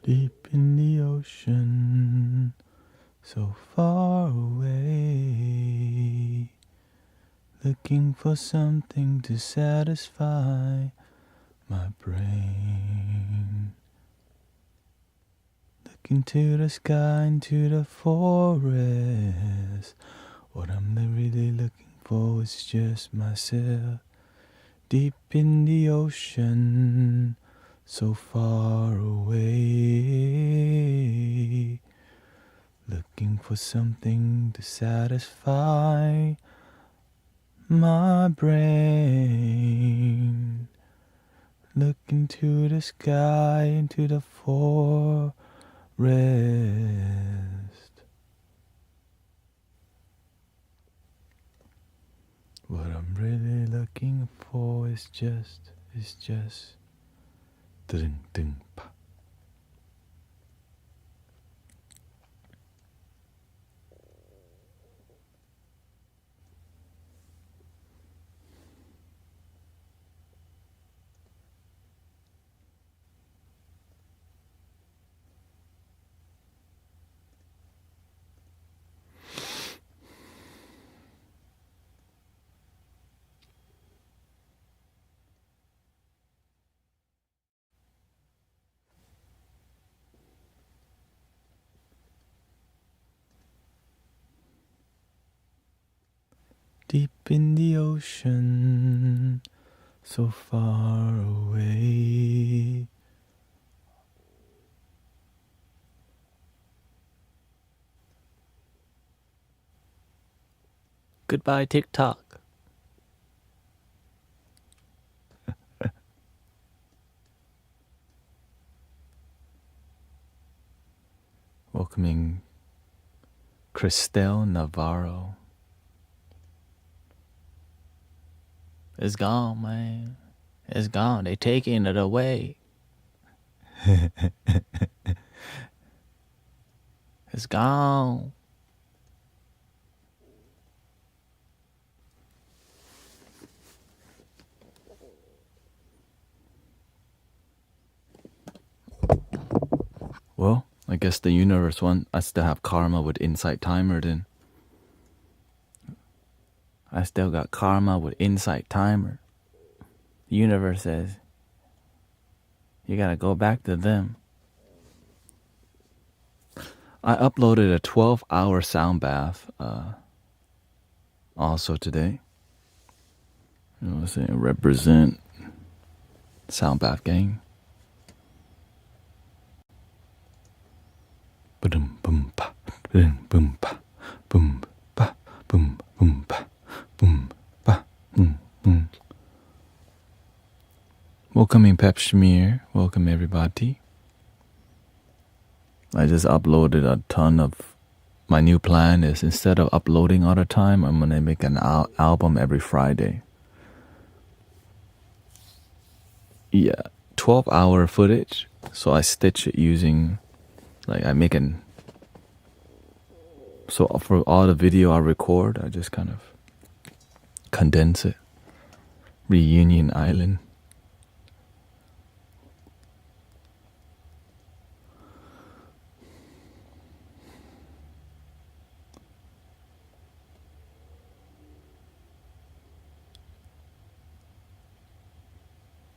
Deep in the ocean, so far away, looking for something to satisfy my brain. Look into the sky, into the forest. What I'm really looking for is just myself. Deep in the ocean, so far away, looking for something to satisfy my brain. Look into the sky, into the forest. What I'm really looking for is just ding ding pa. Deep in the ocean, so far away. Goodbye, TikTok. Welcoming Christelle Navarro. It's gone, man. It's gone. They taking it away. It's gone. Well, I guess the universe wants us to have karma with insight timer then. I still got karma with insight timer. The universe says, you gotta go back to them. I uploaded a 12-hour Soundbath also today. You know what I'm saying? Represent Soundbath gang. Boom boom pa, boom boom pa, boom pa, boom boom pa, boom pa, boom boom. Welcoming Pep Schmear. Welcome everybody. I just uploaded a ton of. My new plan is instead of uploading all the time, I'm gonna make an album every Friday. Yeah, 12-hour footage. So I stitch it using. Like I make an. So for all the video I record, I just kind of condense it. Reunion Island.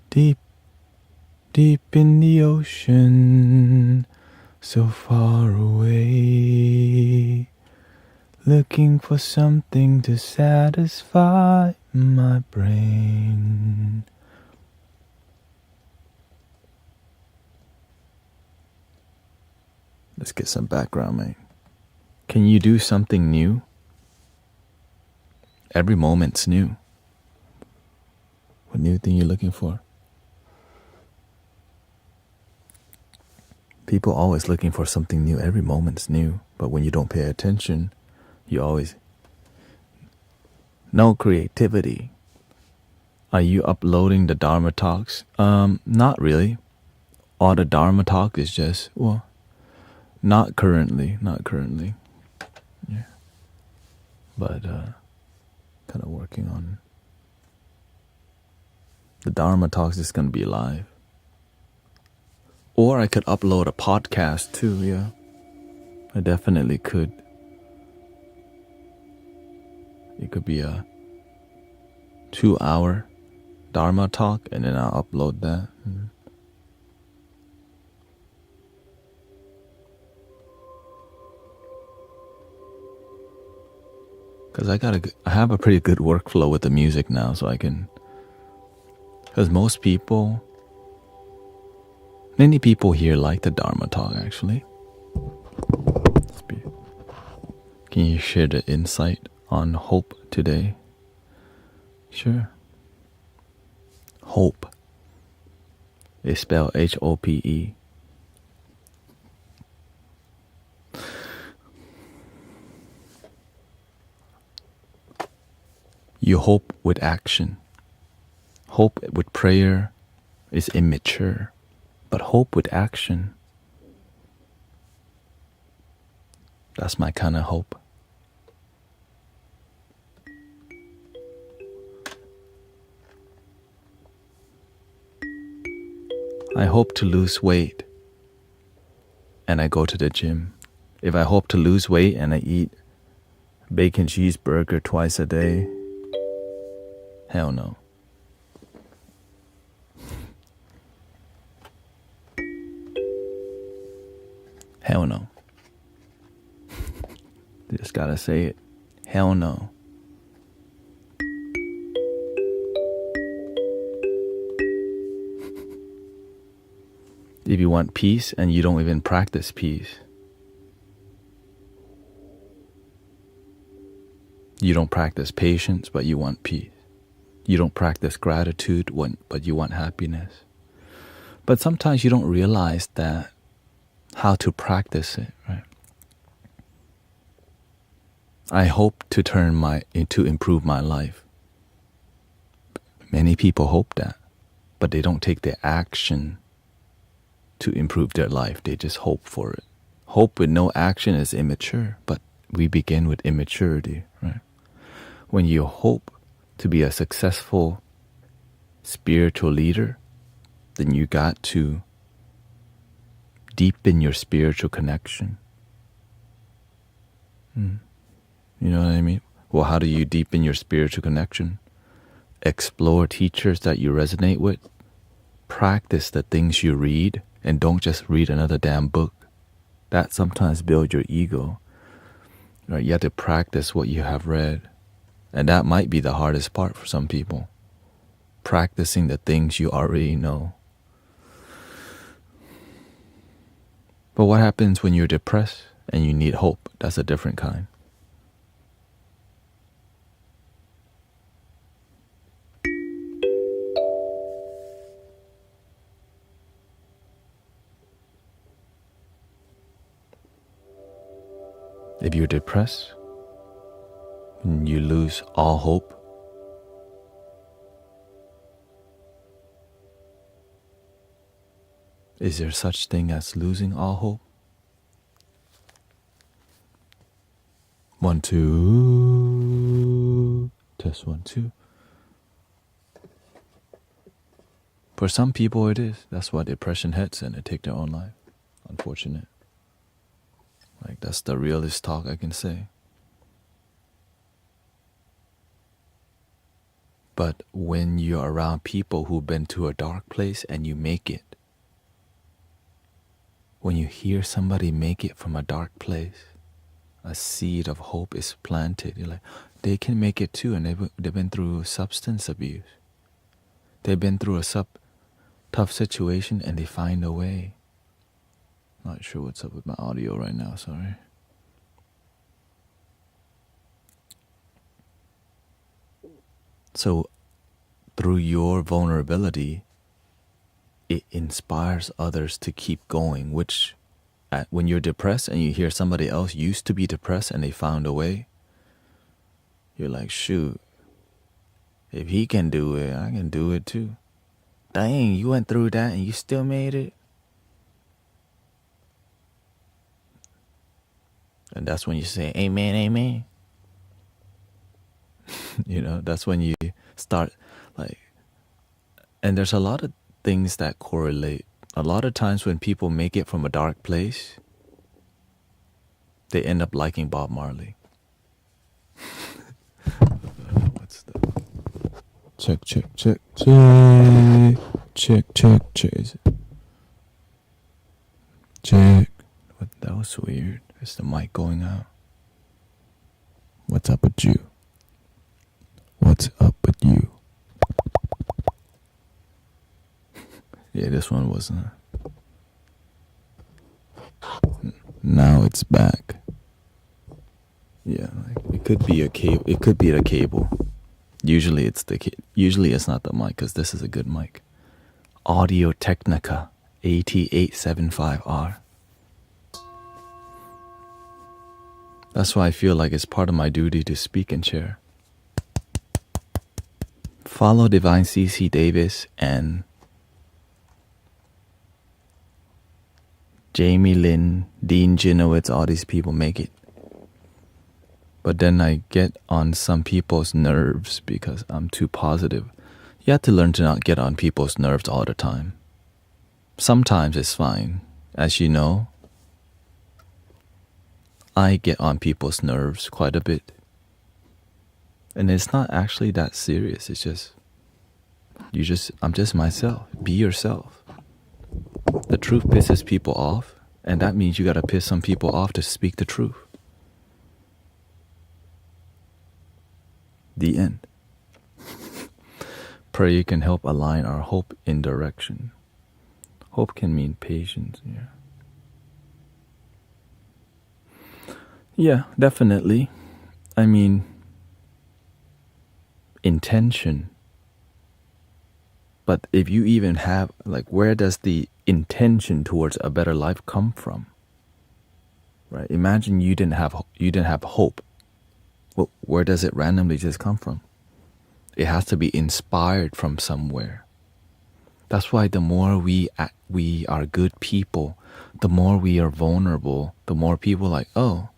Deep, deep in the ocean, so far away, looking for something to satisfy my brain. Let's get some background, mate. Can you do something new? Every moment's new. What new thing you're looking for? People always looking for something new. Every moment's new. But when you don't pay attention, you always... No creativity. Are you uploading the Dharma talks? Not really. All the Dharma talk is just... Well, not currently. Yeah. But kind of working on... The Dharma talks is going to be live. Or I could upload a podcast too, yeah. I definitely could. It could be a 2-hour Dharma talk, and then I'll upload that. Because I have a pretty good workflow with the music now, so I can. Because many people here like the Dharma talk, actually. Can you share the insight on hope today? Sure. Hope is spelled Hope. You hope with action. Hope with prayer is immature, but hope with action, that's my kind of hope. I hope to lose weight and I go to the gym. If I hope to lose weight and I eat bacon cheeseburger twice a day, hell no. Hell no. Just gotta say it. Hell no. If you want peace and you don't even practice peace, you don't practice patience, but you want peace. You don't practice gratitude, but you want happiness. But sometimes you don't realize that how to practice it, right? I hope to to improve my life. Many people hope that, but they don't take the action to improve their life. They just hope for it. Hope with no action is immature, but we begin with immaturity, right? When you hope to be a successful spiritual leader, then you got to deepen your spiritual connection. You know what I mean? Well, how do you deepen your spiritual connection? Explore teachers that you resonate with. Practice the things you read, and don't just read another damn book. That sometimes builds your ego. Right? You have to practice what you have read. And that might be the hardest part for some people. Practicing the things you already know. But what happens when you're depressed and you need hope? That's a different kind. If you're depressed and you lose all hope, is there such thing as losing all hope? 1, 2. Test 1, 2. For some people it is. That's why depression hits and they take their own life. Unfortunate. Like, that's the realest talk I can say. But when you're around people who've been to a dark place and you make it, when you hear somebody make it from a dark place, a seed of hope is planted. You're like, they can make it too, and they've been through substance abuse. They've been through a tough situation and they find a way. Not sure what's up with my audio right now, sorry. So, through your vulnerability, it inspires others to keep going, which when you're depressed and you hear somebody else used to be depressed and they found a way, you're like, shoot, if he can do it, I can do it too. Dang, you went through that and you still made it? And that's when you say, amen, amen. You know, that's when you start, like, and there's a lot of things that correlate a lot of times when people make it from a dark place, they end up liking Bob Marley. What's the check? Is it? Check. What? That was weird. Is the mic going out? What's up with you? What's up with you? Yeah, this one wasn't. Now it's back. Yeah, like it could be a cable. It could be the cable. Usually it's not the mic because this is a good mic. Audio Technica AT875R. That's why I feel like it's part of my duty to speak and share. Follow Divine CC Davis and Jamie Lynn, Dean Jinowitz, all these people make it. But then I get on some people's nerves because I'm too positive. You have to learn to not get on people's nerves all the time. Sometimes it's fine. As you know, I get on people's nerves quite a bit. And it's not actually that serious. It's just, I'm just myself. Be yourself. The truth pisses people off, and that means you gotta piss some people off to speak the truth. The end. Prayer can help align our hope in direction. Hope can mean patience, yeah. Yeah, definitely. I mean, intention. But if you even have, like, where does the intention towards a better life come from? Right? Imagine you didn't have hope. Well, where does it randomly just come from? It has to be inspired from somewhere. That's why the more we are good people, the more we are vulnerable, the more people are like, oh,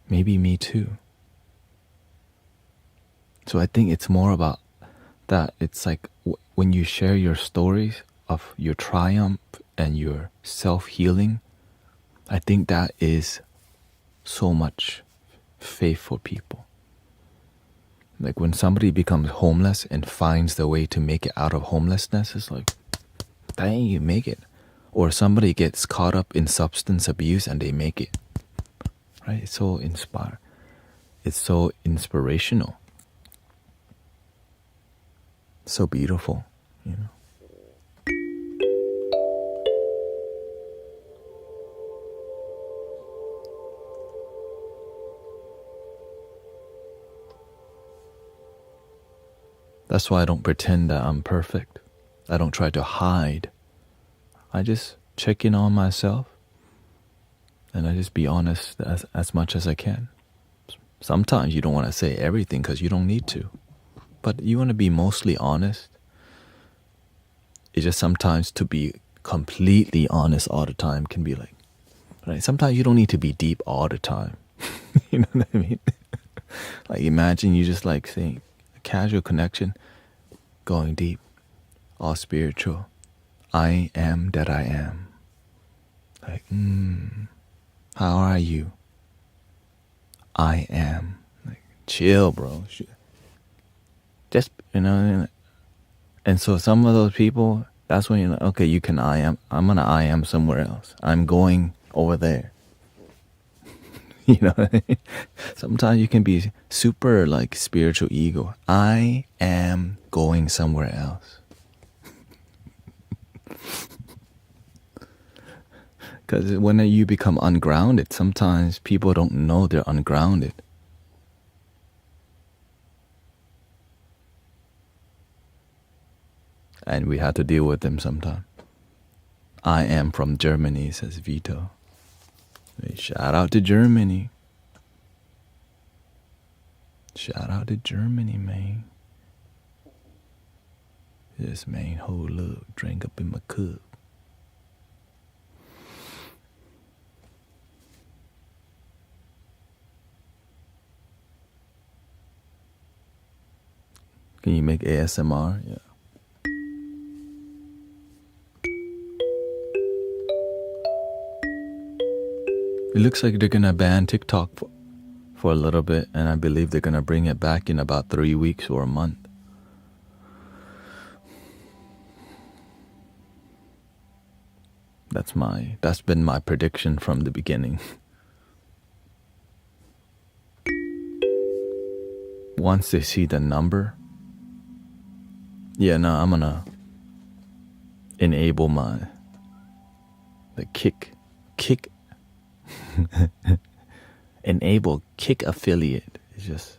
maybe me too. So I think it's more about that. It's like when you share your stories of your triumph and your self-healing, I think that is so much faith for people. Like when somebody becomes homeless and finds the way to make it out of homelessness, it's like, dang, you make it. Or somebody gets caught up in substance abuse and they make it. Right? It's so inspired. It's so inspirational. So beautiful, you know. That's why I don't pretend that I'm perfect. I don't try to hide. I just check in on myself and I just be honest as much as I can. Sometimes you don't want to say everything because you don't need to. But you want to be mostly honest. It's just sometimes to be completely honest all the time can be like, right? Sometimes you don't need to be deep all the time. You know what I mean? Like imagine you just like saying a casual connection, going deep, all spiritual. I am that I am. Like, how are you? I am. Like, chill, bro. Just, you know, and so some of those people, that's when you're like, okay, you can I am. I'm gonna I am somewhere else. I'm going over there. You know what I mean? Sometimes you can be super like spiritual ego. I am going somewhere else. Because when you become ungrounded, sometimes people don't know they're ungrounded. And we have to deal with them sometime. I am from Germany, says Vito. Hey, shout out to Germany. Shout out to Germany, man. Yes, man, hold up, drink up in my cup. Can you make ASMR? Yeah. It looks like they're gonna ban TikTok for a little bit, and I believe they're gonna bring it back in about 3 weeks or a month. That's been my prediction from the beginning. Once they see the number, yeah, no, I'm gonna enable the kick enable kick affiliate. It's just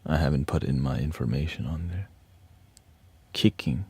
I haven't put in my information on there. Kicking.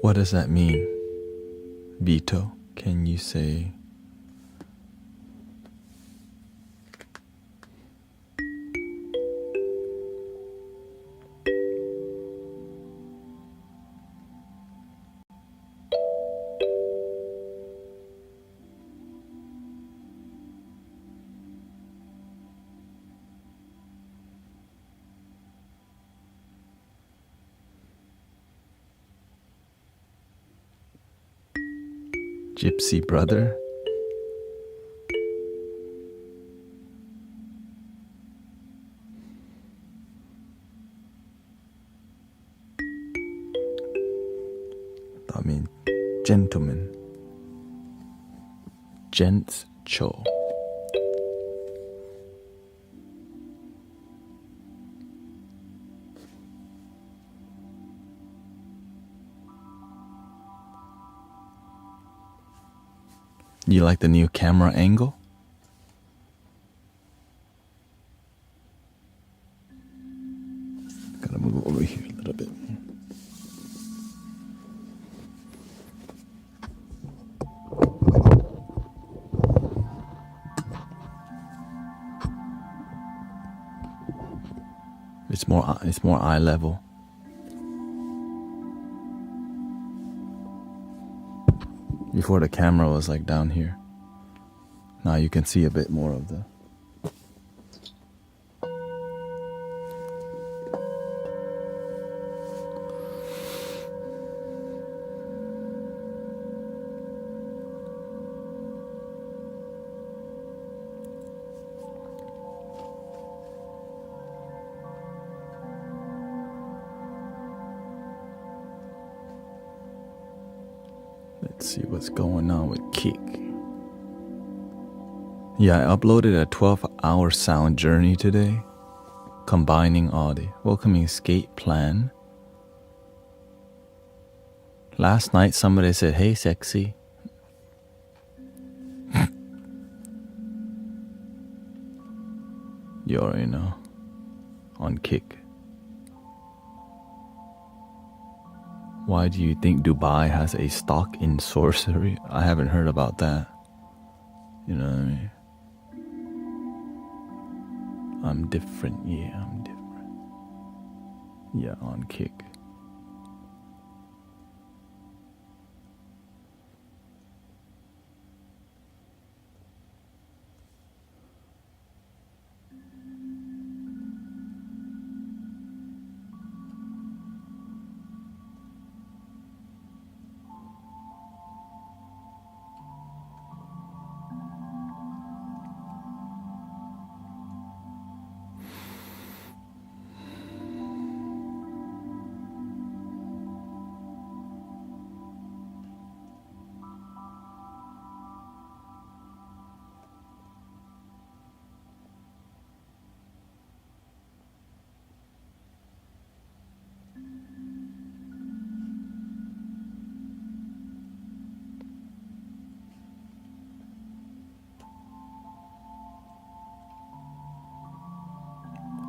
What does that mean? Vito, can you say? Gypsy brother? I mean, gentleman. Gents cho. You like the new camera angle? Gotta move over here a little bit. It's more eye level. Before the camera was like down here. Now you can see a bit more of the. Let's see what's going on with Kick. Yeah, I uploaded a 12-hour sound journey today, combining audio. Welcoming skate plan. Last night somebody said, "Hey, sexy." You already know. On Kick. Why do you think Dubai has a stock in sorcery? I haven't heard about that. You know what I mean? I'm different. Yeah, I'm different. Yeah, on Kick.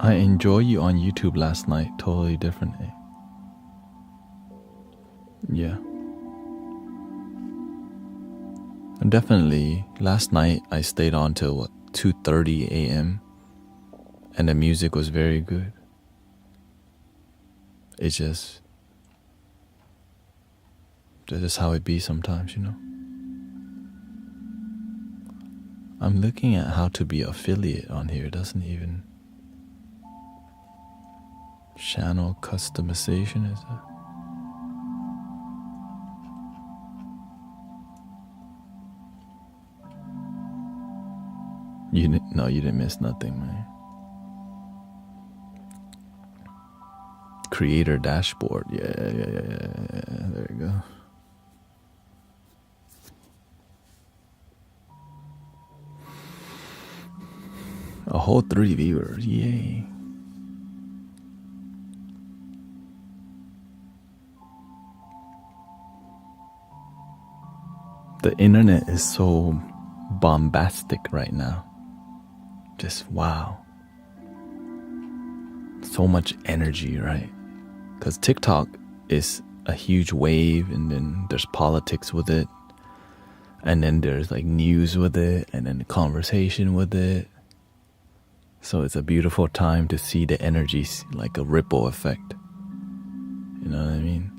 I enjoy you on YouTube last night. Totally different. Yeah. And definitely, last night I stayed on till what, 2:30 a.m. and the music was very good. It's just that's just how it be sometimes, you know. I'm looking at how to be affiliate on here. It doesn't even channel customization is that? You didn't miss nothing, man. Creator dashboard. Yeah. There you go. A whole 3 viewers. Yay. The internet is so bombastic right now. Just wow. So much energy, right? Because TikTok is a huge wave, and then there's politics with it, and then there's like news with it, and then conversation with it. So it's a beautiful time to see the energies like a ripple effect. You know what I mean?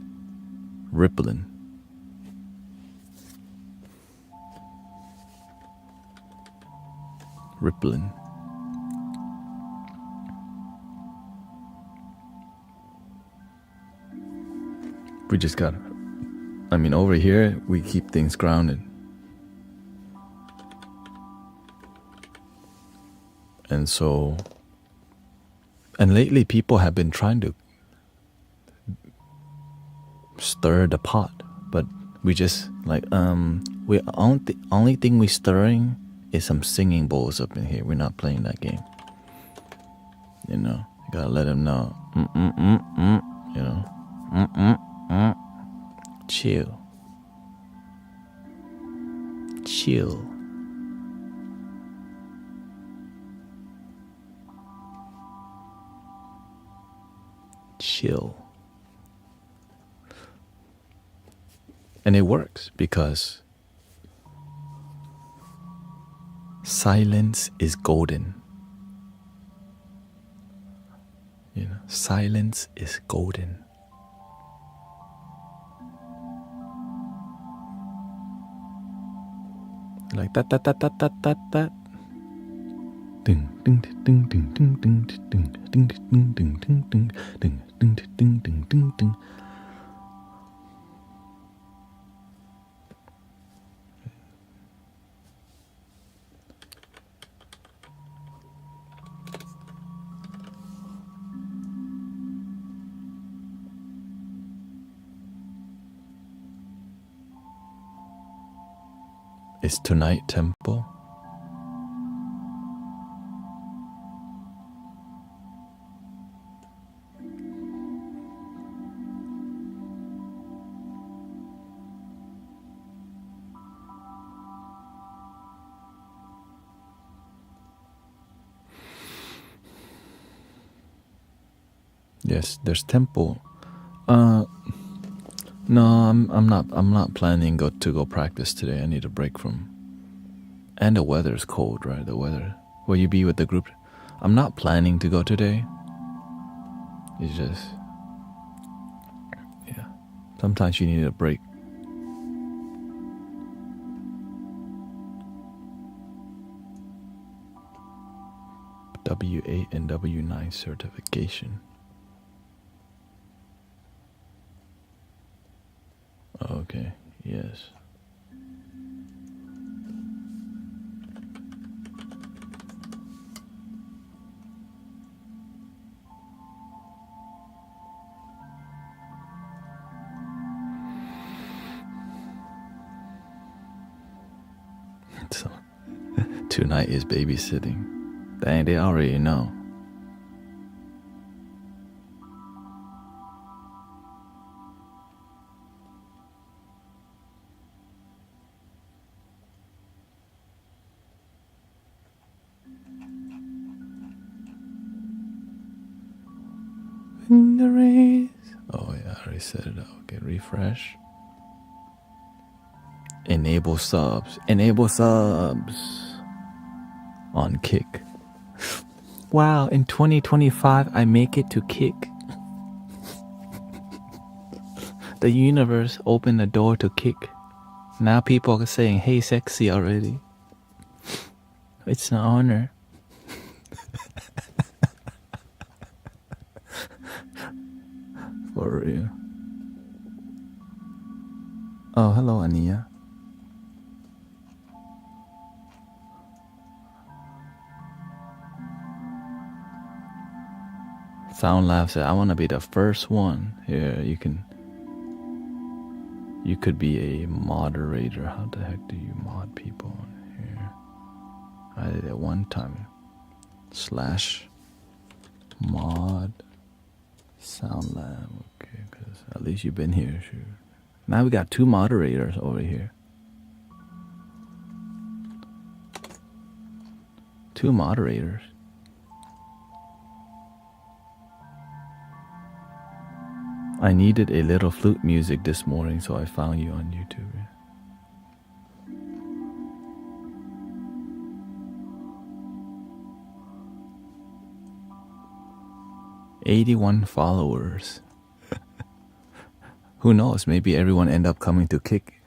Rippling. Rippling. We just gotta, over here, we keep things grounded. And so, and lately people have been trying to stir the pot, but we just like, the only thing we stirring is some singing bowls up in here. We're not playing that game. You know, you gotta let them know. You know, chill. Chill. Chill. And it works because silence is golden. You know, silence is golden. Like that. Ding ding ding ding ding ding ding ding ding ding ding ding ding ding ding ding ding ding. Is tonight temple? Yes, there's temple. No, I'm not planning to go practice today. I need a break from. And the weather's cold, right? The weather. Will you be with the group? I'm not planning to go today. It's just, yeah. Sometimes you need a break. W8 and W9 certification. Okay, yes. So, tonight is babysitting. Dang, they already know. The rays. Oh yeah, I already set it up. Okay, refresh. Enable subs. Enable subs. On Kick. Wow, in 2025 I make it to Kick. The universe opened the door to Kick. Now people are saying, hey sexy already. It's an honor. For real. Oh, hello, Ania. Soundbath said, I want to be the first one. Here, you could be a moderator. How the heck do you mod people here? I did it one time. /mod Soundbath. Okay, because at least you've been here. Sure. Now we got 2 moderators over here. 2 moderators. I needed a little flute music this morning, so I found you on YouTube. 81 followers. Who knows? Maybe everyone end up coming to Kick.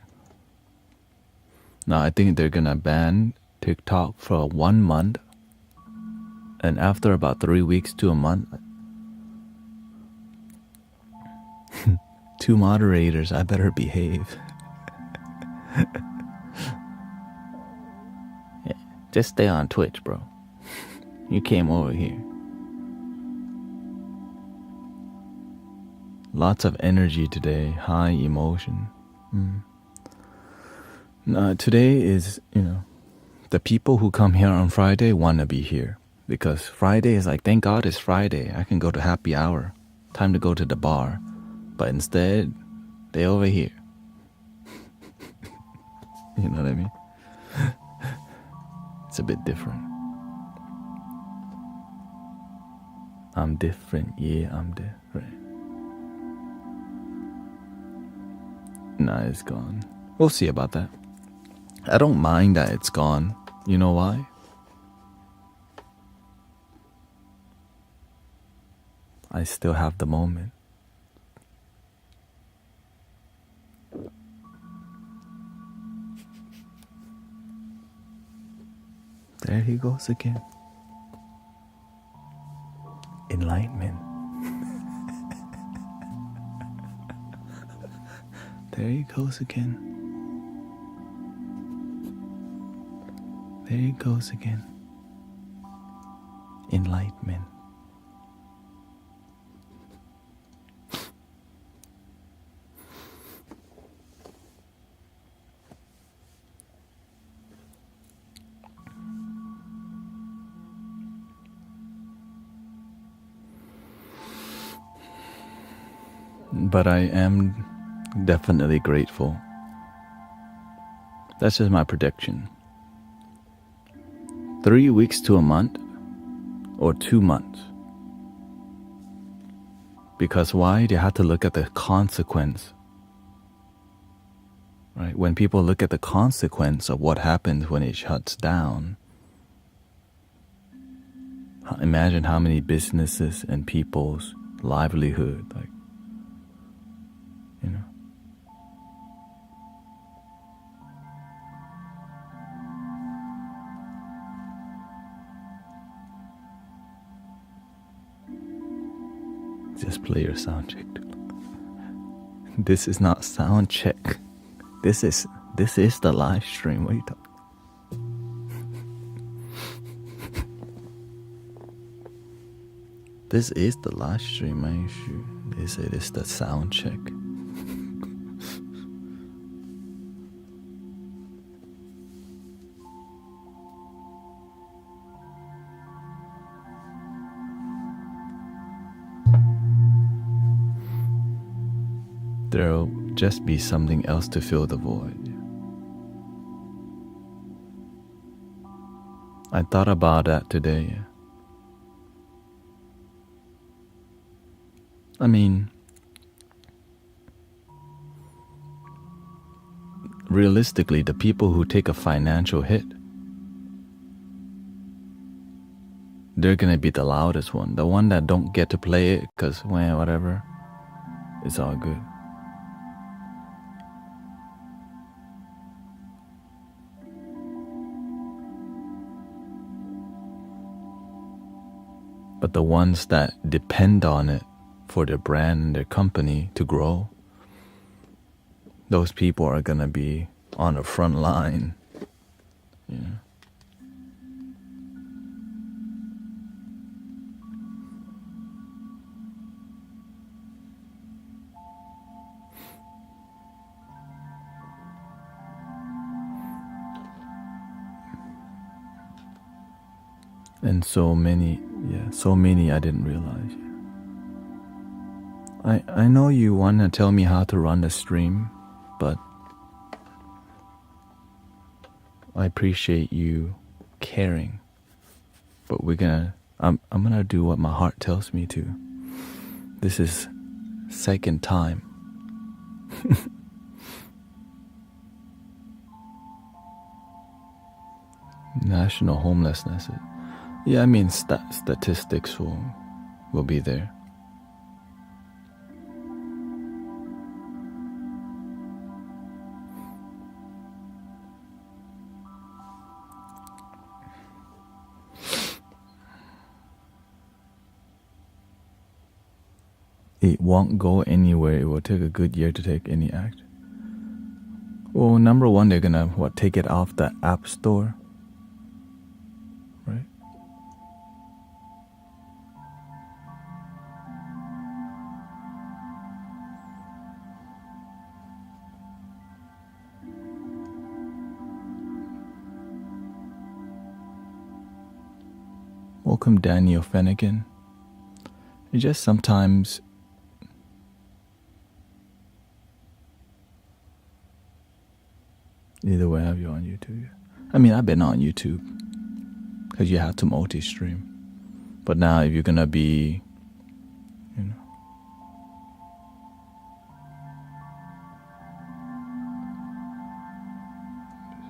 Now I think they're gonna ban TikTok for 1 month, and after about 3 weeks to a month, 2 moderators, I better behave. Yeah, just stay on Twitch, bro. You came over here. Lots of energy today, high emotion. Today is, the people who come here on Friday want to be here. Because Friday is like, thank God it's Friday. I can go to happy hour. Time to go to the bar. But instead, they over here. You know what I mean? It's a bit different. I'm different. Yeah, I'm different. Nah, it's gone. We'll see about that. I don't mind that it's gone. You know why? I still have the moment. There he goes again. Enlightenment. There he goes again. There he goes again. Enlightenment. But I am definitely grateful. That's just my prediction. 3 weeks to a month or 2 months. Because why? You have to look at the consequence. Right? When people look at the consequence of what happens when it shuts down, imagine how many businesses and people's livelihood, Just play your sound check. This is not sound check. This is the live stream. What are you talking? This is the live stream, man. They say this is the sound check. There'll just be something else to fill the void. I thought about that today. I mean, realistically, the people who take a financial hit, they're gonna be the loudest one. The one that don't get to play it because, well, whatever, it's all good. But the ones that depend on it for their brand and their company to grow, those people are gonna be on the front line. You know? And so many I didn't realize. I know you want to tell me how to run the stream, but I appreciate you caring. But I'm gonna do what my heart tells me to. This is second time. National homelessness. Yeah, I mean, statistics will be there. It won't go anywhere. It will take a good year to take any act. Well, number one, they're gonna take it off the app store, right? Welcome, Daniel Finnegan. It just sometimes either way, I have you on YouTube. I mean, I've been on YouTube because you have to multi-stream. But now if you're gonna be, you know,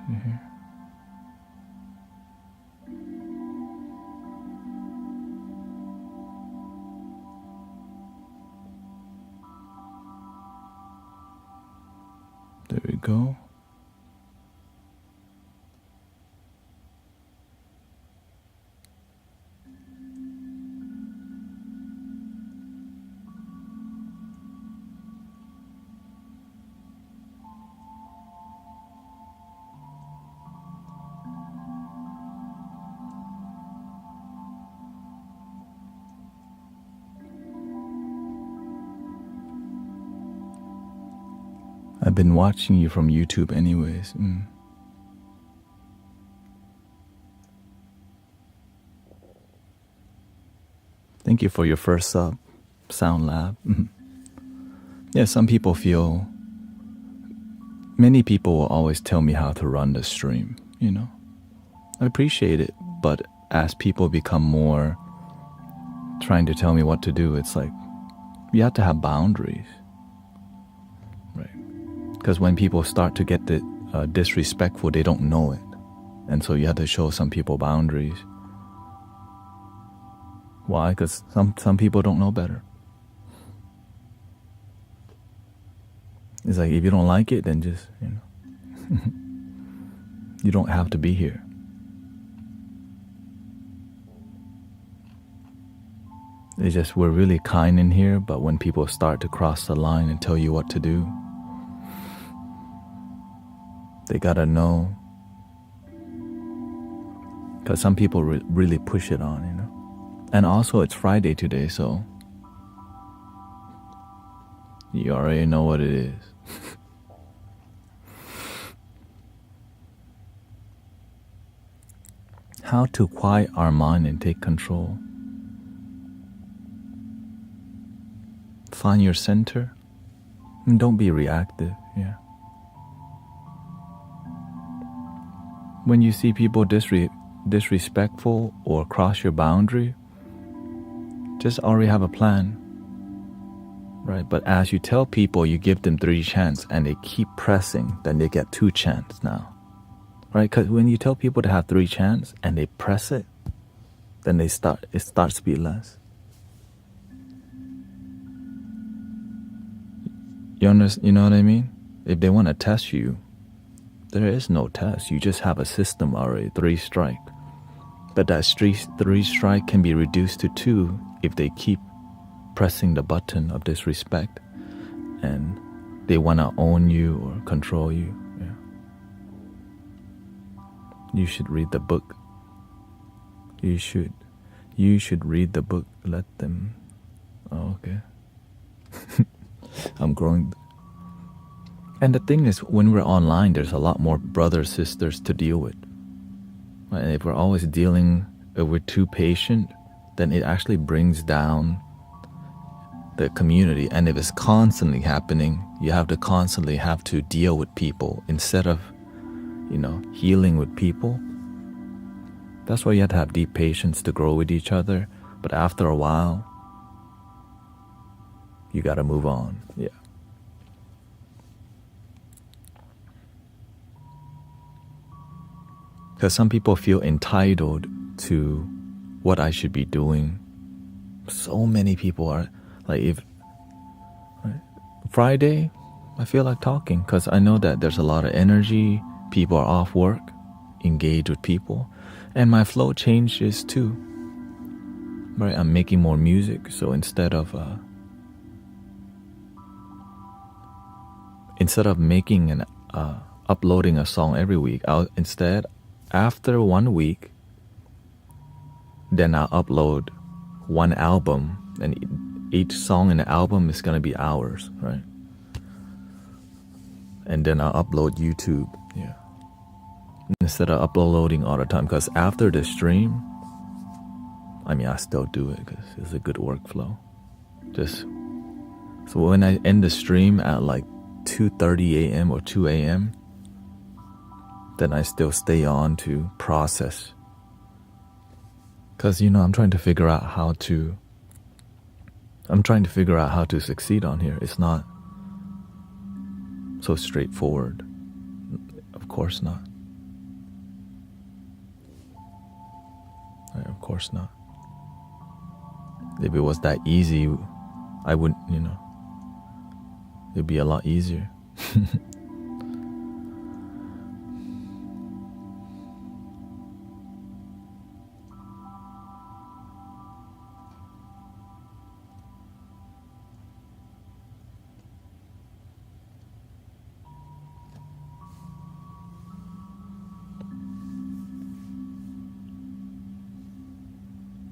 see here. There we go. I've been watching you from YouTube anyways. Thank you for your first sub, Sound Lab. Yeah, many people will always tell me how to run the stream, you know. I appreciate it, but as people become more trying to tell me what to do, it's like, you have to have boundaries. Because when people start to get disrespectful, they don't know it. And so you have to show some people boundaries. Why? Because some people don't know better. It's like, if you don't like it, then just, you know. You don't have to be here. It's just, we're really kind in here, but when people start to cross the line and tell you what to do, they gotta know, because some people really push it on, you know. And also, it's Friday today, so you already know what it is. How to quiet our mind and take control. Find your center and don't be reactive, yeah. When you see people disrespectful or cross your boundary, just already have a plan. right? But as you tell people, you give them 3 chants and they keep pressing, then they get 2 chants now, right? Because when you tell people to have 3 chants and they press it, then it starts to be less. You know what I mean? If they want to test you, there is no test. You just have a system already, 3 strike. But that 3 strike can be reduced to 2 if they keep pressing the button of disrespect and they want to own you or control you. Yeah. You should read the book. You should read the book. Let them. Oh, okay. I'm growing. And the thing is, when we're online, there's a lot more brothers, sisters to deal with. And if we're always dealing with too patient, then it actually brings down the community. And if it's constantly happening, you have to deal with people instead of, healing with people. That's why you have to have deep patience to grow with each other. But after a while, you got to move on. Yeah. Because some people feel entitled to what I should be doing. So many people are like, Friday, I feel like talking because I know that there's a lot of energy. People are off work, engage with people, and my flow changes too. Right, I'm making more music, so instead of making and uploading a song every week, after 1 week, then I'll upload 1 album, and each song in the album is gonna be hours, right? And then I'll upload YouTube, yeah. Instead of uploading all the time, because after the stream, I still do it because it's a good workflow. So when I end the stream at like 2:30 a.m. or 2 a.m., then I still stay on to process. Because, I'm trying to figure out how to succeed on here. It's not so straightforward. Of course not. Of course not. If it was that easy, I wouldn't, it'd be a lot easier.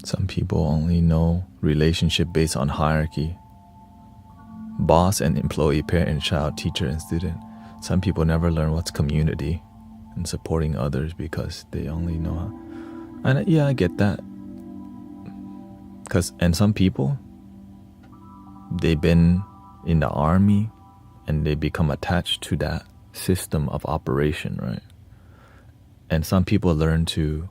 Some people only know relationship based on hierarchy. Boss and employee, parent, child, teacher, and student. Some people never learn what's community and supporting others because they only know how. And yeah, I get that. And some people, they've been in the army and they become attached to that system of operation, right? And some people learn to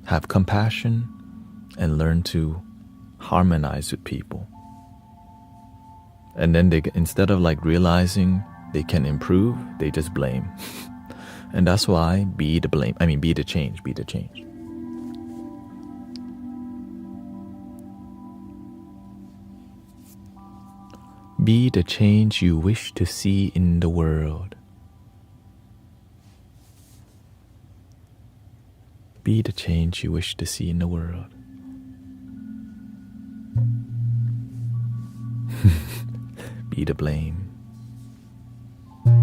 have compassion and learn to harmonize with people. And then instead of realizing they can improve, they just blame. And that's why be the change. Be the change you wish to see in the world. Be the change you wish to see in the world. Be the blame. I'm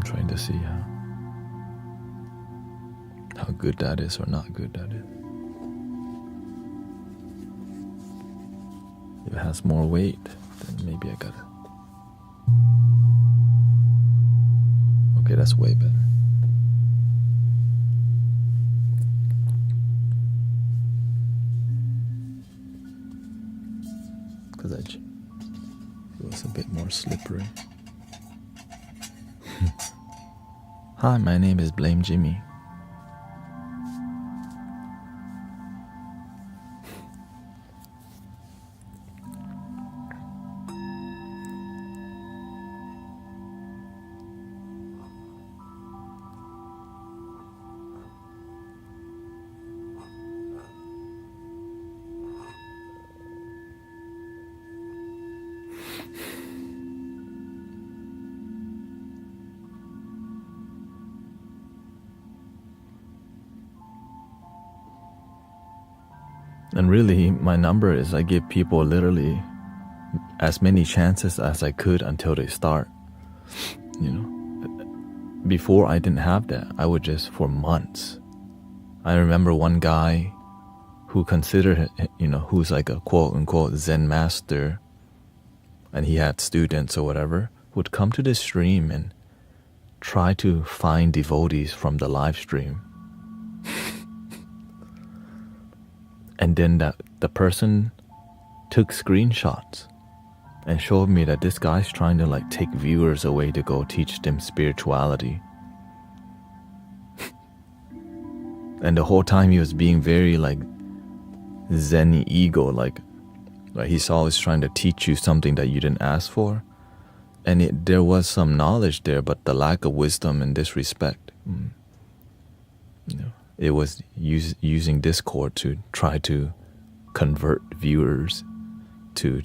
trying to see how good that is or not good that is. If it has more weight, then maybe I gotta. Okay, that's way better. Because it was a bit more slippery. Hi, my name is Blame Jimmy. And really, my number is I give people literally as many chances as I could until they start. You know, before I didn't have that. I would just for months. I remember one guy who considered, who's like a quote unquote Zen master, and he had students or whatever, would come to the stream and try to find devotees from the live stream. And then the person took screenshots and showed me that this guy's trying to like take viewers away to go teach them spirituality. And the whole time he was being very like Zen ego, like he's always trying to teach you something that you didn't ask for. And there was some knowledge there, but the lack of wisdom and disrespect. It was using Discord to try to convert viewers to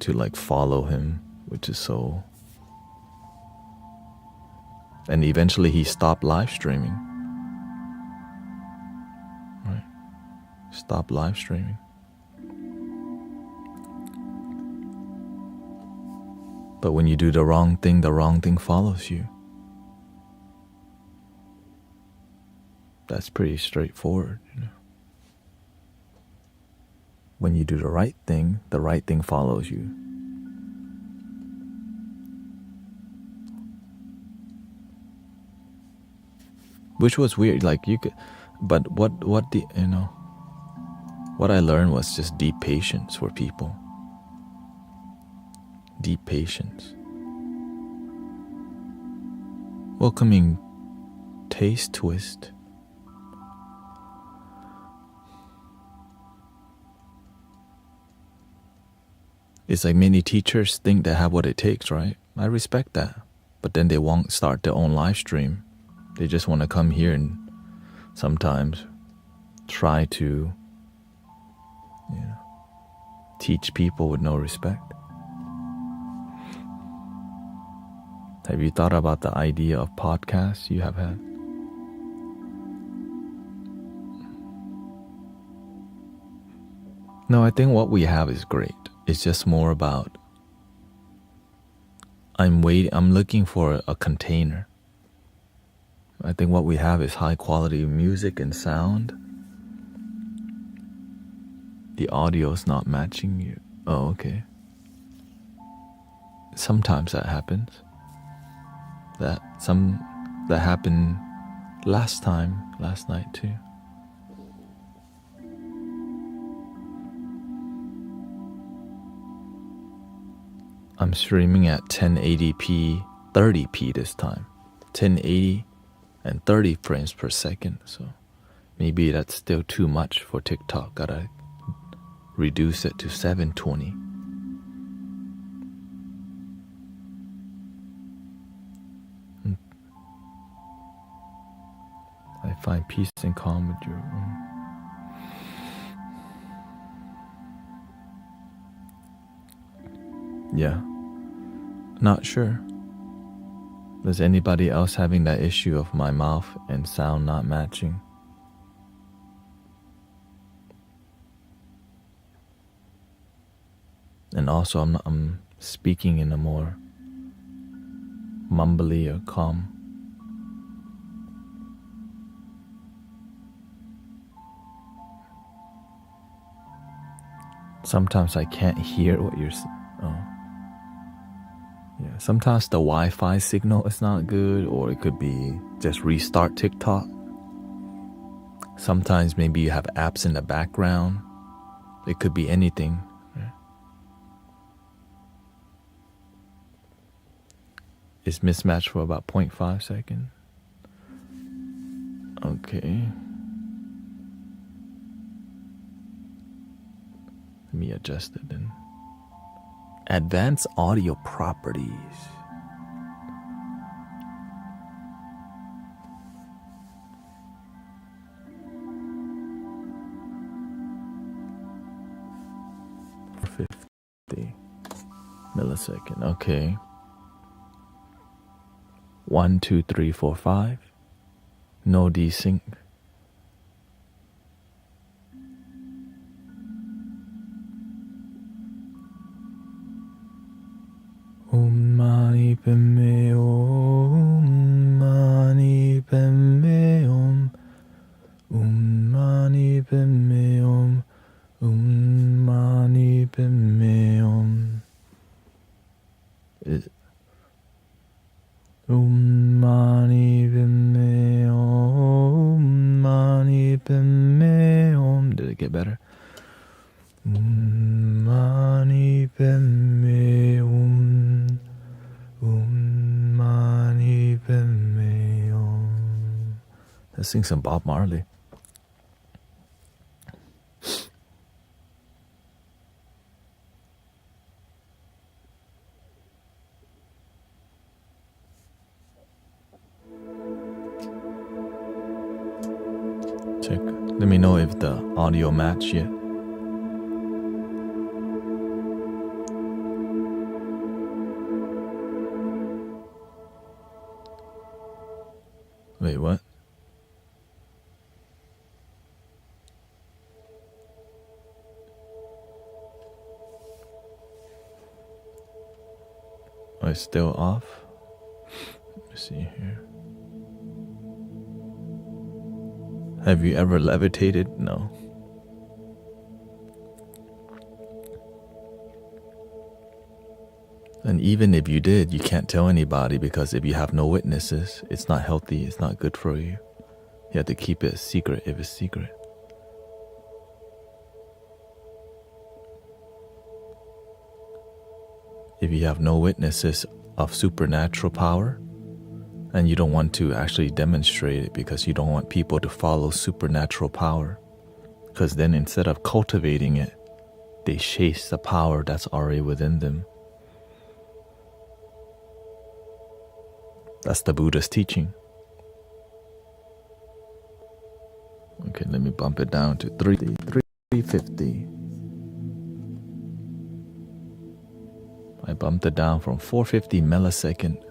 like follow him, which is so. And eventually he stopped live streaming. Right? Stop live streaming. But when you do the wrong thing follows you. That's pretty straightforward, When you do the right thing follows you. Which was weird, like you could, but what I learned was just deep patience for people. Deep patience. Welcoming Taste Twist. It's like many teachers think they have what it takes, right? I respect that. But then they won't start their own live stream. They just want to come here and sometimes try to teach people with no respect. Have you thought about the idea of podcasts you have had? No, I think what we have is great. It's just more about I'm looking for a container. I think what we have is high quality music and sound. The audio's not matching you. Oh, okay. Sometimes that happens. That happened last night too. I'm streaming at 1080p, 30p this time. 1080 and 30 frames per second. So maybe that's still too much for TikTok. Gotta reduce it to 720. I find peace and calm with your Yeah. Not sure. Is anybody else having that issue of my mouth and sound not matching? And also I'm speaking in a more mumbly or calm. Sometimes I can't hear what you're saying. Oh. Yeah, sometimes the Wi-Fi signal is not good, or it could be just restart TikTok. Sometimes maybe you have apps in the background. It could be anything. Right? It's mismatched for about 0.5 seconds. Okay. Let me adjust it then. Advanced audio properties. For 50 millisecond. Okay. 1, 2, 3, 4, 5. No desync. padme om, mani padme om, mani padme om, mani padme om. Mani padme om, mani padme om. Did it get better? Mani padme om, mani padme om. Let's sing some Bob Marley. Check. Let me know if the audio match yet. Wait, what? Oh, it's still off? Let me see here. Have you ever levitated? No. And even if you did, you can't tell anybody, because if you have no witnesses, it's not healthy, it's not good for you. You have to keep it a secret if it's secret. If you have no witnesses of supernatural power, and you don't want to actually demonstrate it because you don't want people to follow supernatural power, because then instead of cultivating it, they chase the power that's already within them. That's the Buddha's teaching. Okay, let me bump it down to 350. I bumped it down from 450 millisecond.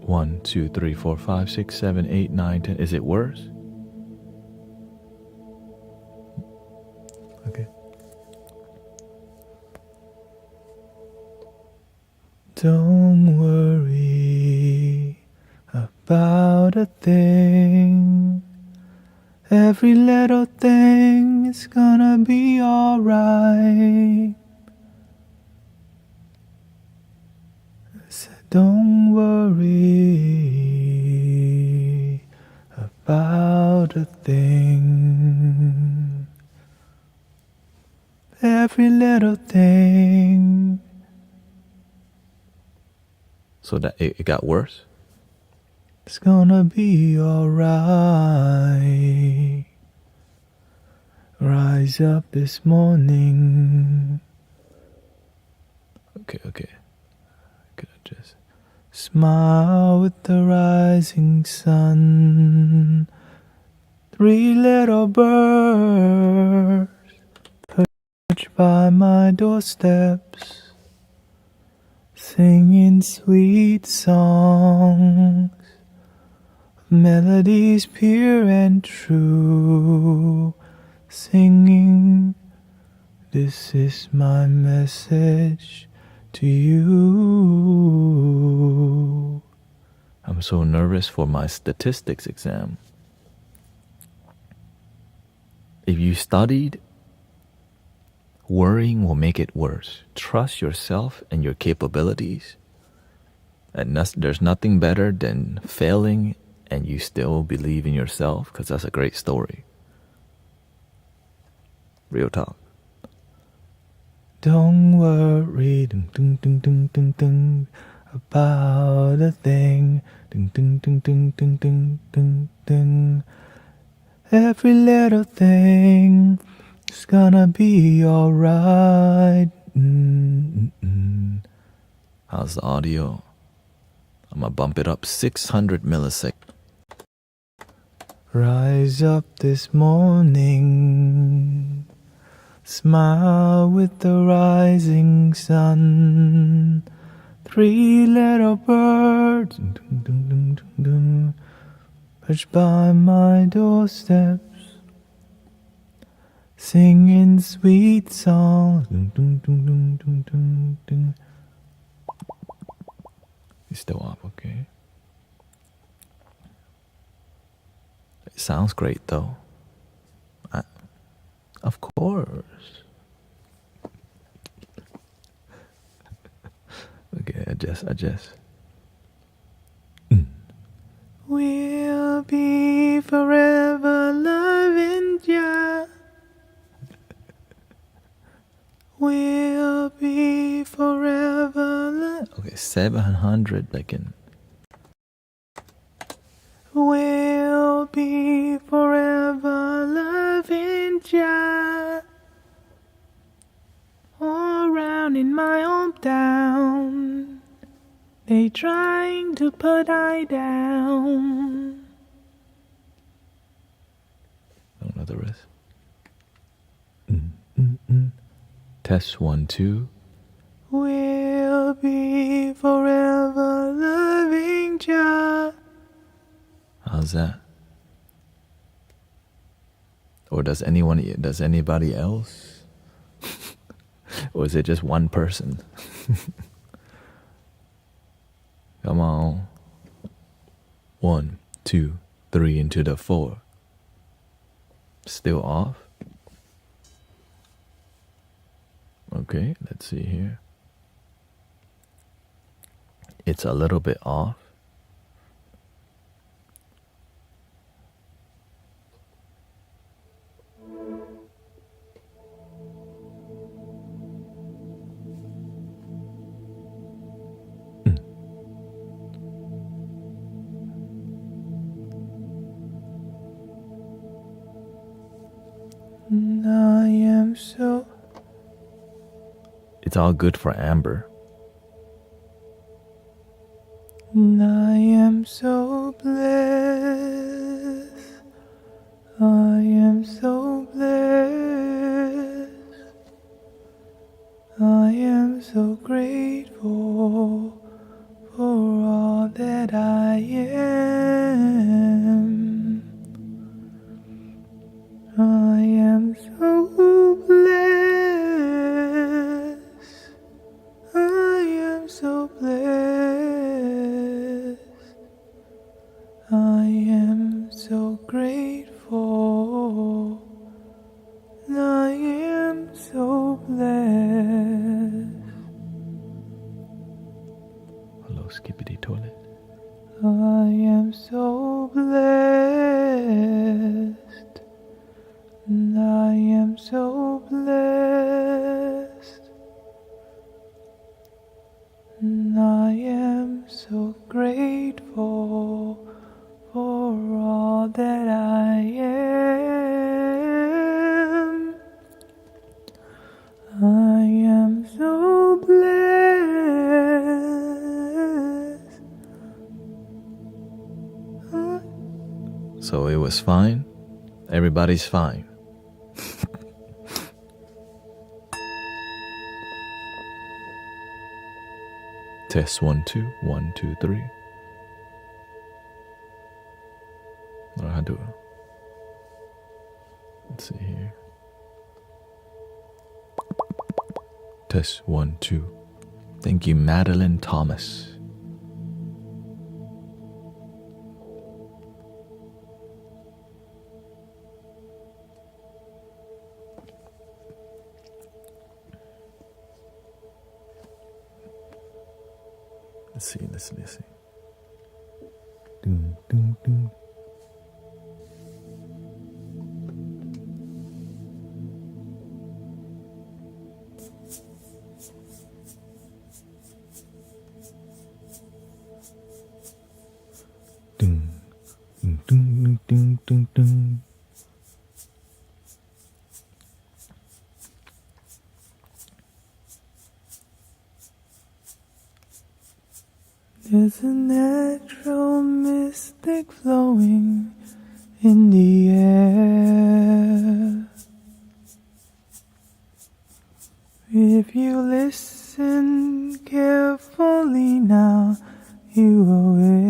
1, 2, 3, 4, 5, 6, 7, 8, 9, 10. Is it worse? Okay. Don't worry about a thing. Every little thing is gonna be alright. So don't worry about a thing. Every little thing. So that it got worse? It's gonna be alright. Rise up this morning. Okay. Could I just smile with the rising sun? 3 little birds perched by my doorsteps, singing sweet songs, melodies pure and true, singing, this is my message to you. I'm so nervous for my statistics exam. If you studied, worrying will make it worse. Trust yourself and your capabilities. And there's nothing better than failing and you still believe in yourself, because that's a great story. Real talk. Don't worry about a thing. Every little thing is gonna be alright. How's the audio? I'm gonna bump it up 600 milliseconds. Rise up this morning, smile with the rising sun. 3 little birds perched by my doorsteps, singing sweet songs. Dun, dun, dun, dun, dun, dun, dun. It's still off, okay? It sounds great though. Of course. Okay, adjust. We'll be forever loving ya. We'll be forever okay, 700 again. We'll be forever loving ya. All around in my hometown, they trying to put I down. I don't know the rest. Test 1, 2. We'll be forever loving ya. How's that? Or does anybody else? Or is it just one person? Come on. 1, 2, 3 into the 4. Still off? Okay, let's see here. It's a little bit off. I am so... It's all good for Amber. I am so blessed. I am so blessed. I am so grateful for all that I am. I am so blessed. I am so blessed. I am so grateful. I am so blessed. Hello, Skippity Toilet. I am so blessed. I am so blessed. I am so grateful for all that I am. I am so blessed. So it was fine? Everybody's fine. Test 1, 2, 1, 2, 3. Or how do it? Let's see here. Test 1, 2. Thank you, Madeline Thomas. Let's see. Ding, ding, ding. Ding, ding, ding, ding, ding, ding. There's a natural mystic flowing in the air. If you listen carefully now, you are aware.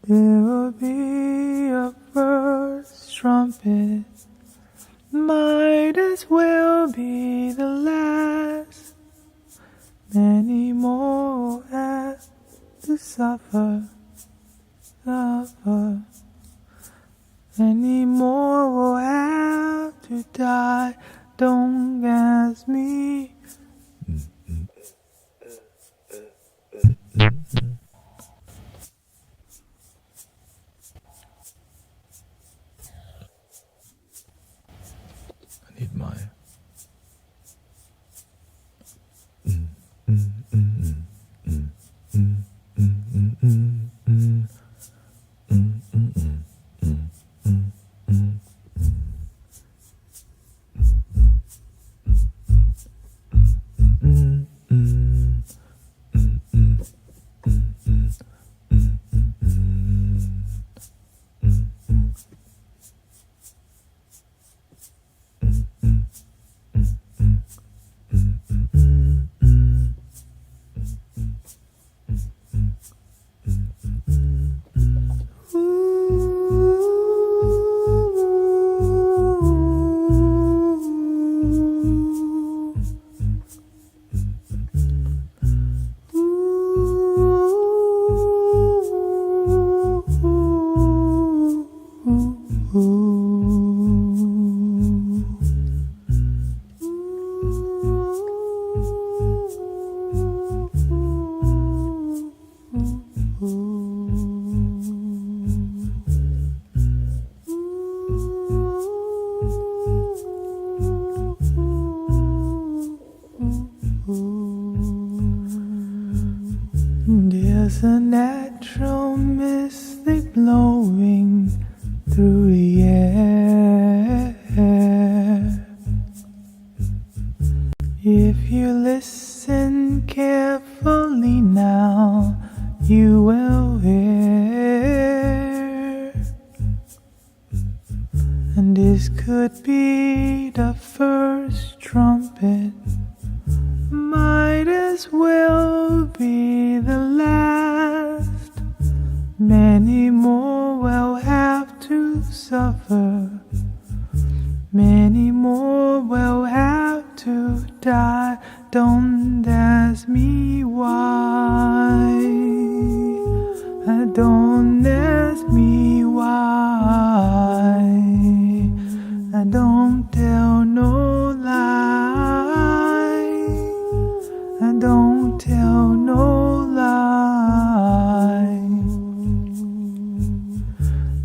There will be a as well be the last. Many more will have to suffer. Many more will have to die. Don't ask me. I need my There's a natural mystic blowing through the air. If you listen carefully now, you will hear. And this could be the first trumpet. Might as well be the last. Many more will have to suffer. Many more will have to die. Don't ask me why. Don't ask me why. Don't tell no lie. Don't tell no lie.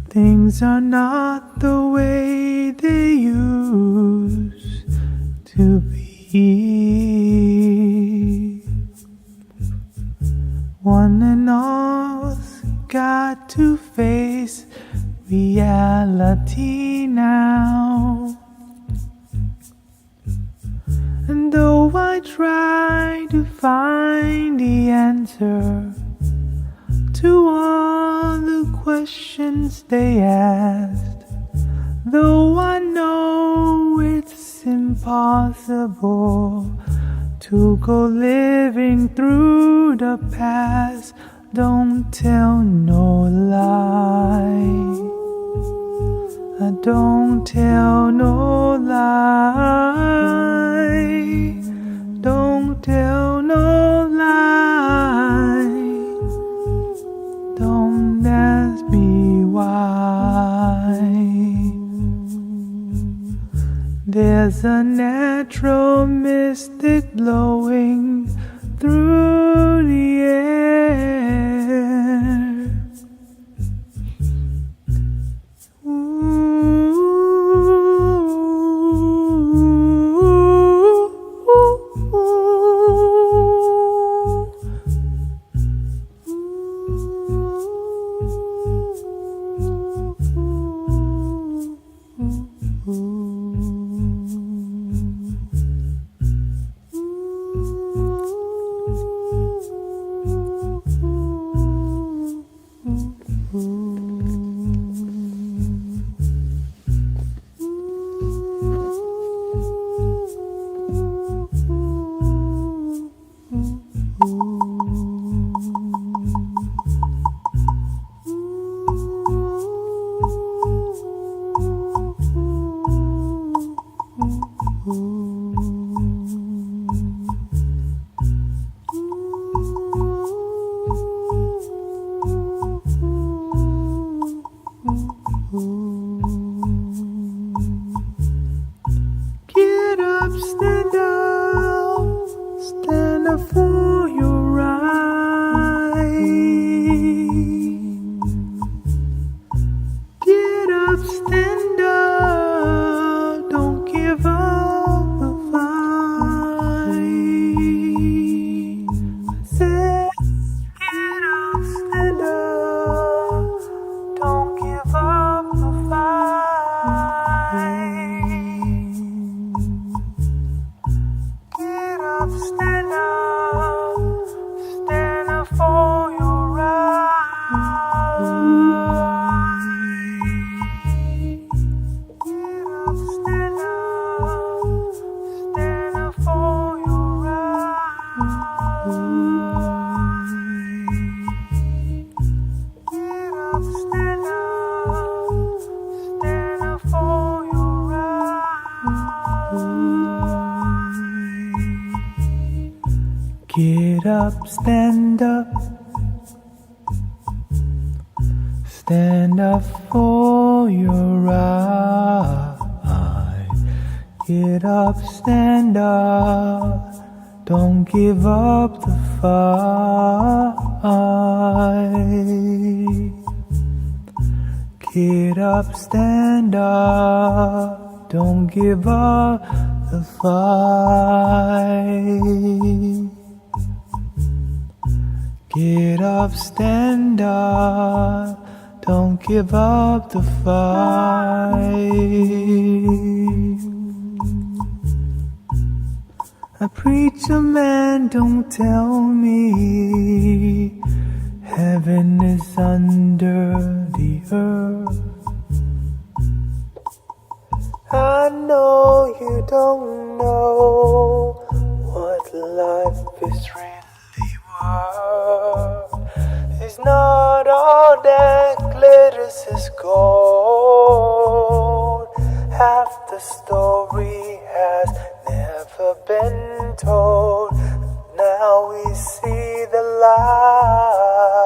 Things are not the way they used to be. One and all's got to face reality now. And though I try to find the answer to all the questions they asked, though I know it's impossible to go living through the past, don't tell no lie. Don't tell no lie. Don't tell no lie. Don't ask me why. There's a natural mystic blowing through the air. Get up, stand up. Stand up for your right. Get up, stand up. Don't give up the fight. Get up, stand up. Don't give up the fight. Get up, stand up. Don't give up the fight. A preacher man, don't tell me heaven is under the earth. I know you don't know what life is really worth. It's not all that glitters is gold. Half the story has never been told. Now we see the light.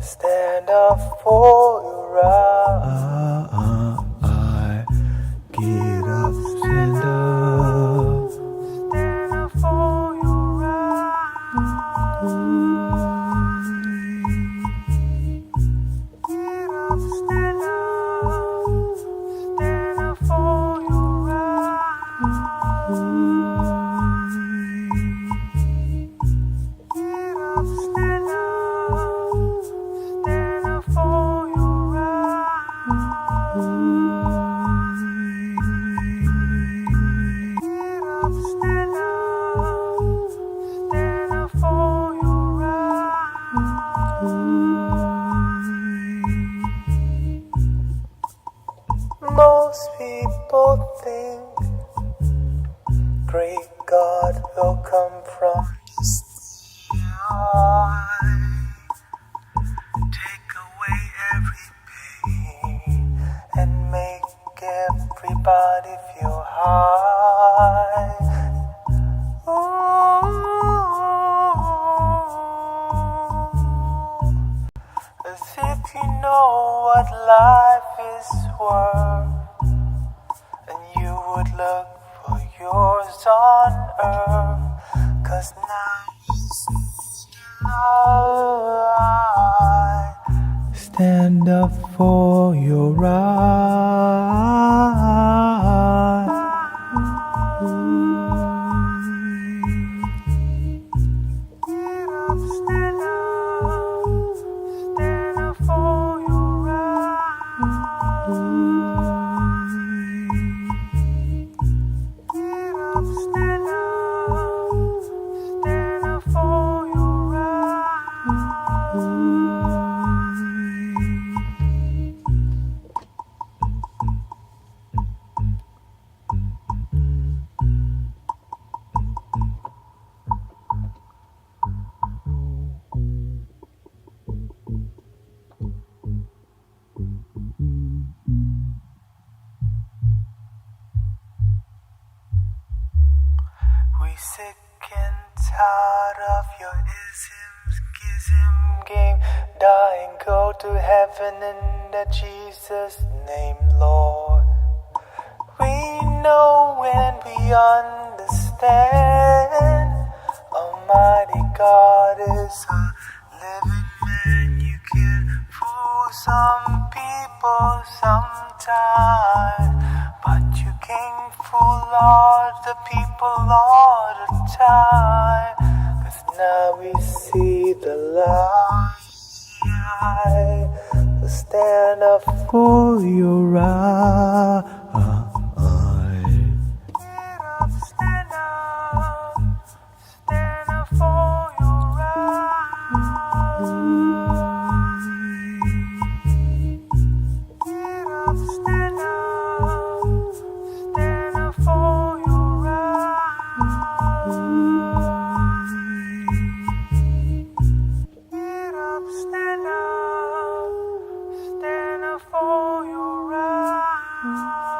Stand up for your right. Get up, stand up. Stand up for your right. Get up, stand up. Stand up for your right. Get up, stand up. Stand up for your right. Get up, stand up. Stand up for your right. Most people think great God will come from the sky, take away every pain and make everybody feel high. Ooh, as if you know what life is worth, and you would look for yours on earth. 'Cause now you see the light. Stand up for your right. Get up, stand up. Stand up for your right. Get up, stand up. Stand up for your right. We sick and tired of your isms, schism game. Die and go to heaven in the Jesus name, Lord. We know and we understand. Almighty God is a living man. You can fool some people sometimes, but you can't fool all the people all the time. 'Cause now we see the light. Stand up for your right. Get up, stand up. Stand up for your right. Get up, stand up. Stand up for your right. Get up, stand up. Stand up for your right.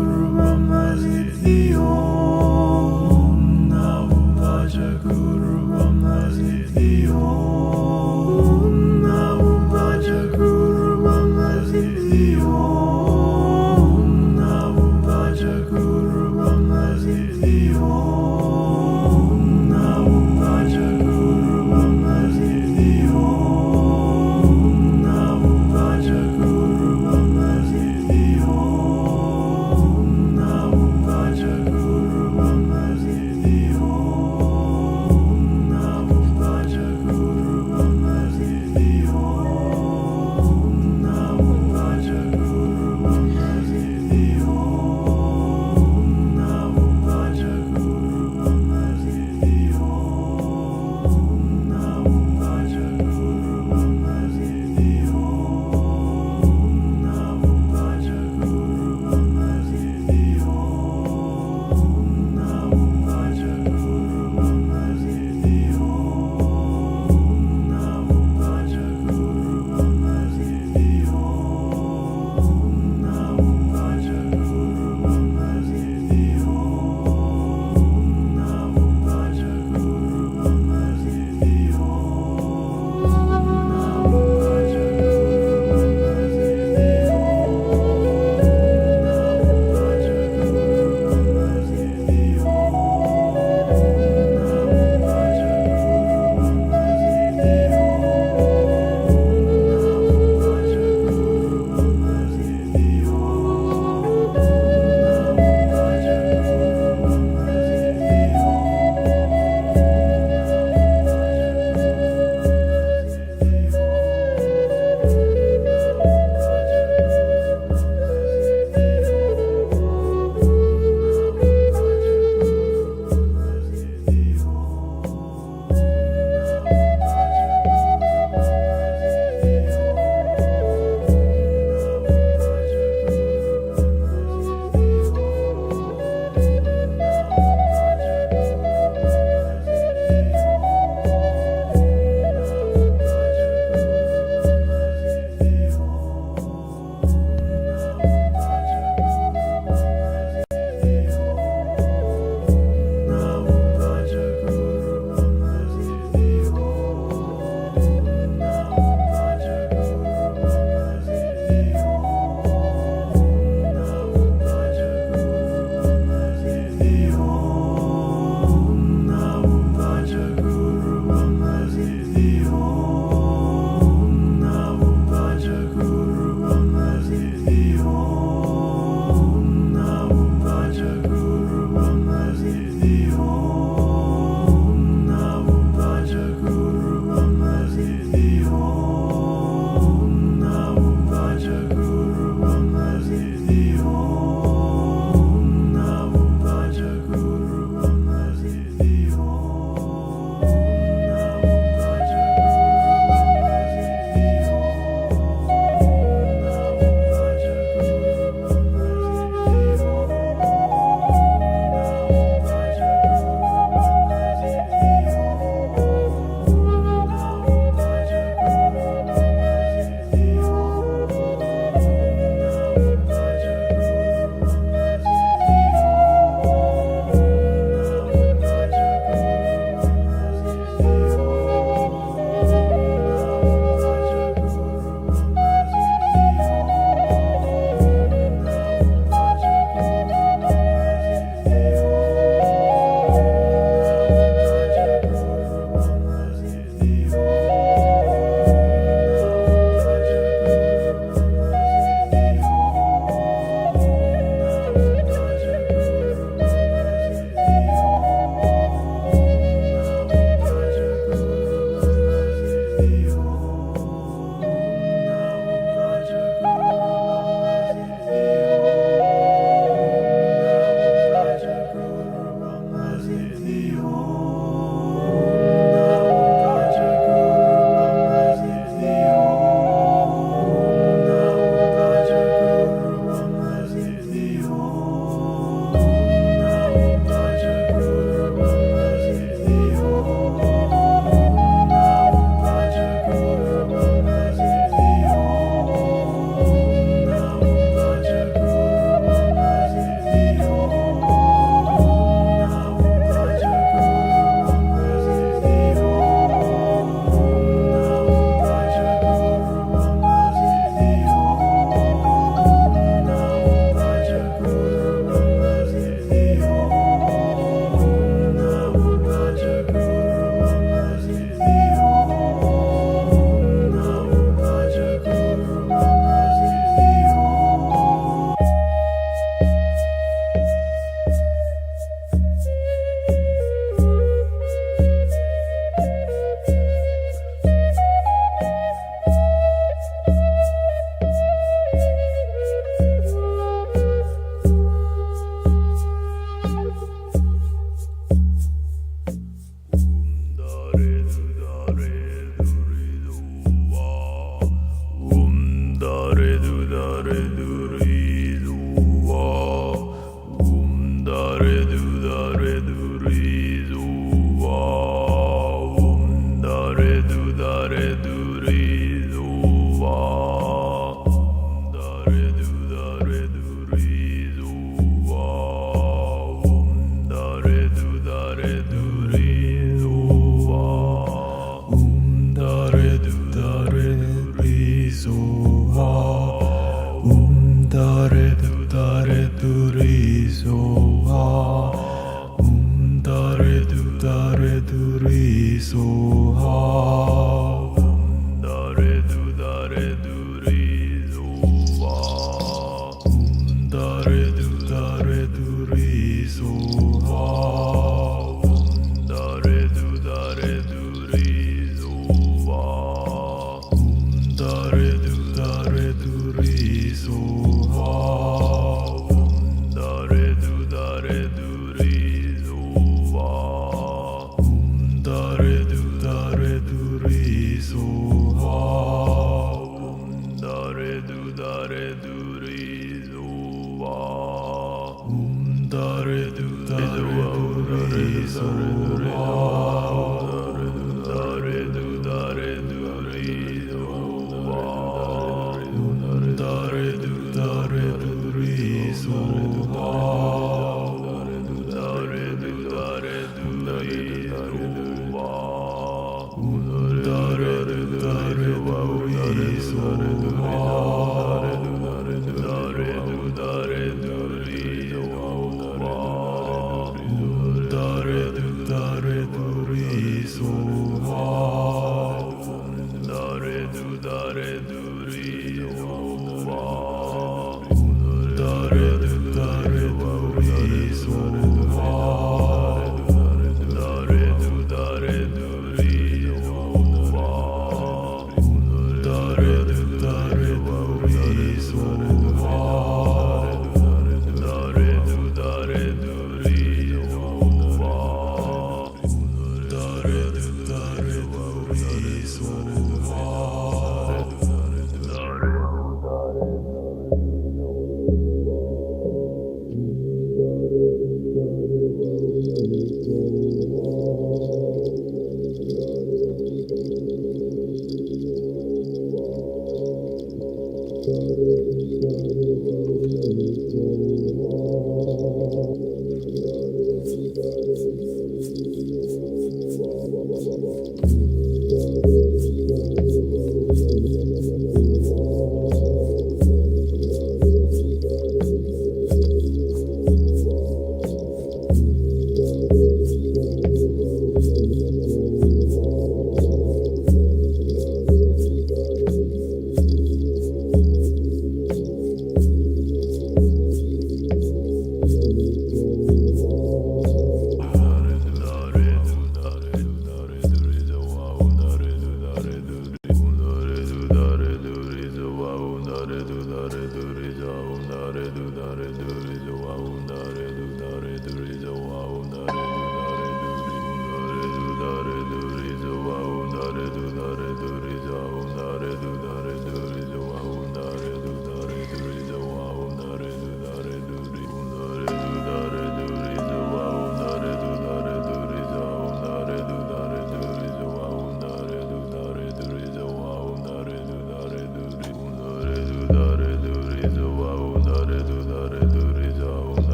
Guru Brahma Siddhi Om Namo Bhaja Guru Brahma Siddhi Om Namo Bhaja Guru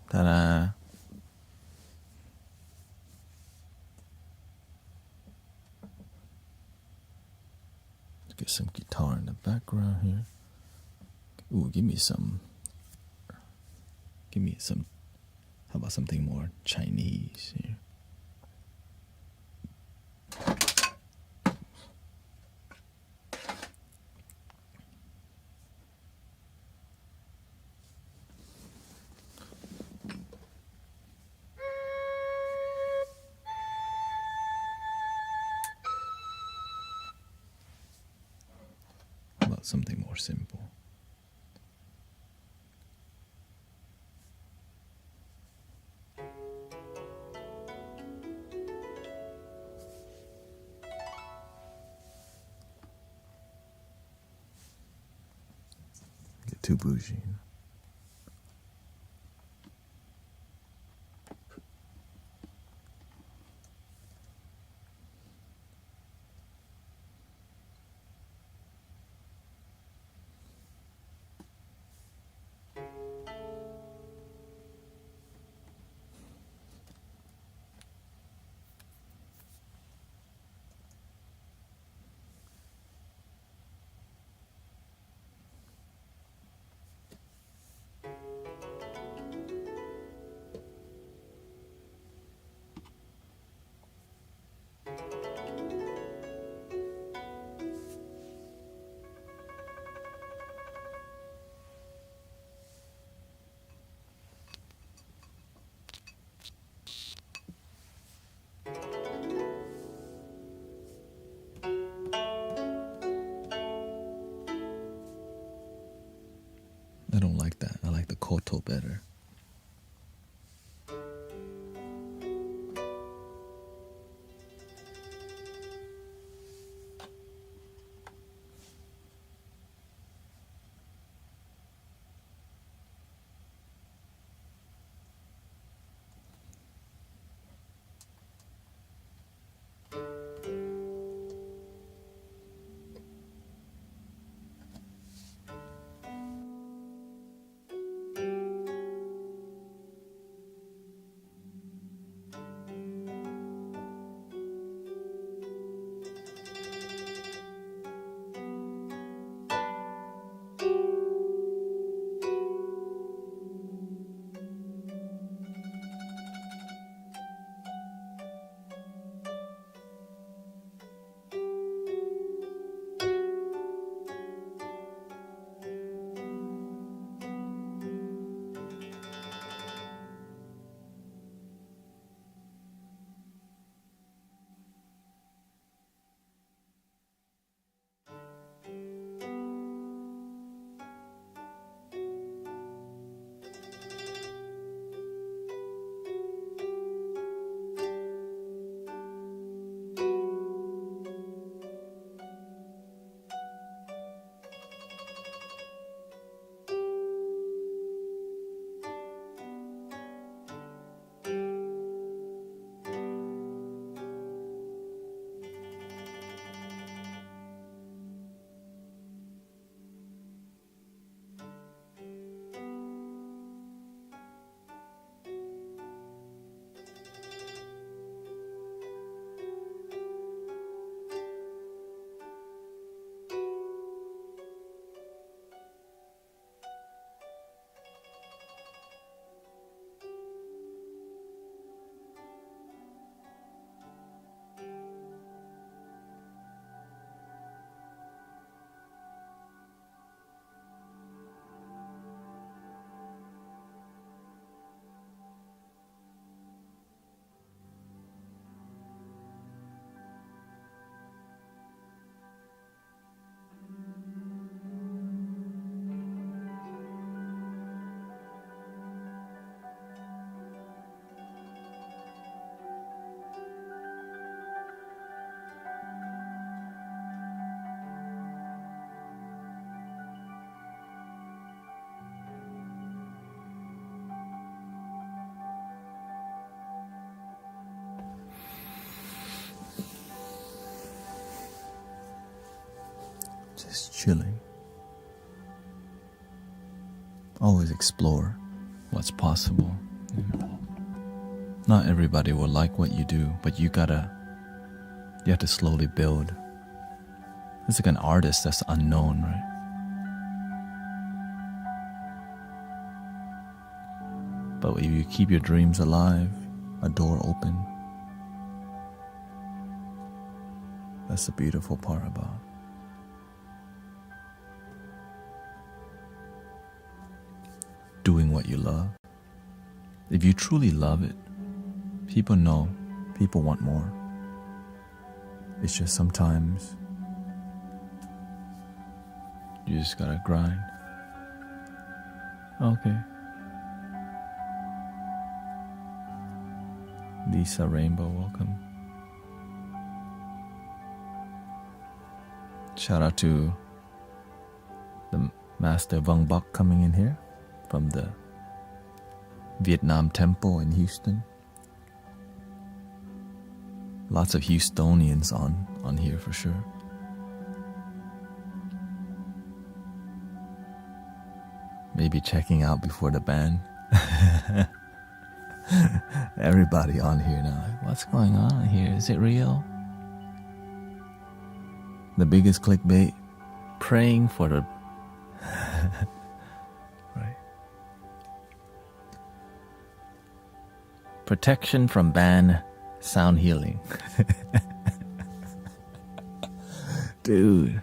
Ta-da. Let's get some guitar in the background here. Ooh, give me some. How about something more Chinese here? How about something more simple? Get too bougie. koto better. Just chilling. Always explore what's possible. Not everybody will like what you do, but you have to slowly build. It's like an artist that's unknown, right? But if you keep your dreams alive, a door open, that's the beautiful part about doing what you love. If you truly love it, people know, people want more. It's just sometimes you just gotta grind. Okay. Lisa Rainbow, welcome. Shout out to the Master Vung Bok coming in here from the Vietnam Temple in Houston. Lots of Houstonians on here for sure. Maybe checking out before the ban. Everybody on here now. Like, what's going on here? Is it real? The biggest clickbait. Praying for the right. Protection from ban. Sound healing. Dude.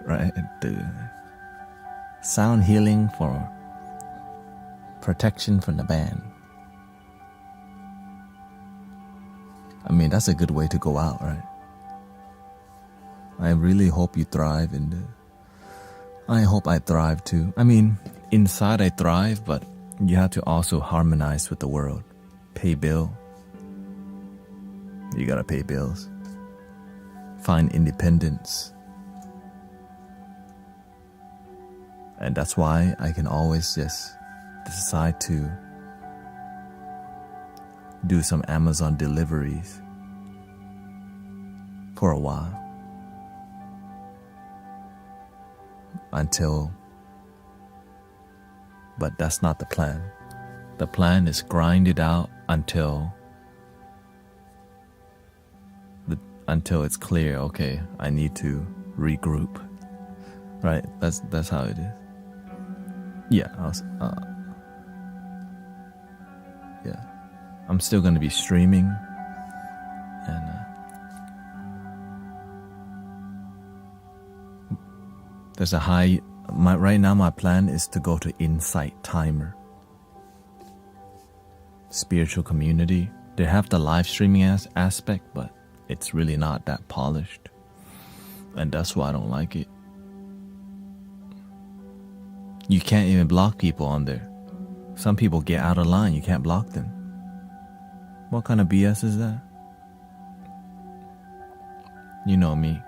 Right, dude. Sound healing for protection from the ban. I mean, that's a good way to go out, right? I really hope you thrive I hope I thrive too. I mean, inside I thrive, but you have to also harmonize with the world. Pay bill. You gotta pay bills. Find independence. And that's why I can always just decide to do some Amazon deliveries for a while. But that's not the plan. The plan is grind it out until it's clear, okay, I need to regroup. Right? That's how it is. Yeah, yeah. I'm still gonna be streaming, and there's a high. Right now, my plan is to go to Insight Timer. Spiritual community. They have the live streaming aspect, but it's really not that polished, and that's why I don't like it. You can't even block people on there. Some people get out of line. You can't block them. What kind of BS is that? You know me.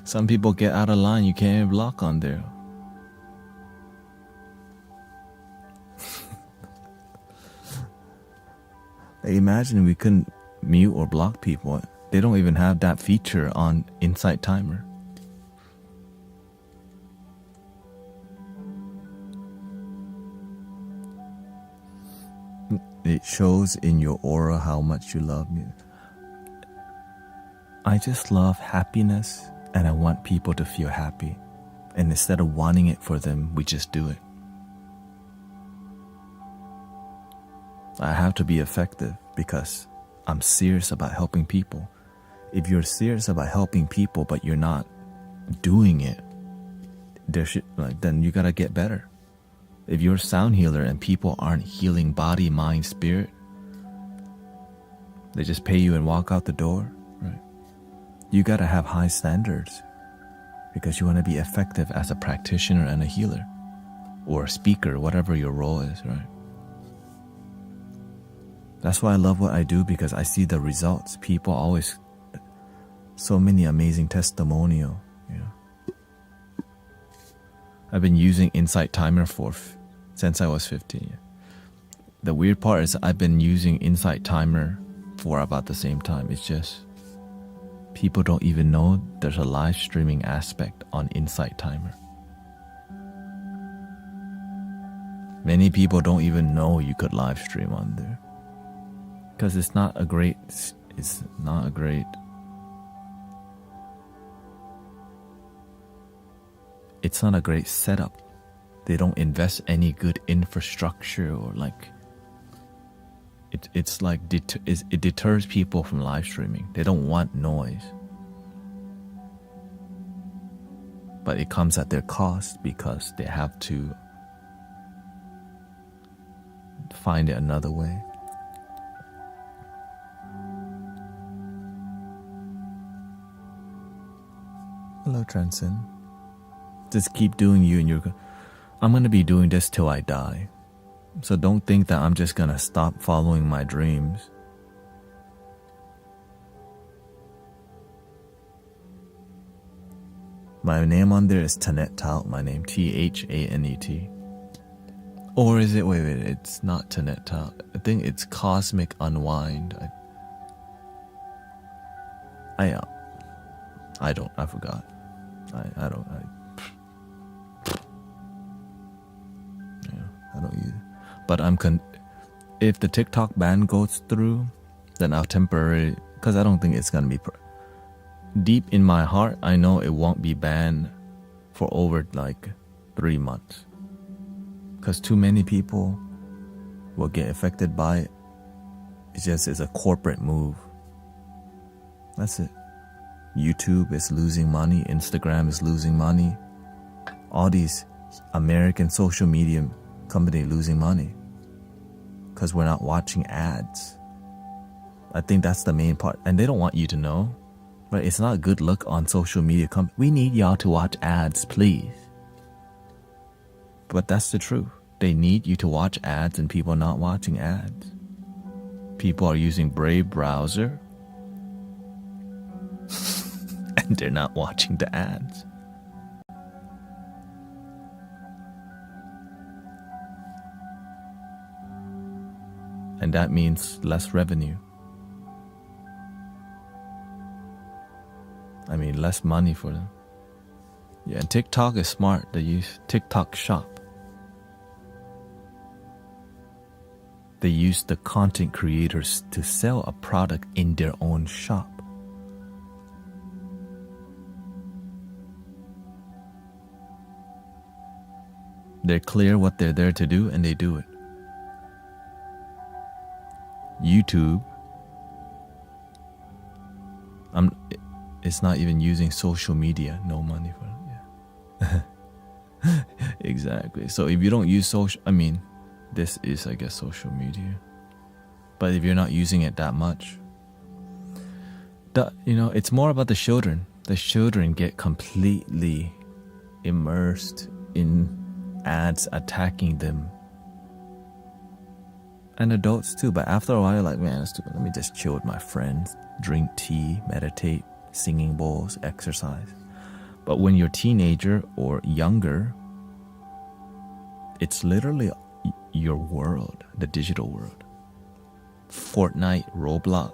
Some people get out of line. You can't even block on there. Imagine we couldn't mute or block people. They don't even have that feature on Insight Timer. It shows in your aura how much you love me. I just love happiness, and I want people to feel happy. And instead of wanting it for them, we just do it. I have to be effective because I'm serious about helping people. If you're serious about helping people but you're not doing it, then you gotta get better. If you're a sound healer and people aren't healing body, mind, spirit, they just pay you and walk out the door, right? You gotta have high standards because you want to be effective as a practitioner and a healer or a speaker, whatever your role is, right? That's why I love what I do, because I see the results. People always, so many amazing testimonial, you know. I've been using Insight Timer since I was 15. The weird part is I've been using Insight Timer for about the same time. It's just people don't even know there's a live streaming aspect on Insight Timer. Many people don't even know you could live stream on there because it's not a great setup. They don't invest any good infrastructure, or like it deters people from live streaming. They don't want noise, but it comes at their cost because they have to find it another way. Hello, Transcend. Just keep doing you, and I'm gonna be doing this till I die. So don't think that I'm just gonna stop following my dreams. My name on there is Taout. My name, Thanet. Or is it? Wait, it's not Taout. I think it's Cosmic Unwind. I forgot. I don't use it. But if the TikTok ban goes through, then I'll temporarily, because I don't think it's gonna be deep in my heart, I know it won't be banned for over like 3 months, because too many people will get affected by it. It's a corporate move. That's it. YouTube is losing money. Instagram is losing money. All these American social media companies losing money. because we're not watching ads. I think that's the main part. And they don't want you to know, right? It's not a good look on social media. We need y'all to watch ads, please. But that's the truth. They need you to watch ads and people are not watching ads. People are using Brave browser and they're not watching the ads. And that means less revenue. I mean, less money for them. Yeah, and TikTok is smart. They use TikTok Shop. They use the content creators to sell a product in their own shop. They're clear what they're there to do and they do it. YouTube, it's not even using social media, no money for it. Yeah. Exactly. So if you don't use social, I mean, this is, I guess, social media. But if you're not using it that much, it's more about the children. The children get completely immersed in ads attacking them. And adults too, but after a while you're like, man, that's stupid. Let me just chill with my friends, drink tea, meditate, singing bowls, exercise. But when you're a teenager or younger, it's literally your world, the digital world. Fortnite, Roblox,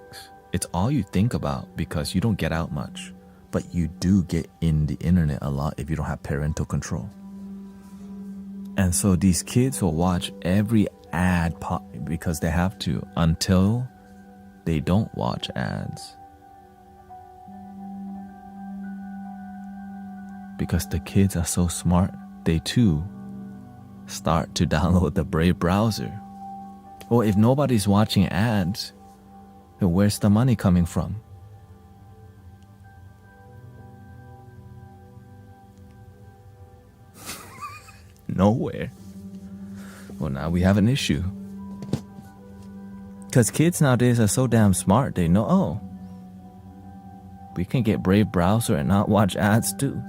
it's all you think about because you don't get out much. But you do get in the internet a lot if you don't have parental control. And so these kids will watch every ad because they have to until they don't watch ads. Because the kids are so smart, they too start to download the Brave browser. Well, if nobody's watching ads, then where's the money coming from? Nowhere. Well, now we have an issue. Because kids nowadays are so damn smart, they know, oh, we can get Brave browser and not watch ads too.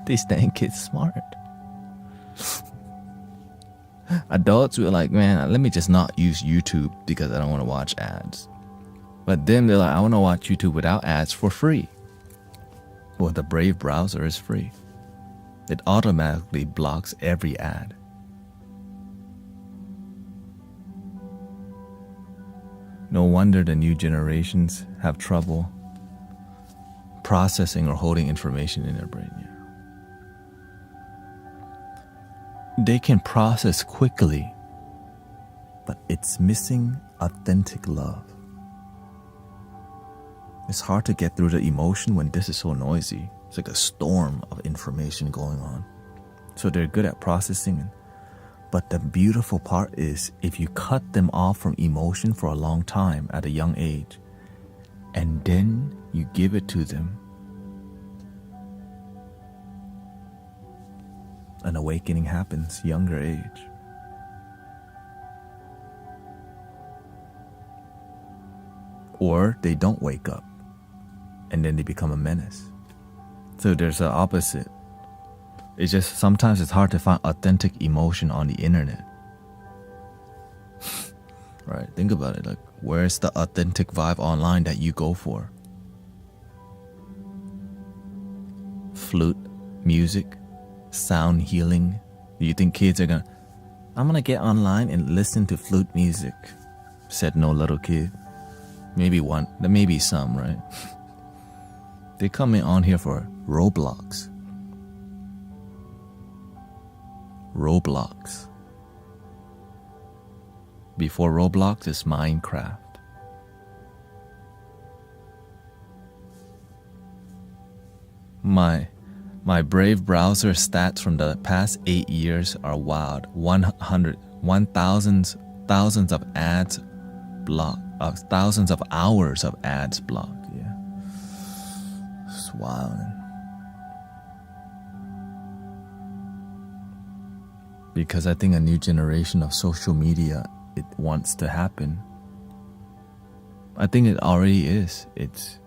These dang kids smart. Adults were like, man, let me just not use YouTube because I don't want to watch ads. But then they're like, I want to watch YouTube without ads for free. Well, the Brave browser is free. It automatically blocks every ad. No wonder the new generations have trouble processing or holding information in their brain. Yeah. They can process quickly, but it's missing authentic love. It's hard to get through the emotion when this is so noisy. It's like a storm of information going on. So they're good at processing. But the beautiful part is if you cut them off from emotion for a long time at a young age, and then you give it to them, an awakening happens, younger age. Or they don't wake up, and then they become a menace. So there's an opposite. It's just sometimes it's hard to find authentic emotion on the internet. Right? Think about it. Like, where's the authentic vibe online that you go for? Flute, music, sound healing. Do you think kids are I'm gonna get online and listen to flute music? Said no little kid. Maybe one, maybe some, right? They come in on here for Roblox. Roblox. Before Roblox is Minecraft. My Brave browser stats from the past 8 years are wild. 1,000 of ads blocked. Thousands of hours of ads blocked. Yeah, it's wild. Because I think a new generation of social media, it wants to happen. I think it already is. It's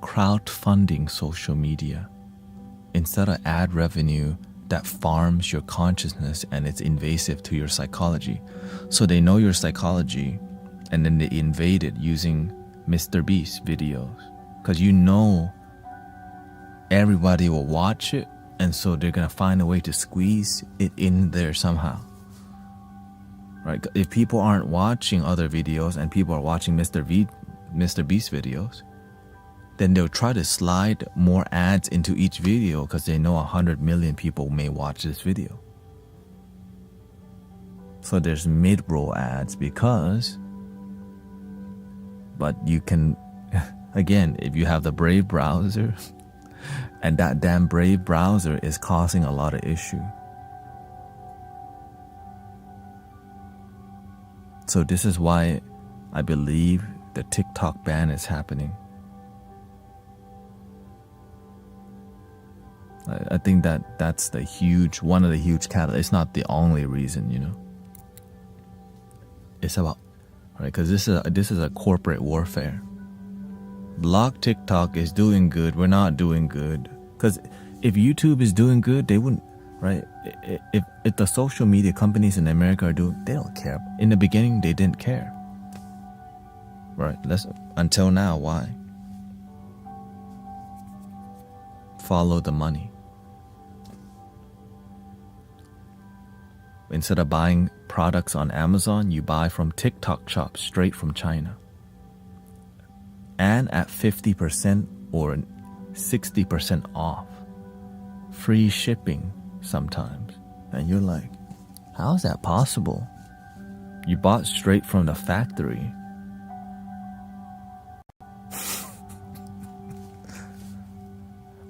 crowdfunding social media instead of ad revenue that farms your consciousness and it's invasive to your psychology. So they know your psychology and then they invade it using Mr. Beast videos. Because you know everybody will watch it, and so they're going to find a way to squeeze it in there somehow. Right? If people aren't watching other videos and people are watching Mr. Beast videos, then they'll try to slide more ads into each video because they know 100 million people may watch this video. So there's mid-roll ads but you can, again, if you have the Brave browser, and that damn Brave browser is causing a lot of issue. So this is why I believe the TikTok ban is happening. I think that's one of the huge catalysts. It's not the only reason, you know. It's about, right? Because this is a corporate warfare. Block TikTok is doing good. We're not doing good. Because if YouTube is doing good, they wouldn't, right? If the social media companies in America are doing, they don't care. In the beginning, they didn't care. Right? Until now, why? Follow the money. Instead of buying products on Amazon, you buy from TikTok shops straight from China. And at 50% or 60% off. Free shipping sometimes. And you're like, how is that possible? You bought straight from the factory.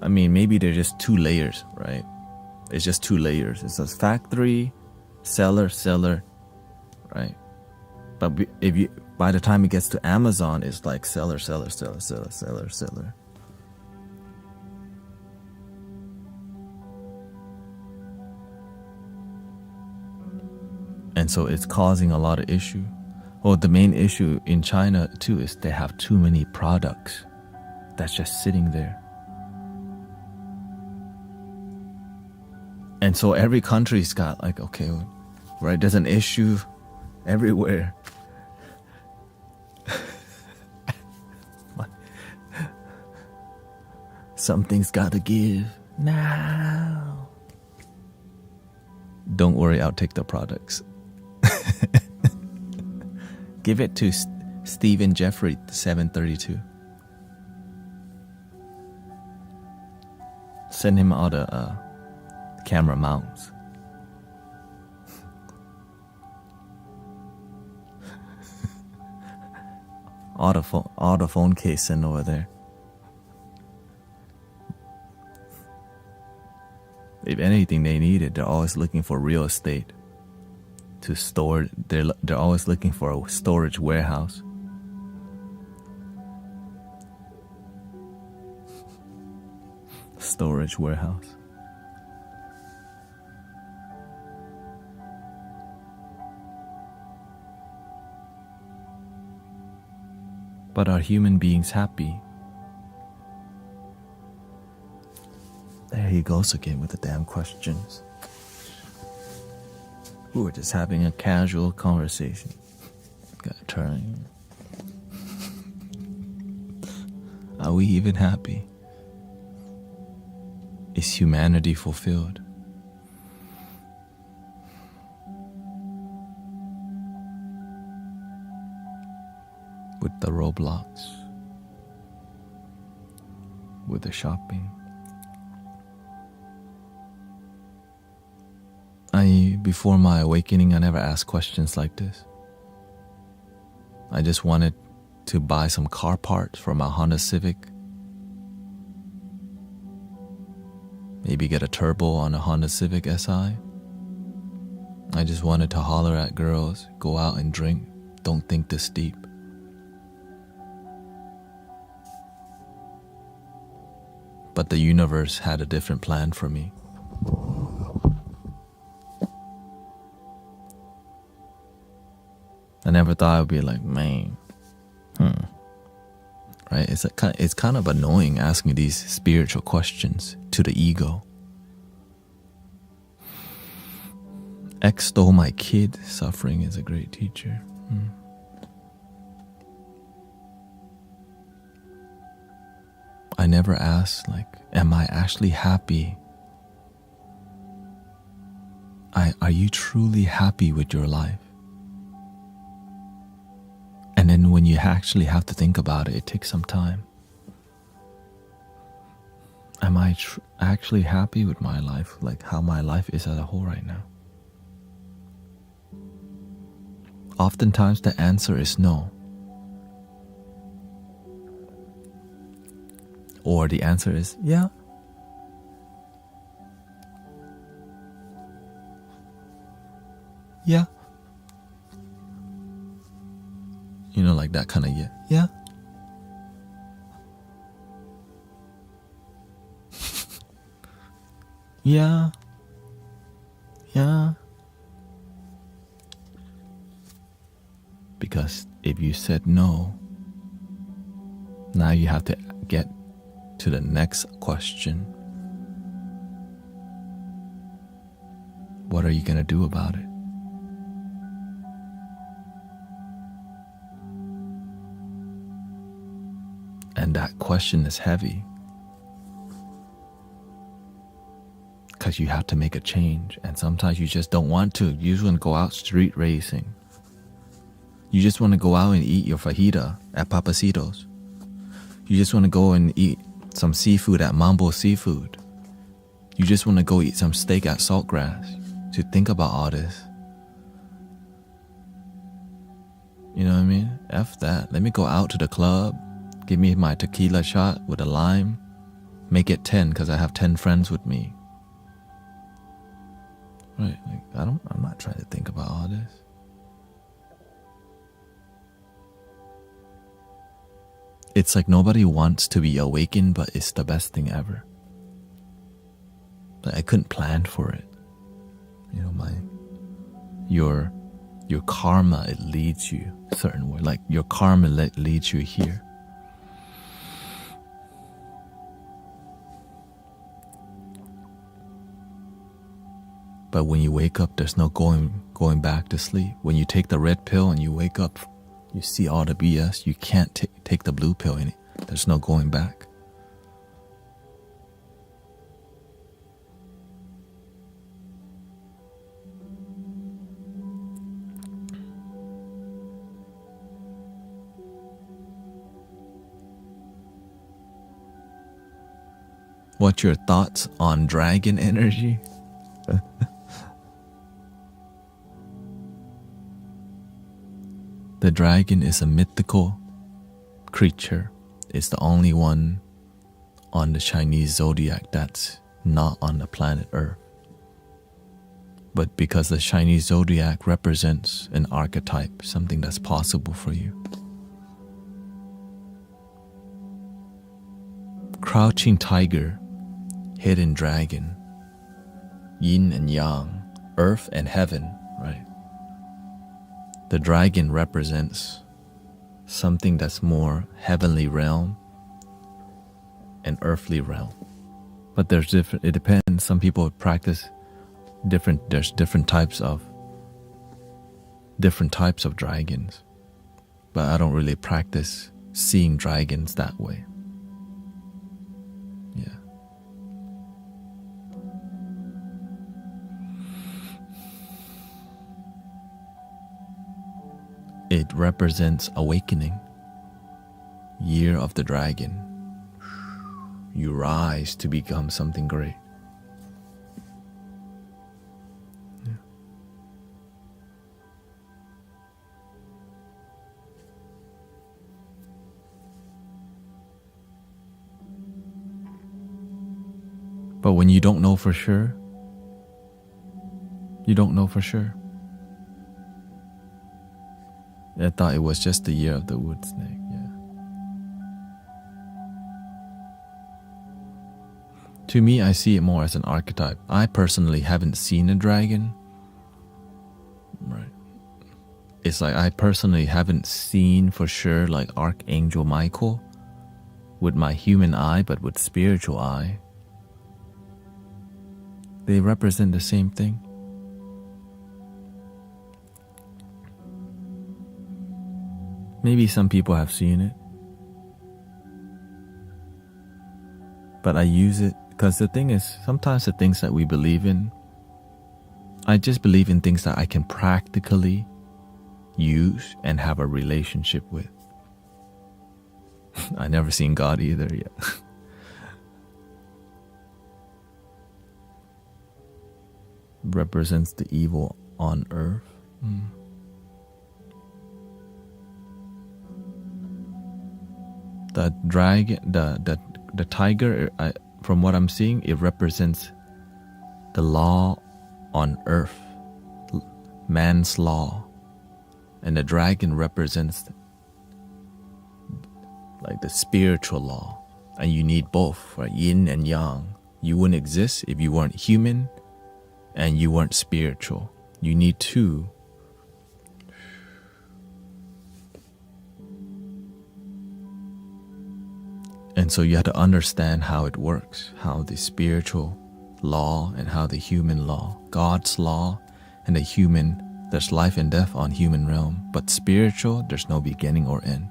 I mean, maybe they're just 2 layers, right? It's just 2 layers. It says factory, seller, right? But if you, by the time it gets to Amazon, it's like seller. And so it's causing a lot of issue. Well, the main issue in China too is they have too many products that's just sitting there. And so every country's got like, okay, right, there's an issue everywhere. Something's gotta give now. Don't worry, I'll take the products. Give it to Stephen Jeffrey 732. Send him all the camera mounts. all the phone case sent over there. If anything they needed, they're always looking for real estate to store. They're always looking for a storage warehouse. Storage warehouse. But are human beings happy? There he goes again with the damn questions. We were just having a casual conversation. Gotta turn. Are we even happy? Is humanity fulfilled? With the Roblox, with the shopping. Before my awakening, I never asked questions like this. I just wanted to buy some car parts for my Honda Civic. Maybe get a turbo on a Honda Civic SI. I just wanted to holler at girls, go out and drink, don't think this deep. but the universe had a different plan for me. I never thought I would be like, man, right? It's kind of annoying asking these spiritual questions to the ego. Extol my kid, suffering is a great teacher. I never asked, like, am I actually happy? Are you truly happy with your life? And then when you actually have to think about it, it takes some time. Am I actually happy with my life, like how my life is as a whole right now? Oftentimes the answer is no. Or the answer is yeah. Yeah. You know, like that kind of yeah. Yeah. Yeah. Yeah. Because if you said no, now you have to get to the next question. What are you going to do about it? And that question is heavy because you have to make a change, and sometimes you just don't want to. You just want to go out street racing. You just want to go out and eat your fajita at Papacitos. You just want to go and eat some seafood at Mambo Seafood. You just want to go eat some steak at Saltgrass. To think about all this. You know what I mean? F that. Let me go out to the club. Give me my tequila shot with a lime. Make it 10 because I have 10 friends with me. Right? Like, I'm not trying to think about all this. It's like nobody wants to be awakened, but it's the best thing ever. Like I couldn't plan for it. You know, your karma, it leads you a certain way. Like your karma leads you here. But when you wake up, there's no going back to sleep. When you take the red pill and you wake up, you see all the BS. You can't take the blue pill in it. There's no going back. What's your thoughts on dragon energy? The dragon is a mythical creature. It's the only one on the Chinese zodiac that's not on the planet Earth. But because the Chinese zodiac represents an archetype, something that's possible for you. Crouching tiger, hidden dragon, yin and yang, earth and heaven, right? The dragon represents something that's more heavenly realm and earthly realm. But there's different, it depends. Some people practice there's different types of dragons. But I don't really practice seeing dragons that way. Yeah. It represents awakening. Year of the dragon. You rise to become something great. Yeah. But when you don't know for sure, you don't know for sure. I thought it was just the year of the wood snake, yeah. To me, I see it more as an archetype. I personally haven't seen a dragon. Right. It's like I personally haven't seen for sure like Archangel Michael with my human eye, but with spiritual eye. They represent the same thing. Maybe some people have seen it. But I use it because the thing is, sometimes the things that we believe in, I just believe in things that I can practically use and have a relationship with. I never seen God either yet. Represents the evil on earth. The dragon, the tiger, from what I'm seeing, it represents the law on earth, man's law. And the dragon represents like the spiritual law. And you need both, right? Yin and yang. You wouldn't exist if you weren't human and you weren't spiritual. You need two. And so you have to understand how it works, how the spiritual law and how the human law, God's law and the human, there's life and death on human realm, but spiritual, there's no beginning or end.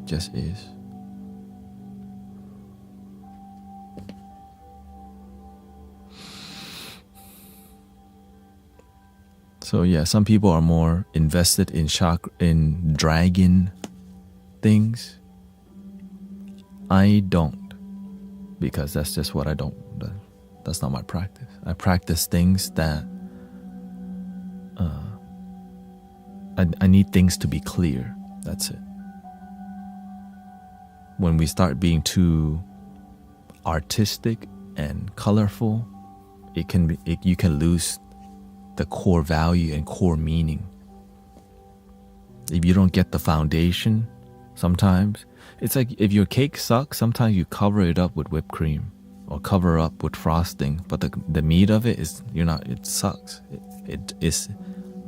Just is. So yeah, some people are more invested in in dragon things. I don't, because that's just what I don't. That's not my practice. I practice things that I need things to be clear. That's it. When we start being too artistic and colorful, you can lose the core value and core meaning. If you don't get the foundation, sometimes it's like if your cake sucks, sometimes you cover it up with whipped cream or cover up with frosting, but the meat of it is it sucks. It is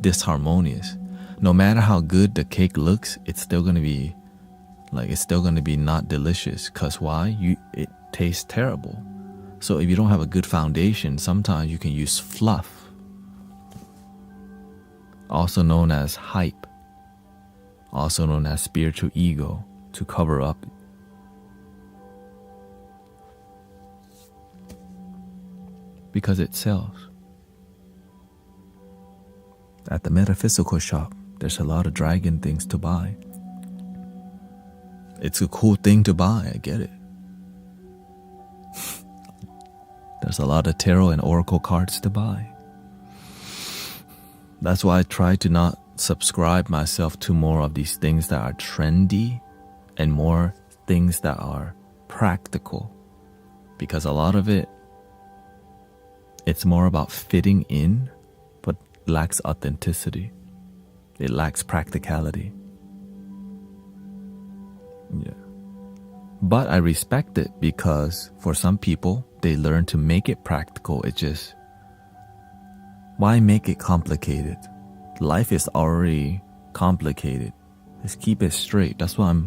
disharmonious. No matter how good the cake looks, it's still gonna be not delicious. Cause why? It tastes terrible. So if you don't have a good foundation, sometimes you can use fluff, also known as hype, also known as spiritual ego, to cover up. Because it sells. At the metaphysical shop, there's a lot of dragon things to buy. It's a cool thing to buy, I get it. There's a lot of tarot and oracle cards to buy. That's why I try to not subscribe myself to more of these things that are trendy and more things that are practical. Because a lot of it's more about fitting in, but lacks authenticity. It lacks practicality. Yeah. But I respect it because for some people, they learn to make it practical. It just, why make it complicated? Life is already complicated. Just keep it straight. That's why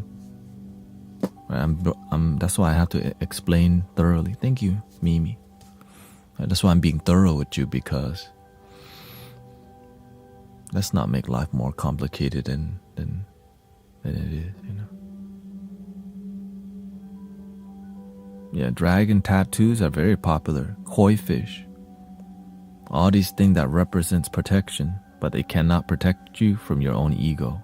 that's why I have to explain thoroughly. Thank you, Mimi. That's why I'm being thorough with you, because let's not make life more complicated than it is, Yeah, dragon tattoos are very popular. Koi fish. All these things that represents protection, but they cannot protect you from your own ego.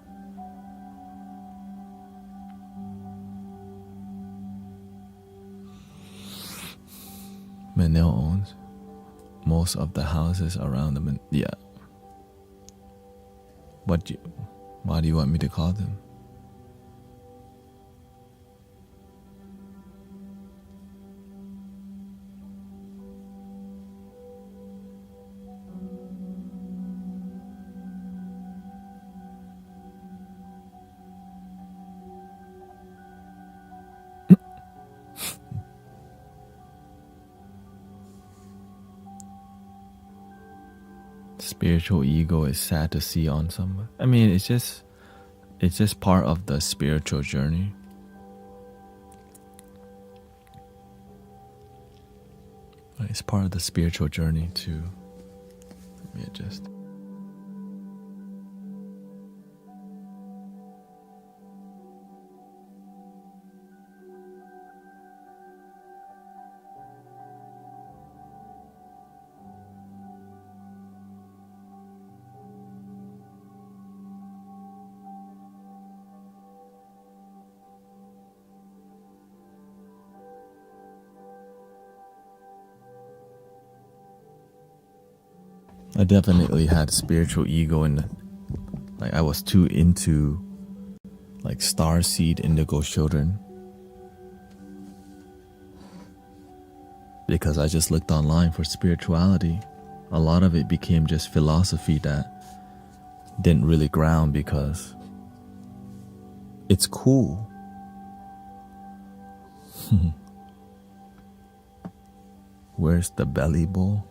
Manil owns most of the houses around them. Yeah. Why do you want me to call them? spiritual ego is sad to see on someone. I mean, it's just part of the spiritual journey. It's part of the spiritual journey to, let me adjust. I definitely had spiritual ego, and like I was too into like starseed indigo children because I just looked online for spirituality. A lot of it became just philosophy that didn't really ground because it's cool. Where's the belly bowl?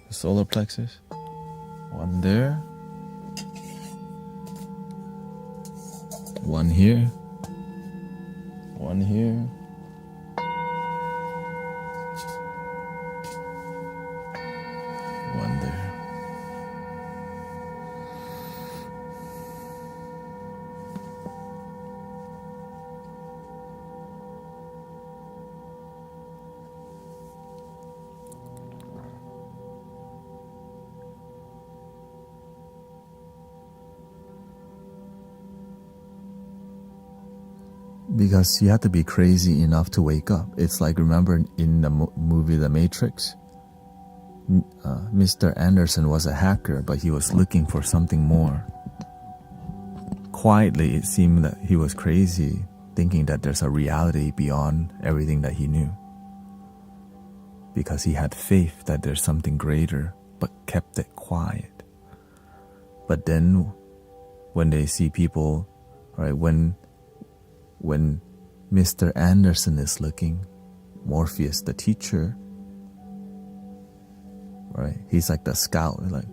The solar plexus. One there. One here. One here. One there. Because you have to be crazy enough to wake up. It's like, remember in the movie The Matrix? Mr. Anderson was a hacker, but he was looking for something more. Quietly, it seemed that he was crazy, thinking that there's a reality beyond everything that he knew. Because he had faith that there's something greater, but kept it quiet. But then, when they see people, right, when Mr. Anderson is looking, Morpheus, the teacher, right? He's like the scout, like,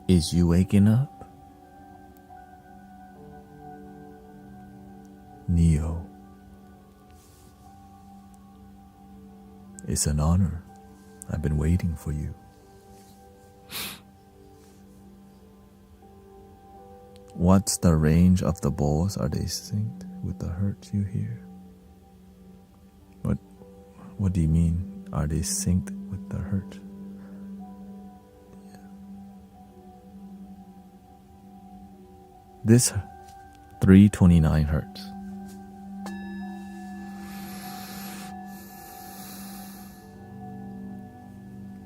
is you waking up? Neo, it's an honor. I've been waiting for you. What's the range of the bowls? Are they synced with the hurt you hear? What do you mean? Are they synced with the hurt? Yeah. This 329 hertz.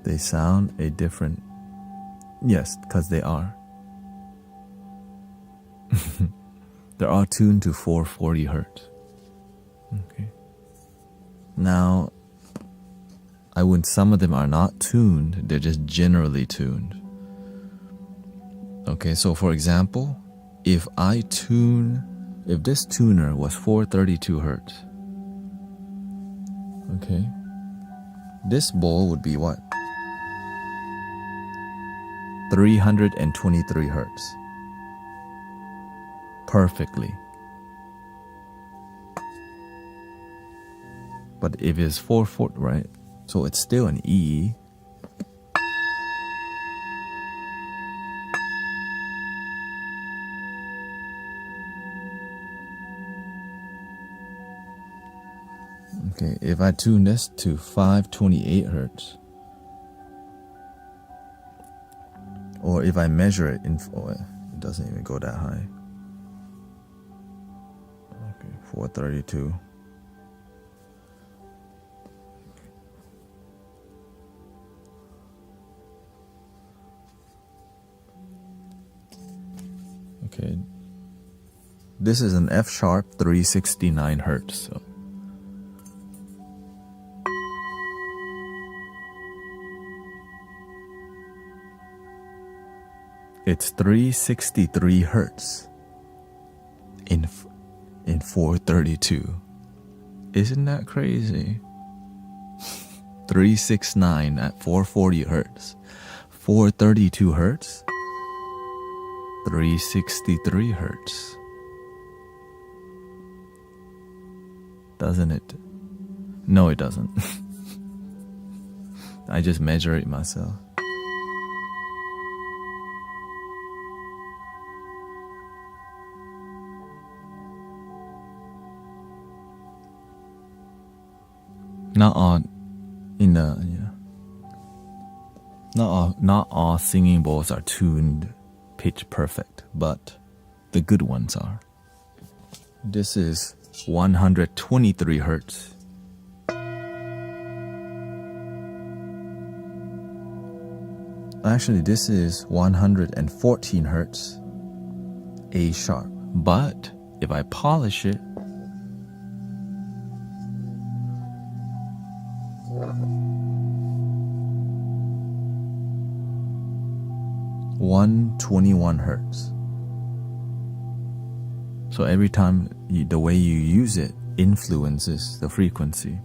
They sound a different. Yes, because they are. They're all tuned to 440 hertz. Okay. Now, some of them are not tuned, they're just generally tuned. Okay, so for example, if this tuner was 432 hertz, okay, this bowl would be what? 323 hertz. Perfectly. But if it's 440, right? So it's still an E. Okay, if I tune this to 528 hertz, or if I measure it it doesn't even go that high. 432. Okay. This is an F sharp 369 hertz. So. It's 363 hertz in 432. Isn't that crazy? 369 at 440 hertz. 432 hertz. 363 hertz. Doesn't it? No, it doesn't. I just measure it myself. Not all singing bowls are tuned pitch perfect, but the good ones are. This is 123 hertz. Actually, this is 114 hertz, A sharp. But if I polish it, (121 hertz). So every time the way you use it influences the frequency.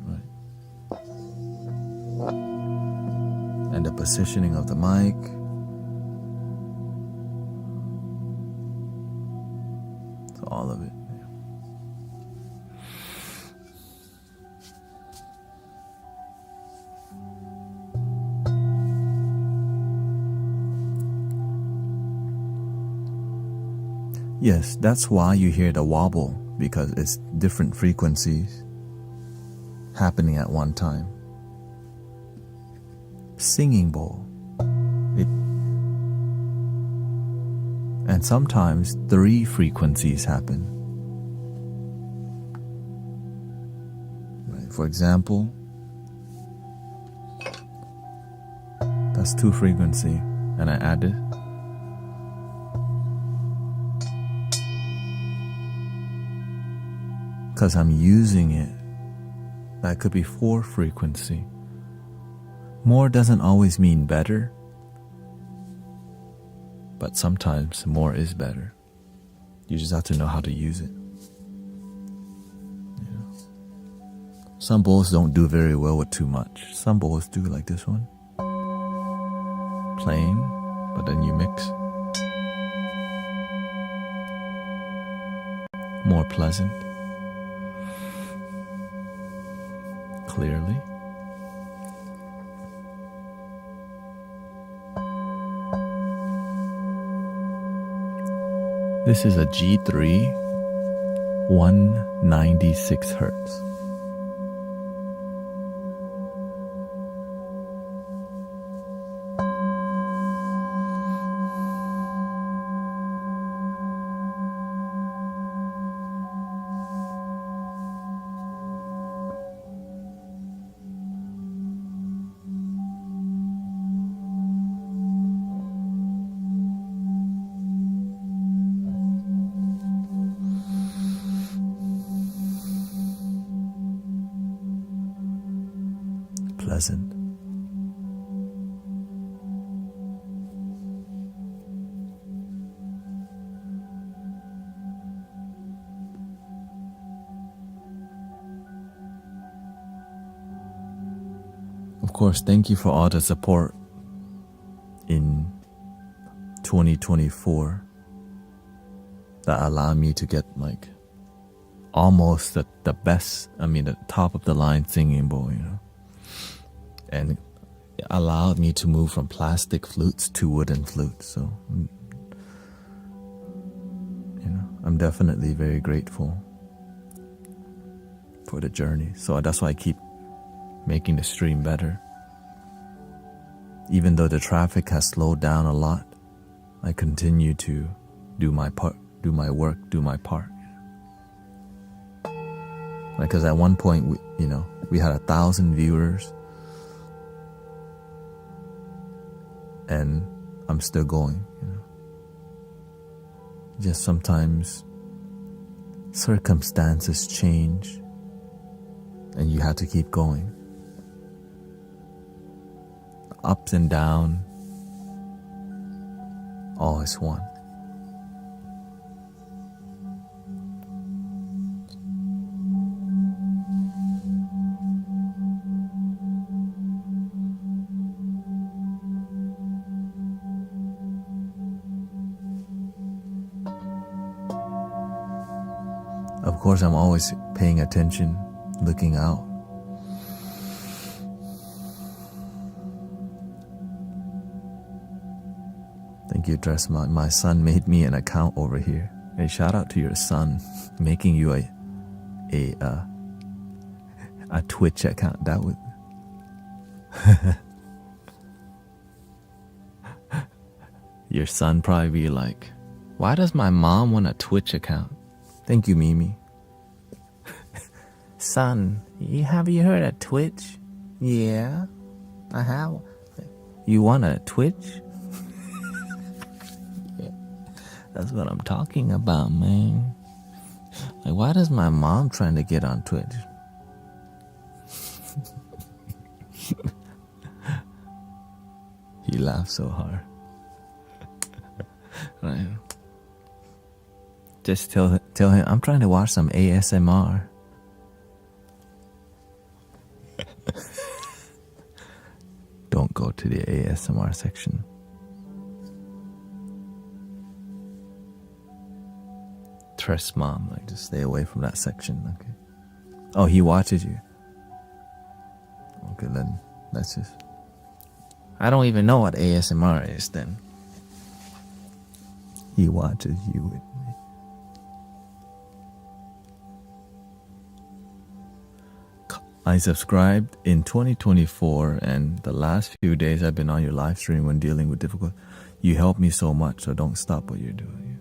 Right. And the positioning of the mic. So all of it. Yes, that's why you hear the wobble, because it's different frequencies happening at one time. Singing bowl. And sometimes 3 frequencies happen. Right, for example, that's 2 frequency, and I added. Because I'm using it, that could be 4 frequency. More doesn't always mean better, but sometimes more is better. You just have to know how to use it. You know? Some bowls don't do very well with too much. Some bowls do, like this one. Plain, but then you mix. More pleasant. Clearly. This is a G3, 196 hertz. Pleasant. Of course, thank you for all the support in 2024 that allowed me to get like almost the best, the top of the line singing bowl, you know. And it allowed me to move from plastic flutes to wooden flutes. So, you know, I'm definitely very grateful for the journey. So that's why I keep making the stream better. Even though the traffic has slowed down a lot, I continue to do my part, do my work, do my part. Because at one point, we had 1,000 viewers. And I'm still going, you know. Just sometimes circumstances change and you have to keep going. Ups and down, all is one. Of course, I'm always paying attention, looking out. Thank you, Dressma. My son made me an account over here. Hey, shout out to your son making you a Twitch account. That would your son probably be like, why does my mom want a Twitch account? Thank you, Mimi. Son, have you heard of Twitch? Yeah, I have. You want a Twitch? Yeah, that's what I'm talking about, man. Like, why does my mom trying to get on Twitch? He laughed so hard. Right. Just tell him I'm trying to watch some ASMR. Don't go to the ASMR section. Trust mom, like just stay away from that section, okay? Oh, he watches you. Okay, then that's just. I don't even know what ASMR is then. He watches you with me. I subscribed in 2024, and the last few days I've been on your live stream when dealing with difficult. You helped me so much, so don't stop what you're doing.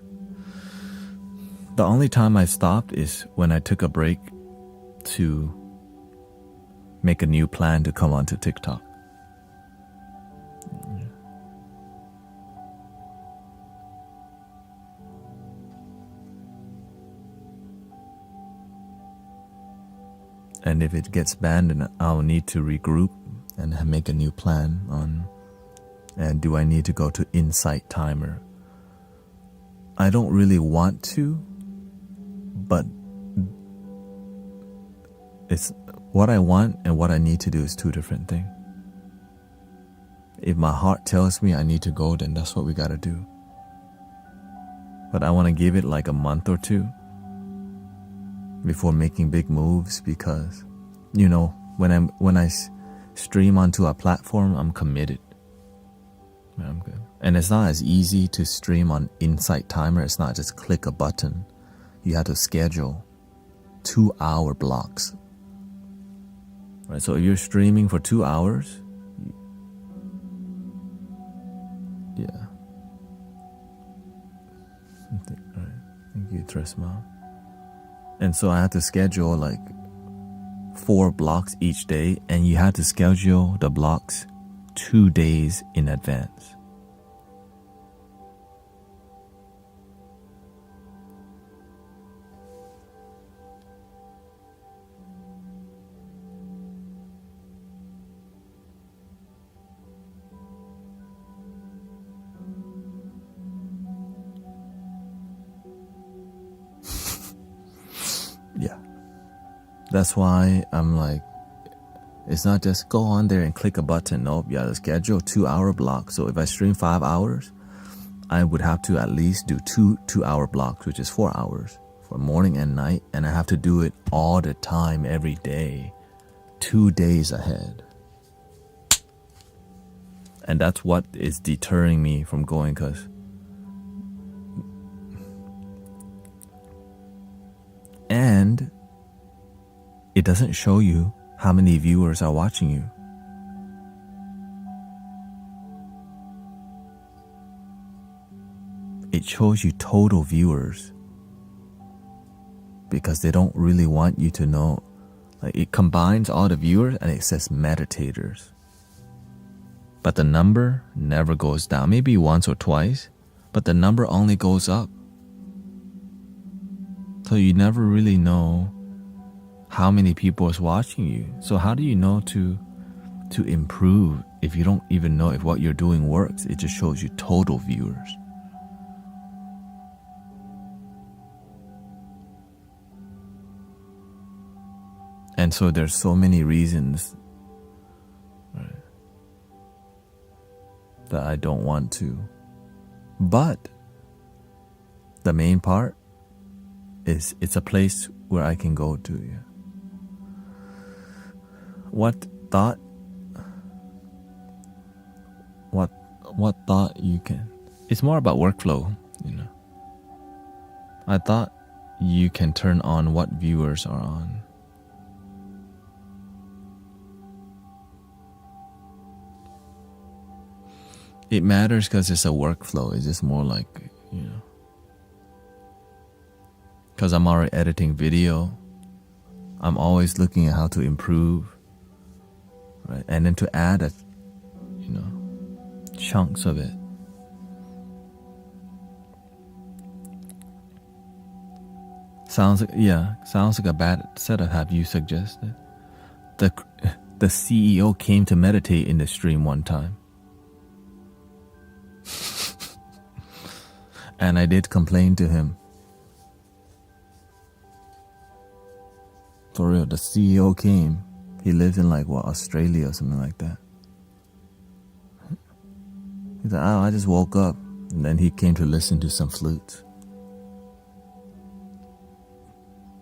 The only time I stopped is when I took a break to make a new plan to come onto TikTok. And if it gets banned, then I'll need to regroup and make a new plan on, and do I need to go to Insight Timer? I don't really want to, but it's what I want and what I need to do is two different things. If my heart tells me I need to go, then that's what we gotta do. But I want to give it like a month or two before making big moves, because when I stream onto a platform, I'm committed. I'm good. And it's not as easy to stream on Insight Timer. It's not just click a button. You have to schedule 2-hour blocks. Right? So if you're streaming for 2 hours, yeah. Right. Thank you, Trisma. And so I had to schedule like 4 blocks each day, and you had to schedule the blocks 2 days in advance. Yeah. That's why I'm like, it's not just go on there and click a button. Nope, you gotta schedule 2-hour blocks. So if I stream 5 hours, I would have to at least do 2-hour blocks, which is 4 hours for morning and night. And I have to do it all the time, every day, 2 days ahead. And that's what is deterring me from going, because and it doesn't show you how many viewers are watching you. It shows you total viewers, because they don't really want you to know. Like, it combines all the viewers and it says meditators. But the number never goes down. Maybe once or twice, but the number only goes up. So you never really know how many people is watching you. So how do you know to improve if you don't even know if what you're doing works? It just shows you total viewers. And so there's so many reasons, right, that I don't want to. But the main part it's a place where I can go to. Yeah. What thought you can? It's more about workflow, you know. I thought you can turn on what viewers are on. It matters because it's a workflow. It's just more like, you know, because I'm already editing video. I'm always looking at how to improve, right? And then to add a, you know, chunks of it. Sounds like a bad setup. Have you suggested? The CEO came to meditate in the stream one time. And I did complain to him. For real, the CEO came. He lives in like Australia or something like that. He's like, I just woke up. And then he came to listen to some flutes.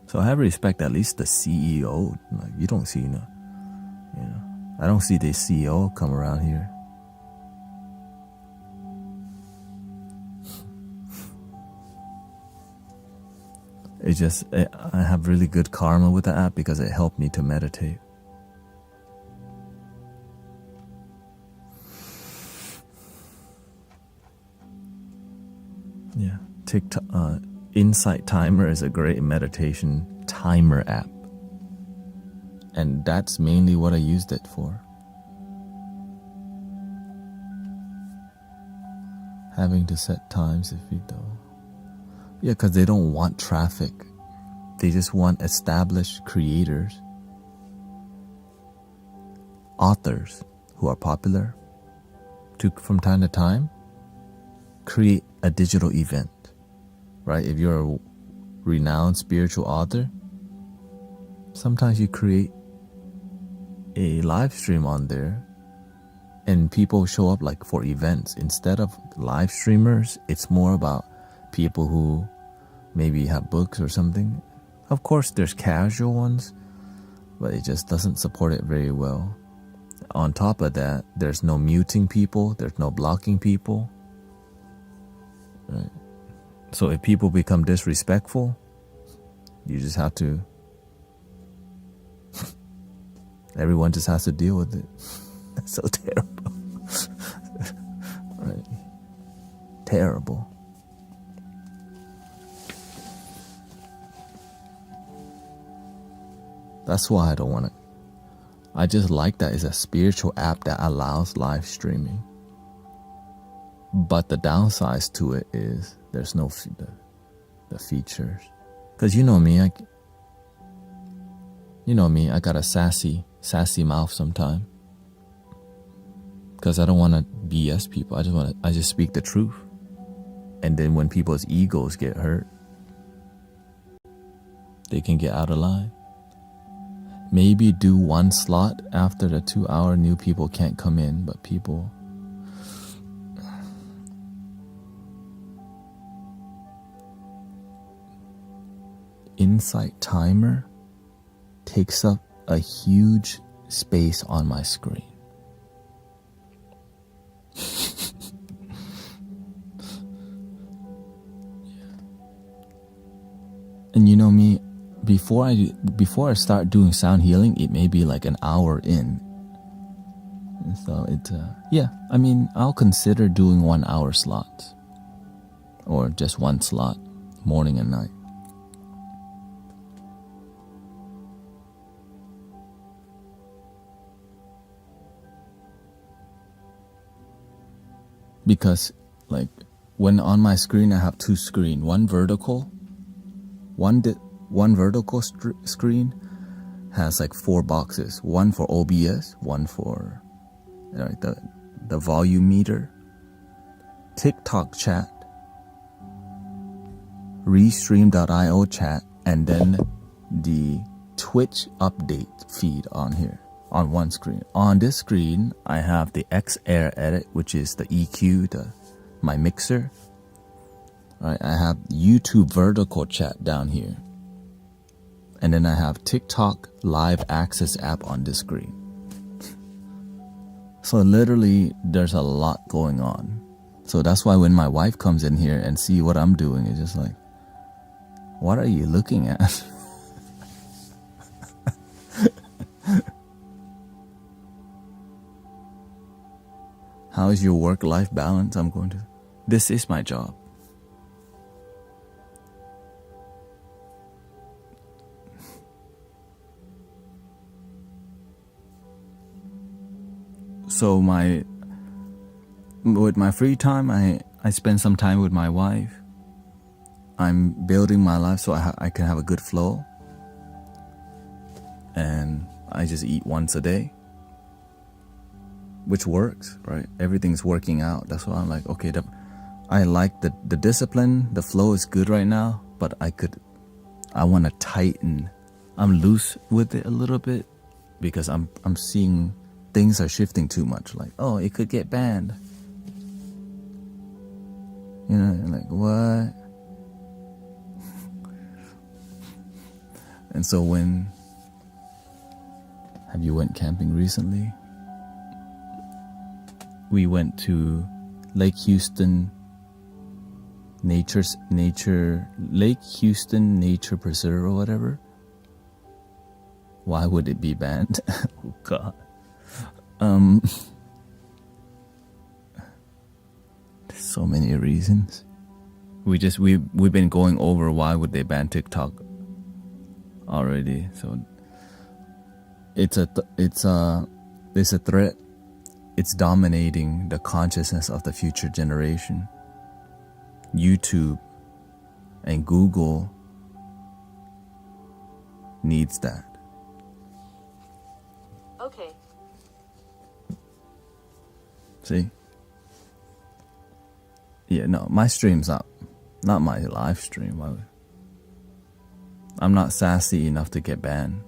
So I have respect, at least the CEO. Like, you don't see, you know, I don't see the CEO come around here. It's just, I have really good karma with the app because it helped me to meditate. Yeah, TikTok, Insight Timer is a great meditation timer app. And that's mainly what I used it for. Having to set times if you don't. Yeah, because they don't want traffic. They just want established creators, authors who are popular to, from time to time, create a digital event, right? If you're a renowned spiritual author, sometimes you create a live stream on there and people show up like for events. Instead of live streamers, it's more about people who maybe have books or something. Of course, there's casual ones, but it just doesn't support it very well. On top of that, there's no muting people, there's no blocking people. Right? So if people become disrespectful, you just have to, everyone just has to deal with it. That's so terrible. Right? Terrible. That's why I don't want it. I just like that it's a spiritual app that allows live streaming. But the downsides to it is there's no the features. Because you know me, I got a sassy mouth sometimes. Because I don't want to BS people. I just speak the truth. And then when people's egos get hurt, they can get out of line. Maybe do one slot after the 2 hour, new people can't come in, but people. Insight Timer takes up a huge space on my screen. And you know me, before I start doing sound healing, it may be like an hour in. And so I'll consider doing 1 hour slots. Or just one slot, morning and night. Because like when on my screen I have two screens, one vertical screen has like 4 boxes, one for OBS, one for the volume meter, TikTok chat, restream.io chat, and then the Twitch update feed on here on one screen. On this screen I have the X Air edit, which is the EQ, my mixer. right? I have YouTube vertical chat down here. And then I have TikTok live access app on this screen. So literally there's a lot going on. So that's why when my wife comes in here and see what I'm doing, it's just like, what are you looking at? How is your work-life balance? This is my job. So with my free time, I spend some time with my wife. I'm building my life so I can have a good flow. And I just eat once a day, which works, right? Everything's working out. That's why I'm like, okay, I like the discipline. The flow is good right now, but I want to tighten. I'm loose with it a little bit because I'm seeing things are shifting too much. Like, oh, it could get banned. You know, like, what? And so have you went camping recently? We went to Lake Houston Lake Houston Nature Preserve or whatever. Why would it be banned? Oh God. There's so many reasons. We've been going over why would they ban TikTok already. So it's a threat. It's dominating the consciousness of the future generation. YouTube and Google needs that. Okay. See? Yeah, no, my stream's not my live stream. I'm not sassy enough to get banned.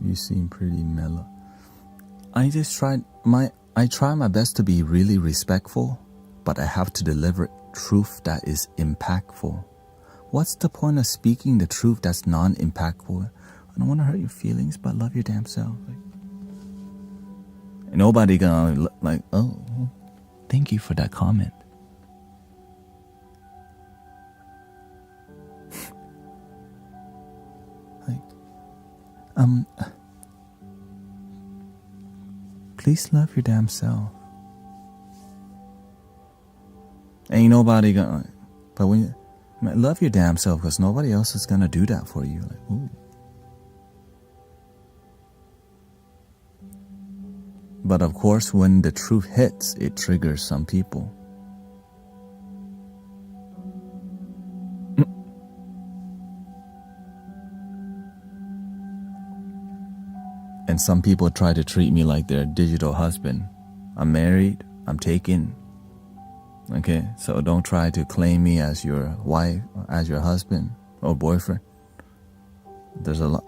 You seem pretty mellow. I try my best to be really respectful, but I have to deliver truth that is impactful. What's the point of speaking the truth that's non-impactful? I don't want to hurt your feelings, but love your damn self. And nobody gonna like, oh, thank you for that comment. Please love your damn self. Ain't nobody gonna, but when you love your damn self, because nobody else is gonna do that for you. Like, ooh. But of course, when the truth hits, it triggers some people. And some people try to treat me like their digital husband. I'm married, I'm taken. Okay, so don't try to claim me as your wife, as your husband or boyfriend. There's a lot.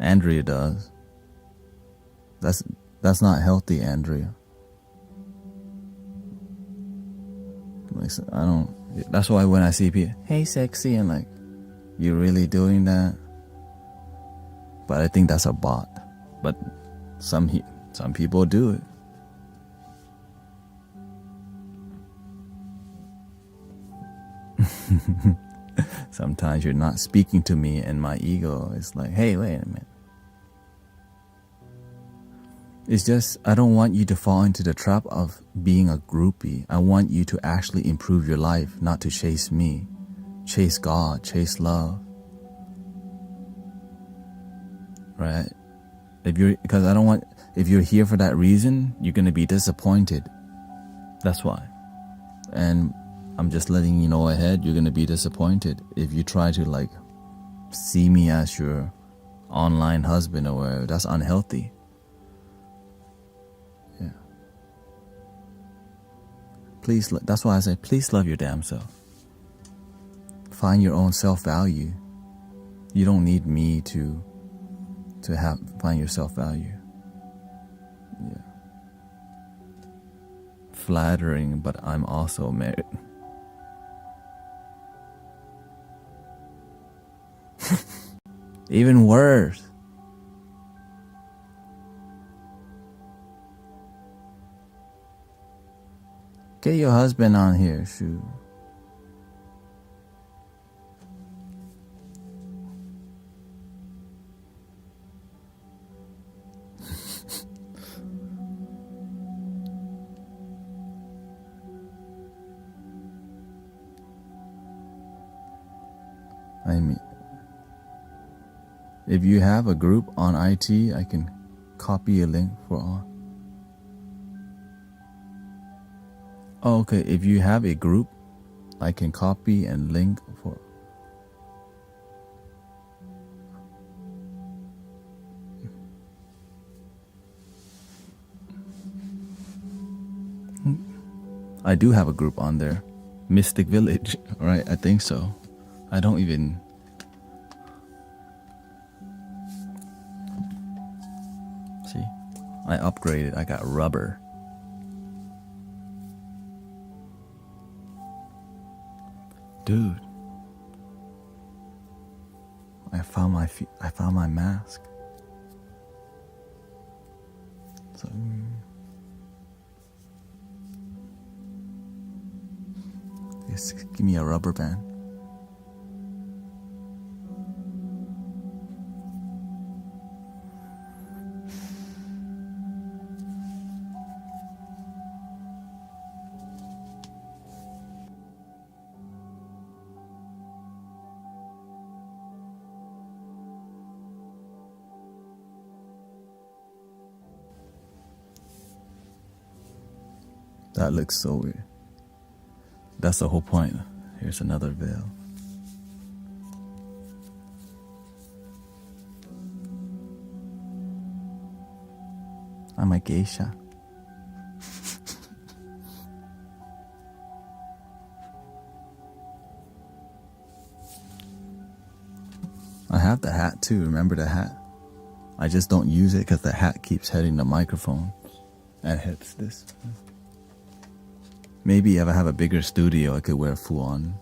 Andrea does. That's not healthy, Andrea. I don't. That's why when I see people, hey, sexy, and like, you really doing that? But I think that's a bot. But some people do it. Sometimes you're not speaking to me and my ego is like, hey, wait a minute. It's just, I don't want you to fall into the trap of being a groupie. I want you to actually improve your life, not to chase me. Chase God, chase love. Right? If you're here for that reason, you're going to be disappointed. That's why. And I'm just letting you know ahead, you're going to be disappointed if you try to like see me as your online husband or whatever. That's unhealthy. Yeah. Please, that's why I say, please love your damn self. Find your own self-value. You don't need me to find your self-value. Yeah. Flattering, but I'm also married. Even worse. Get your husband on here, shoot. I mean, if you have a group on IT, I can copy a link for all. Oh, okay. If you have a group, I can copy and link for. I do have a group on there. Mystic Village, right? I think so. I don't even. See, I upgraded. I got rubber. Dude, I found my mask. So, just give me a rubber band. That looks so weird. That's the whole point. Here's another veil. I'm a geisha. I have the hat too. Remember the hat? I just don't use it because the hat keeps hitting the microphone and hits this. Maybe if I have a bigger studio, I could wear full on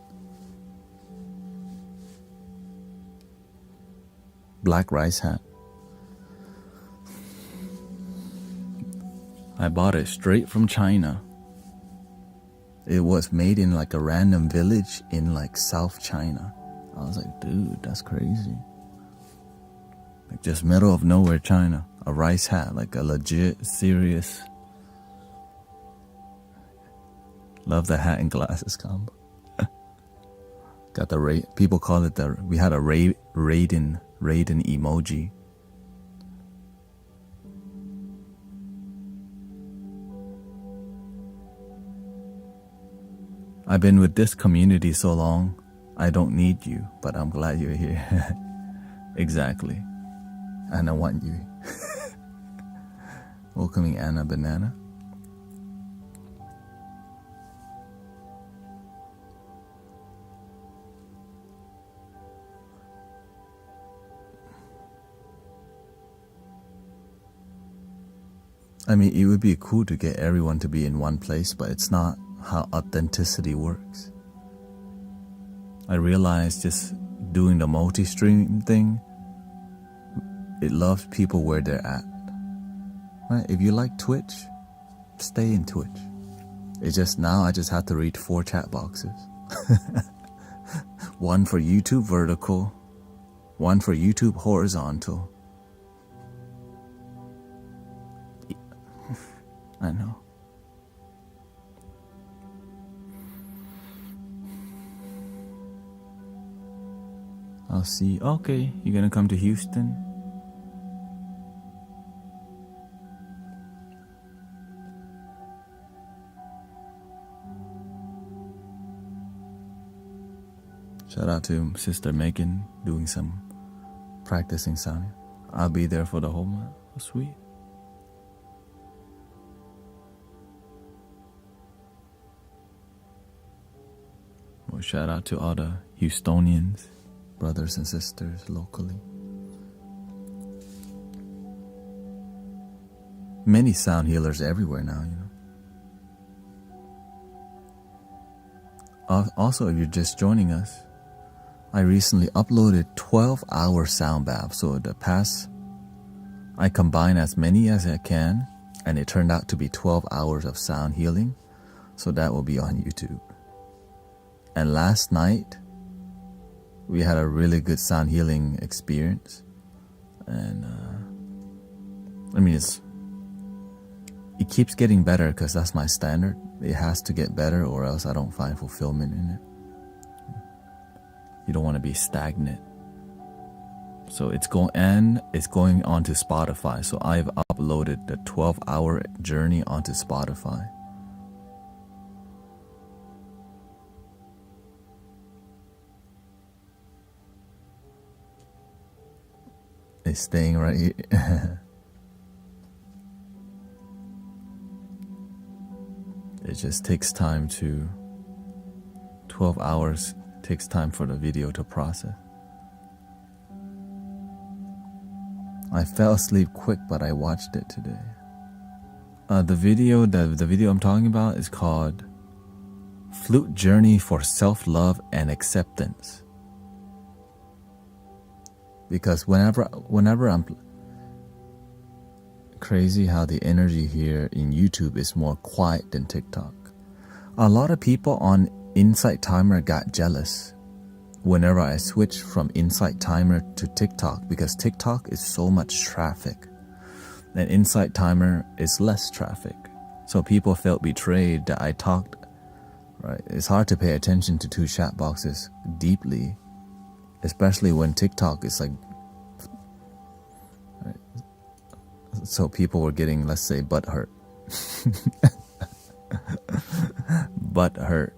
black rice hat. I bought it straight from China. It was made in like a random village in like South China. I was like, dude, that's crazy. Like just middle of nowhere China. A rice hat, like a legit, serious. Love the hat and glasses combo. Got the people call it we had a Raiden emoji. I've been with this community so long, I don't need you, but I'm glad you're here. Exactly. And I want you. Welcoming Anna Banana. I mean, it would be cool to get everyone to be in one place, but it's not how authenticity works. I realized just doing the multi-stream thing, it loves people where they're at. Right? If you like Twitch, stay in Twitch. It's just now I just have to read 4 chat boxes. One for YouTube vertical, one for YouTube horizontal. I know. I'll see. Okay, you're gonna come to Houston? Shout out to Sister Megan doing some practicing sound. I'll be there for the whole month. Oh, sweet. So shout out to all the Houstonians, brothers and sisters locally. Many sound healers everywhere now, Also, if you're just joining us, I recently uploaded 12-hour sound bath. So the past, I combine as many as I can, and it turned out to be 12 hours of sound healing. So that will be on YouTube. And last night, we had a really good sound healing experience. And it keeps getting better because that's my standard. It has to get better or else I don't find fulfillment in it. You don't want to be stagnant. So it's going onto Spotify. So I've uploaded the 12-hour journey onto Spotify. It's staying right here. It just takes time 12 hours takes time for the video to process. I fell asleep quick, but I watched it today. The video I'm talking about is called Flute Journey for Self-Love and Acceptance. Because whenever I'm crazy how the energy here in YouTube is more quiet than TikTok. A lot of people on Insight Timer got jealous whenever I switched from Insight Timer to TikTok because TikTok is so much traffic and Insight Timer is less traffic. So people felt betrayed that I talked, right? It's hard to pay attention to two chat boxes deeply, especially when TikTok is like, right? So people were getting, let's say, butt hurt. Butt hurt.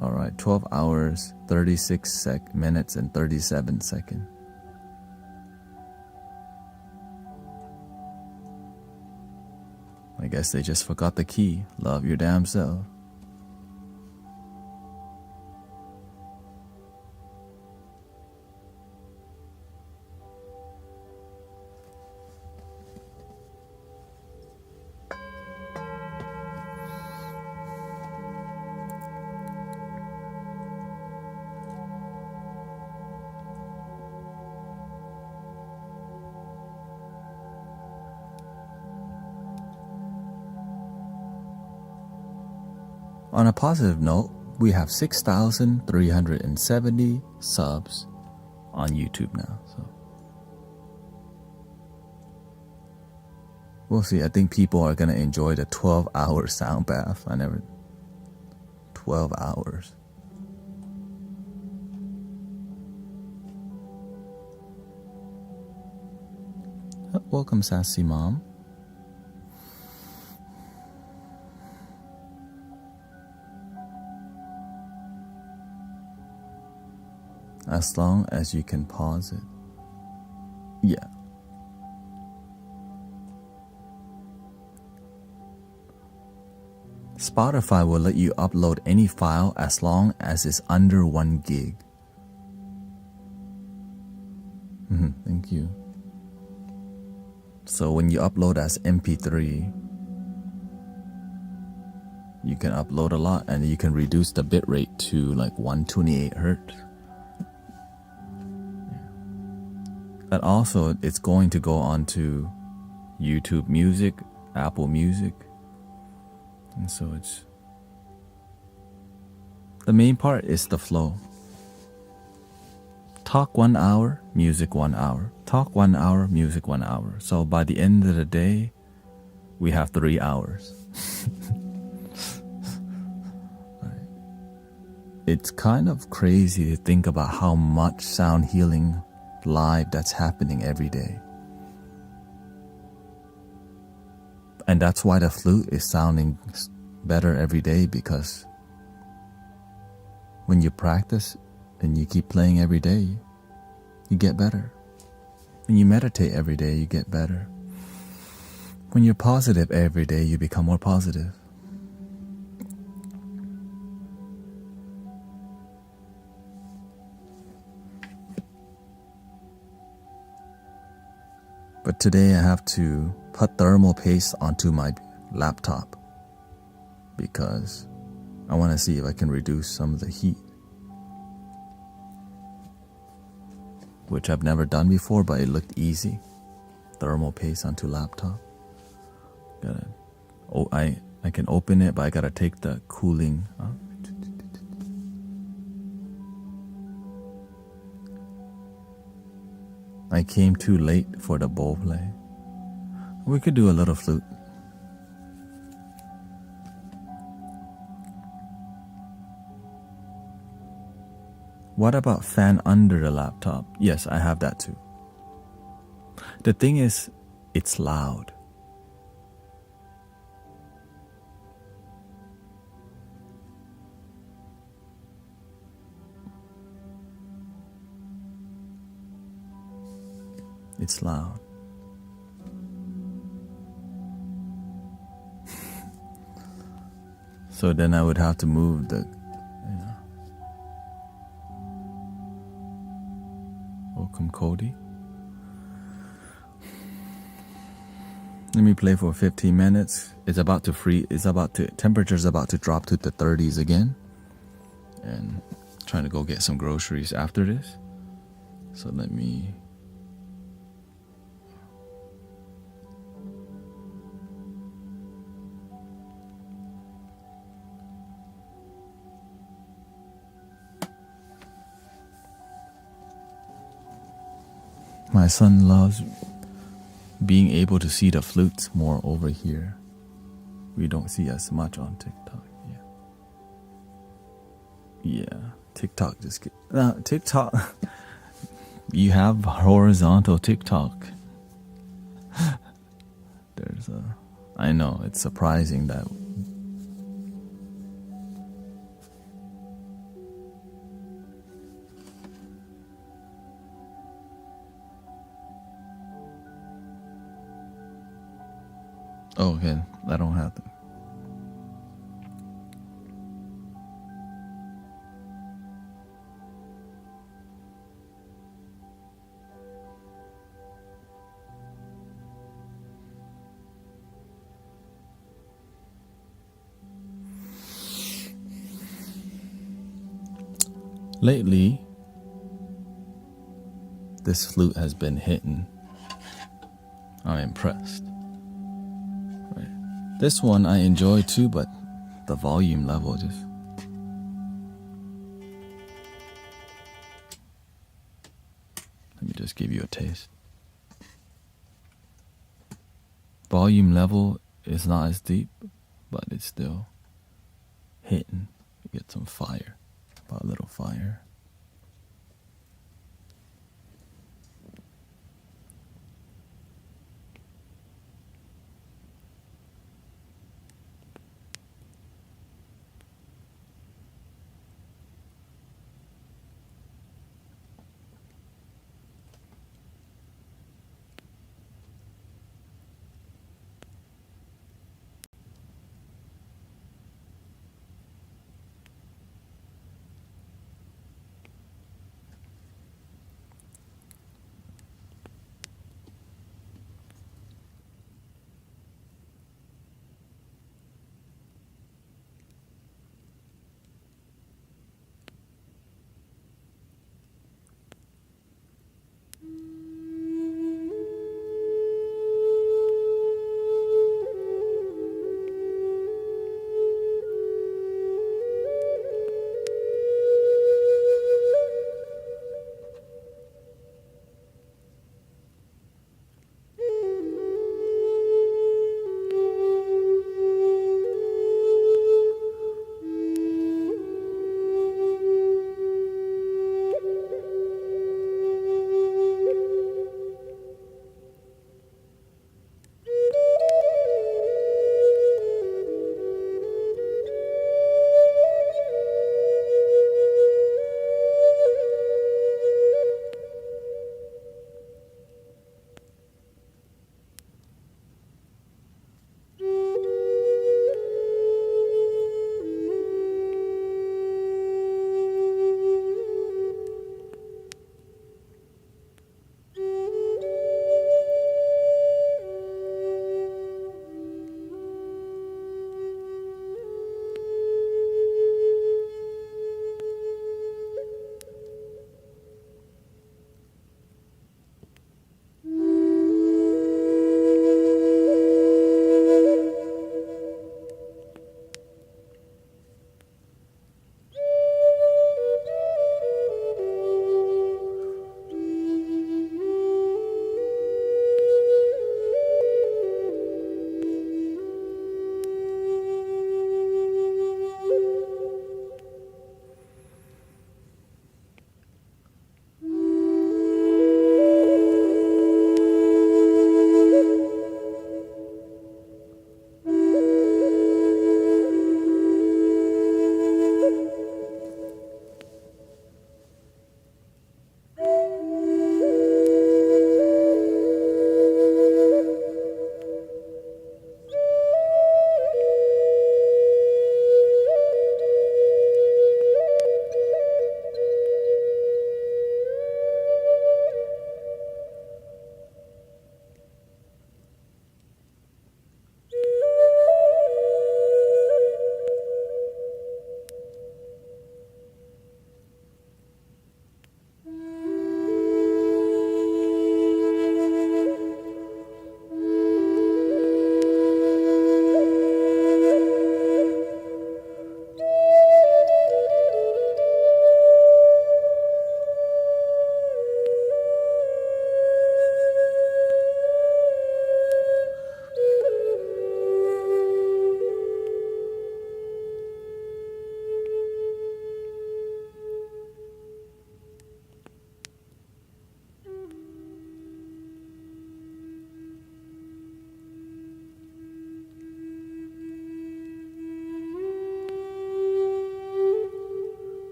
All right, 12 hours, 36 minutes, and 37 seconds. I guess they just forgot the key. Love your damn self. On a positive note, we have 6,370 subs on YouTube now. So we'll see. I think people are going to enjoy the 12-hour sound bath. 12 hours. Welcome, Sassy Mom. As long as you can pause it. Yeah. Spotify will let you upload any file as long as it's under 1 gig. Thank you. So when you upload as MP3, you can upload a lot and you can reduce the bitrate to like 128 hertz. And also, it's going to go on to YouTube Music, Apple Music. And so it's... The main part is the flow. Talk 1 hour, music 1 hour. Talk 1 hour, music 1 hour. So by the end of the day, we have 3 hours. Right. It's kind of crazy to think about how much sound healing live that's happening every day. And that's why the flute is sounding better every day, because when you practice and you keep playing every day, you get better. When you meditate every day, you get better. When you're positive every day, you become more positive. But today I have to put thermal paste onto my laptop because I want to see if I can reduce some of the heat, which I've never done before, but it looked easy. Thermal paste onto laptop. I can open it, but I gotta take the cooling off. I came too late for the bowl play. We could do a little flute. What about fan under the laptop? Yes, I have that too. The thing is, it's loud. It's loud. So then I would have to move the, Welcome, Cody. Let me play for 15 minutes. It's about to temperature's about to drop to the 30s again. And trying to go get some groceries after this. So let me... My son loves being able to see the flutes more over here. We don't see as much on TikTok. Yeah, TikTok just TikTok. You have horizontal TikTok. I know it's surprising that. Oh, okay, I don't have to. Lately, this flute has been hitting. I'm impressed. Right. This one I enjoy too, but the volume level just... Let me just give you a taste. Volume level is not as deep, but it's still hitting. You get some fire, about a little fire.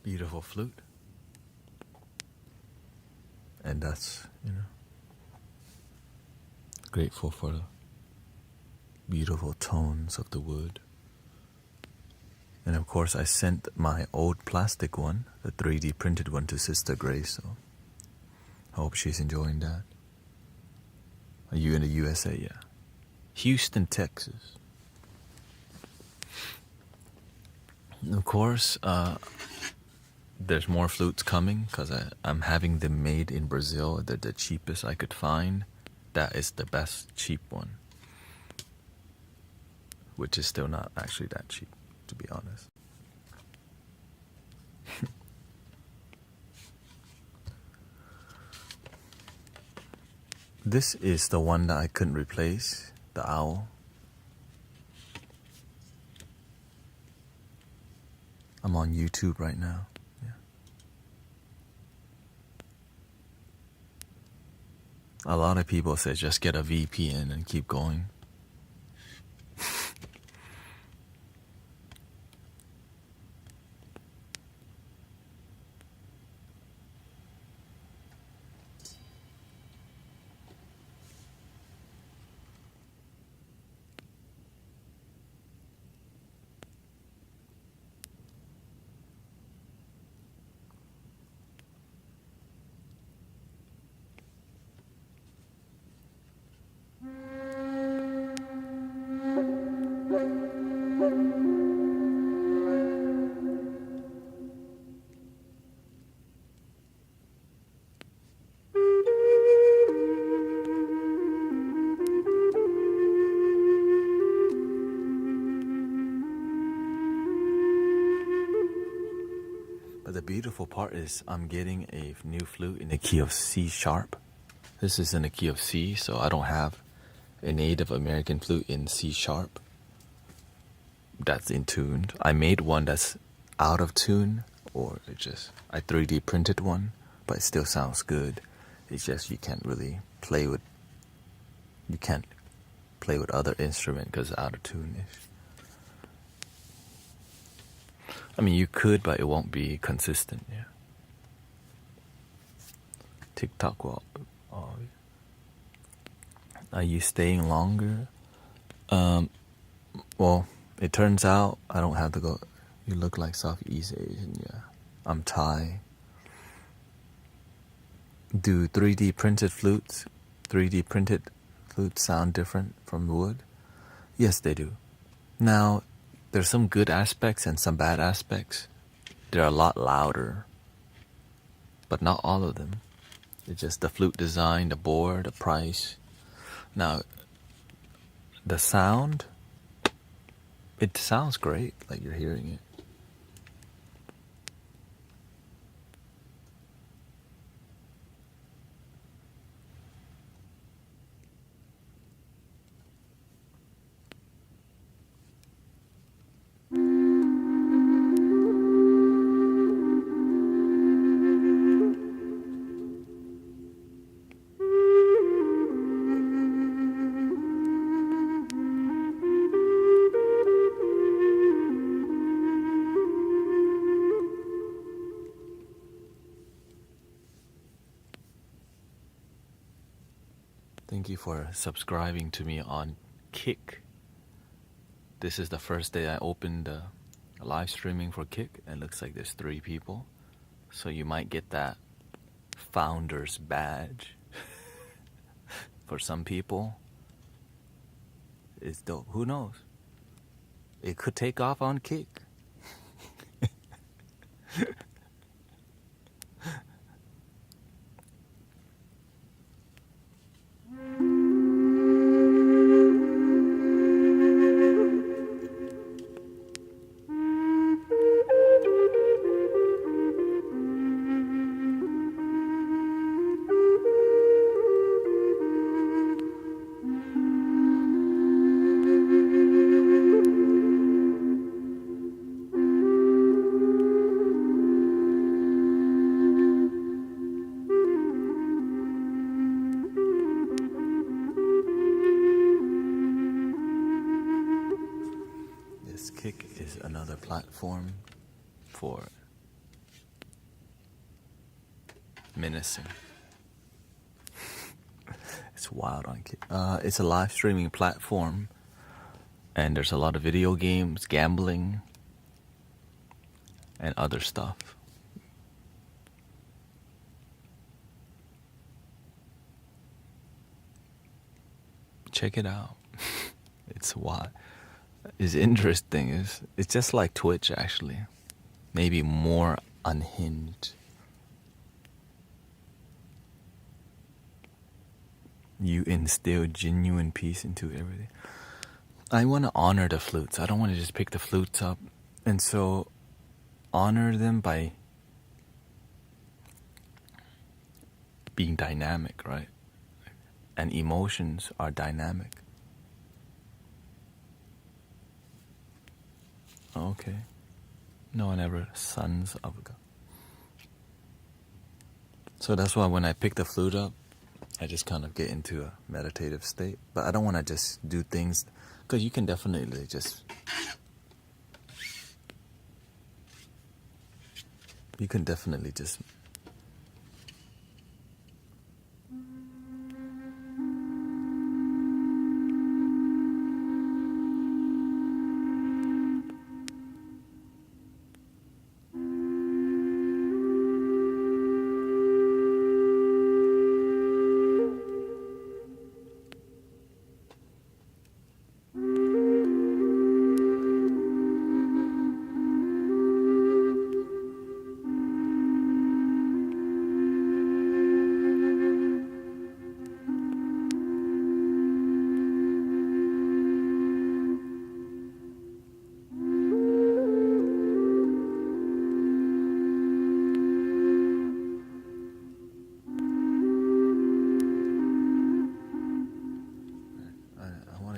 beautiful flute. And that's, grateful for the beautiful tones of the wood. And of course, I sent my old plastic one, the 3D printed one, to Sister Grace, so I hope she's enjoying that. Are you in the USA? Yeah. Houston, Texas. And of course, there's more flutes coming because I'm having them made in Brazil. They're the cheapest I could find. That is the best cheap one, which is still not actually that cheap, to be honest. This is the one that I couldn't replace, the owl. I'm on YouTube right now. Yeah. A lot of people say just get a VPN and keep going. But the beautiful part is I'm getting a new flute in the key of C sharp. This is in the key of C, so I don't have a Native American flute in C sharp that's in tune. I made one that's out of tune, or I 3D printed one, but it still sounds good. It's just you can't play with other instrument because it's out of tune-ish. I mean, you could, but it won't be consistent. Yeah. TikTok will. Are you staying longer? Well, it turns out I don't have to go. You look like Southeast Asian. Yeah, I'm Thai. Do 3D printed flutes sound different from wood? Yes, they do. Now, there's some good aspects and some bad aspects. They're a lot louder, but not all of them. It's just the flute design, the board, the price. Now, the sound, it sounds great, like you're hearing it. Thank you for subscribing to me on Kick. This is the first day I opened live streaming for Kick, and it looks like there's 3 people. So you might get that founder's badge. For some people, it's dope. Who knows? It could take off on Kick. Kick is another platform for menacing. It's wild on it's a live streaming platform, and there's a lot of video games, gambling, and other stuff. Check it out. It's wild. It's interesting. It's just like Twitch, actually. Maybe more unhinged. You instill genuine peace into everything. I want to honor the flutes. I don't want to just pick the flutes up. And so honor them by being dynamic, right? And emotions are dynamic. Okay. No one ever sons of God. So that's why when I pick the flute up, I just kind of get into a meditative state. But I don't want to just do things, because you can definitely just... You can definitely just...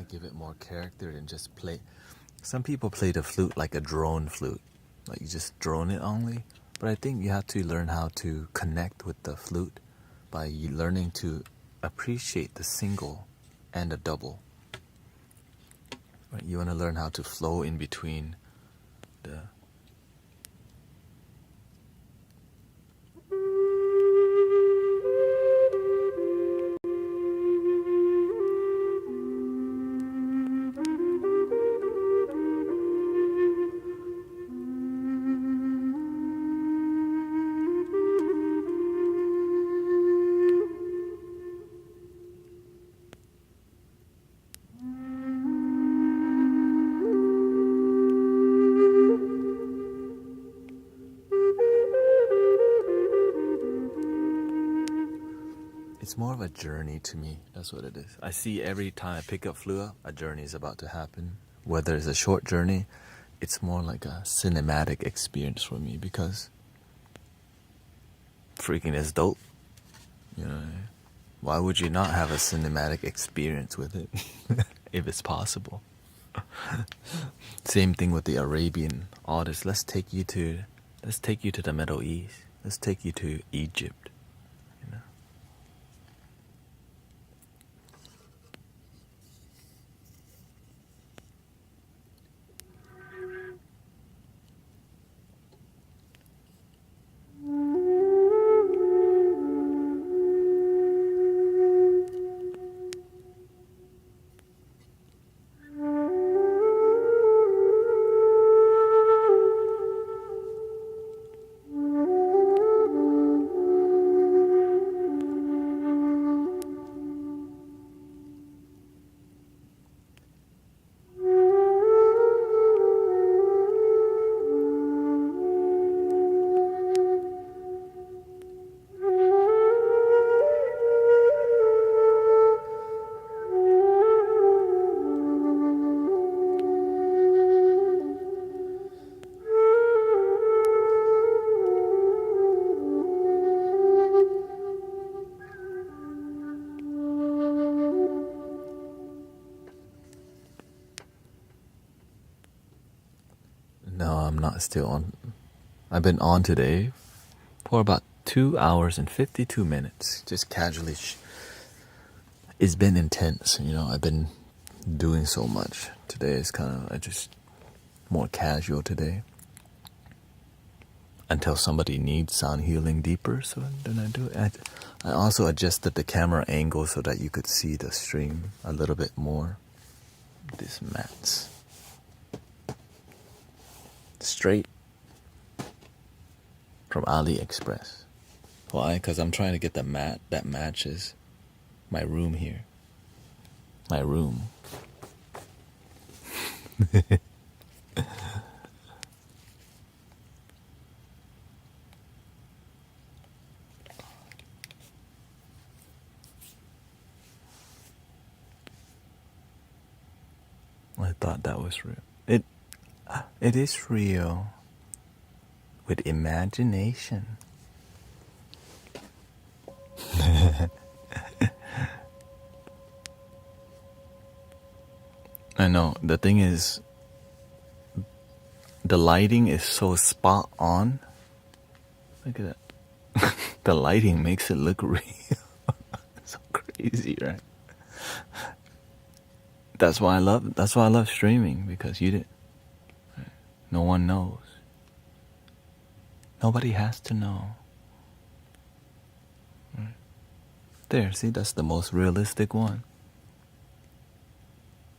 give it more character than just play. Some people play the flute like a drone flute, like you just drone it only. But I think you have to learn how to connect with the flute by learning to appreciate the single and the double. Right? You want to learn how to flow in between the... It's more of a journey to me. That's what it is. I see every time I pick up flute, a journey is about to happen. Whether it's a short journey, it's more like a cinematic experience for me, because freaking is dope. You know, why would you not have a cinematic experience with it if it's possible? Same thing with the Arabian artists. Let's take you to the Middle East. Let's take you to Egypt. You know. No, I'm not still on. I've been on today for about 2 hours and 52 minutes. Just casually. It's been intense, you know. I've been doing so much. Today is kind of, I just more casual today. until somebody needs sound healing deeper, so then I do it. I also adjusted the camera angle so that you could see the stream a little bit more. These mats. Straight from AliExpress. Why? Because I'm trying to get the mat that matches my room here. My room. I thought that was real. It is real. With imagination. I know. The thing is, the lighting is so spot on. Look at that. The lighting makes it look real. So crazy, right? That's why I love streaming, because you didn't. No one knows. Nobody has to know. There, see, that's the most realistic one.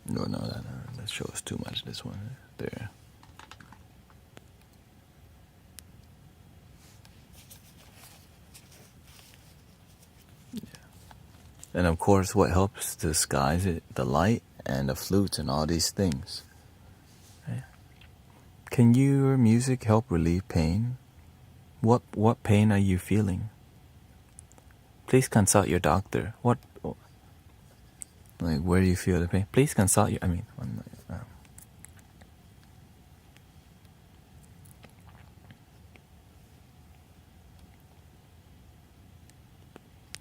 No, that shows too much. This one, there. Yeah. And of course, what helps disguise it, the light and the flutes and all these things. Yeah. Can your music help relieve pain? What pain are you feeling? Please consult your doctor. Like, where do you feel the pain? Please consult your,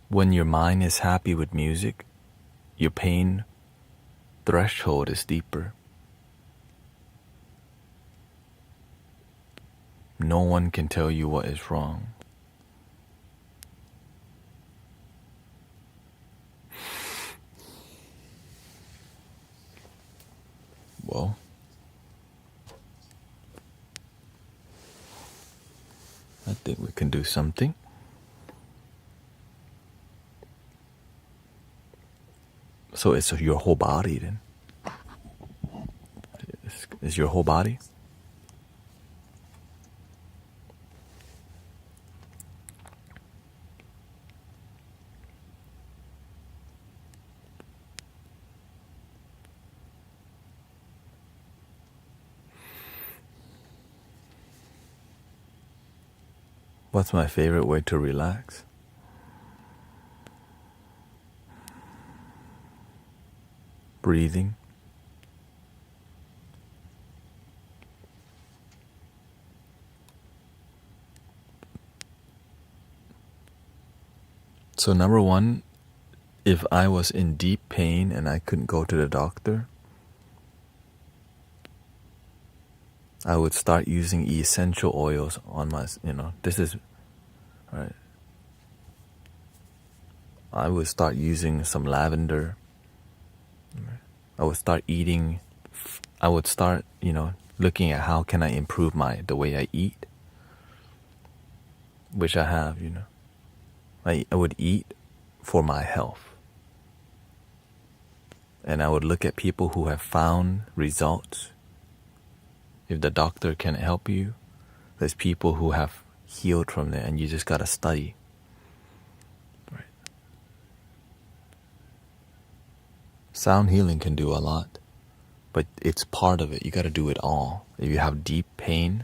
when your mind is happy with music, your pain threshold is deeper. No one can tell you what is wrong. Well, I think we can do something. So it's your whole body then? Is your whole body? What's my favorite way to relax? Breathing. So number one, if I was in deep pain and I couldn't go to the doctor, I would start using essential oils on my, this is, right. I would start using some lavender. I would start eating, looking at how can I improve the way I eat, which I have, I would eat for my health. And I would look at people who have found results. If the doctor can't help you, there's people who have healed from there, and you just gotta study. Right. Sound healing can do a lot, but it's part of it. You gotta do it all. If you have deep pain,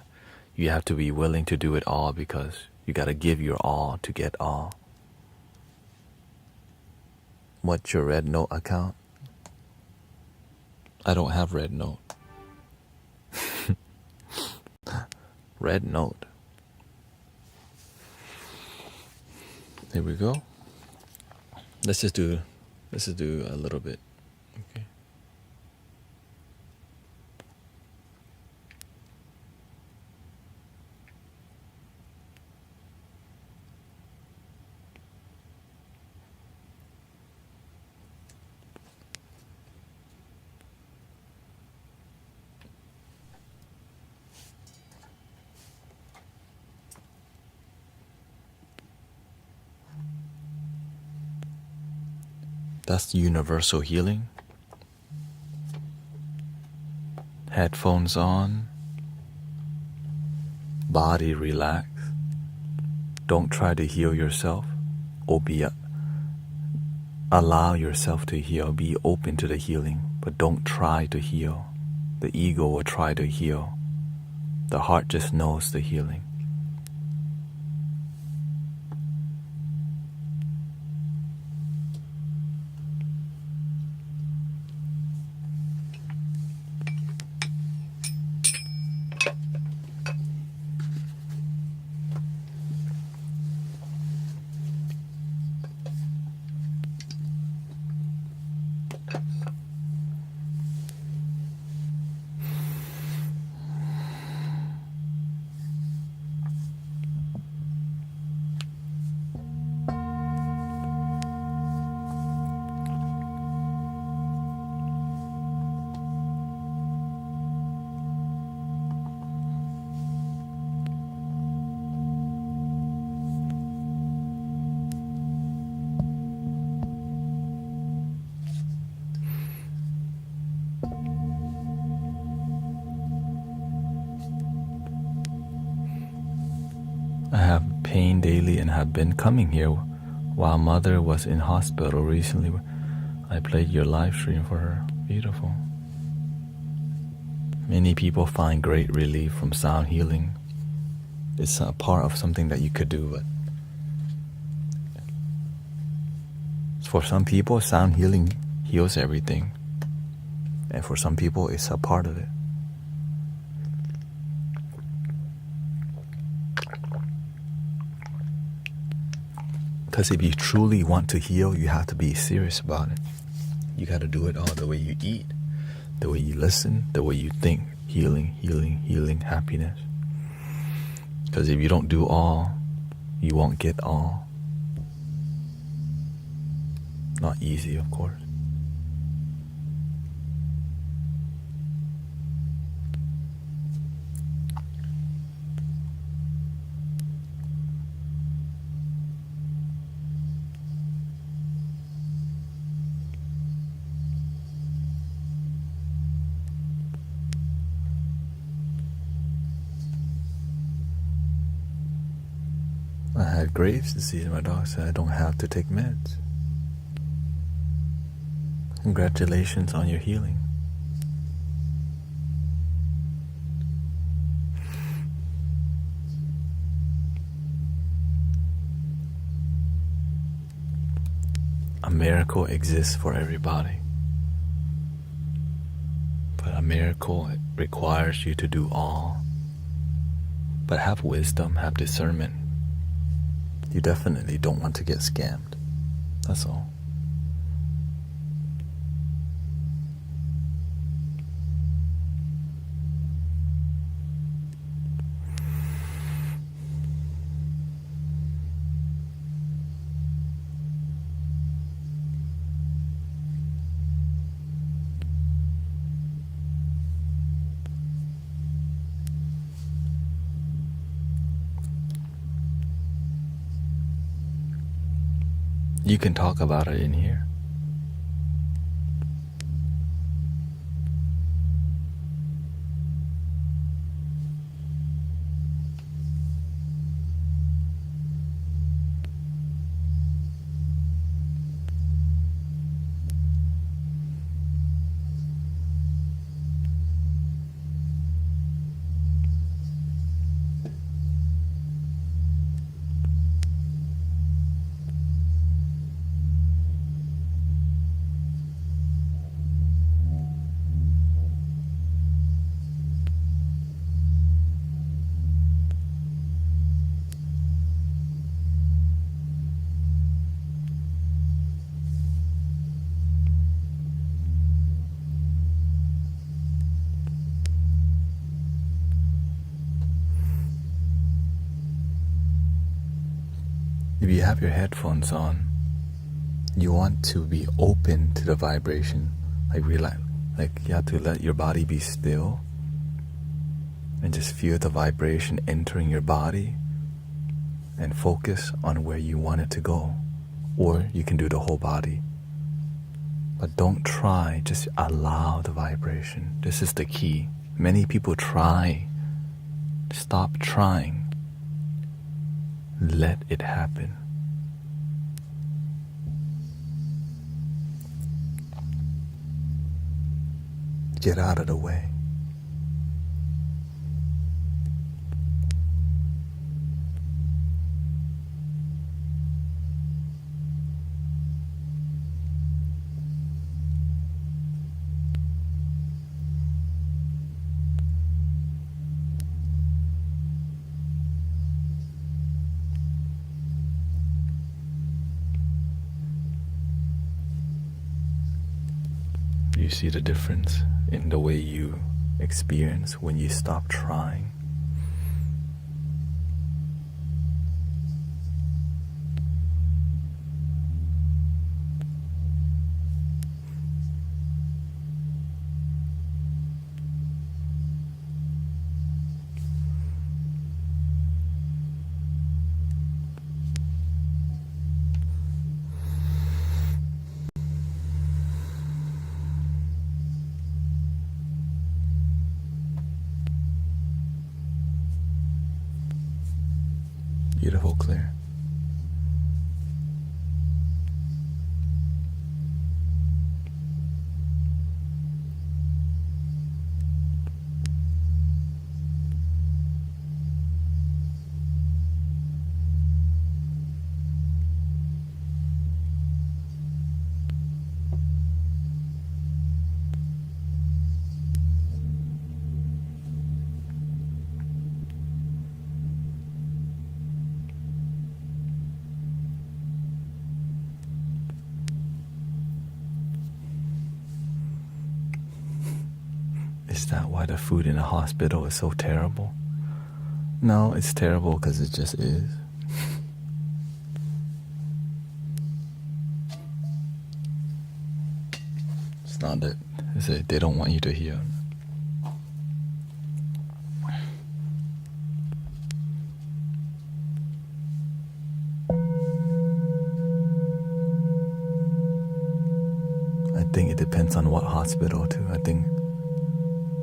you have to be willing to do it all, because you gotta give your all to get all. What's your Red Note account? I don't have Red Note. Red Note. Here we go. Let's just do a little bit. Okay. That's universal healing. Headphones on, body relaxed. Don't try to heal yourself, or allow yourself to heal. Be open to the healing, but don't try to heal. The ego will try to heal. The heart just knows the healing. I have pain daily and have been coming here while mother was in hospital recently. I played your live stream for her. Beautiful. Many people find great relief from sound healing. It's a part of something that you could do, but for some people, sound healing heals everything. And for some people, it's a part of it. Because if you truly want to heal, you have to be serious about it. You got to do it all the way you eat, the way you listen, the way you think. Healing, healing, healing, happiness. Because if you don't do all, you won't get all. Not easy, of course. I had Graves' disease. My doctor said I don't have to take meds. Congratulations on your healing. A miracle exists for everybody. But a miracle requires you to do all. But have wisdom, have discernment. You definitely don't want to get scammed. That's all. You can talk about it in here. If you have your headphones on, you want to be open to the vibration. Like relax. Like you have to let your body be still and just feel the vibration entering your body and focus on where you want it to go. Or you can do the whole body. But don't try, just allow the vibration. This is the key. Many people try. Stop trying. Let it happen. Get out of the way. You see the difference in the way you experience when you stop trying. Beautiful, clear. Is that why the food in the hospital is so terrible? No, it's terrible because it just is. It's not that they don't want you to hear. I think it depends on what hospital too. I think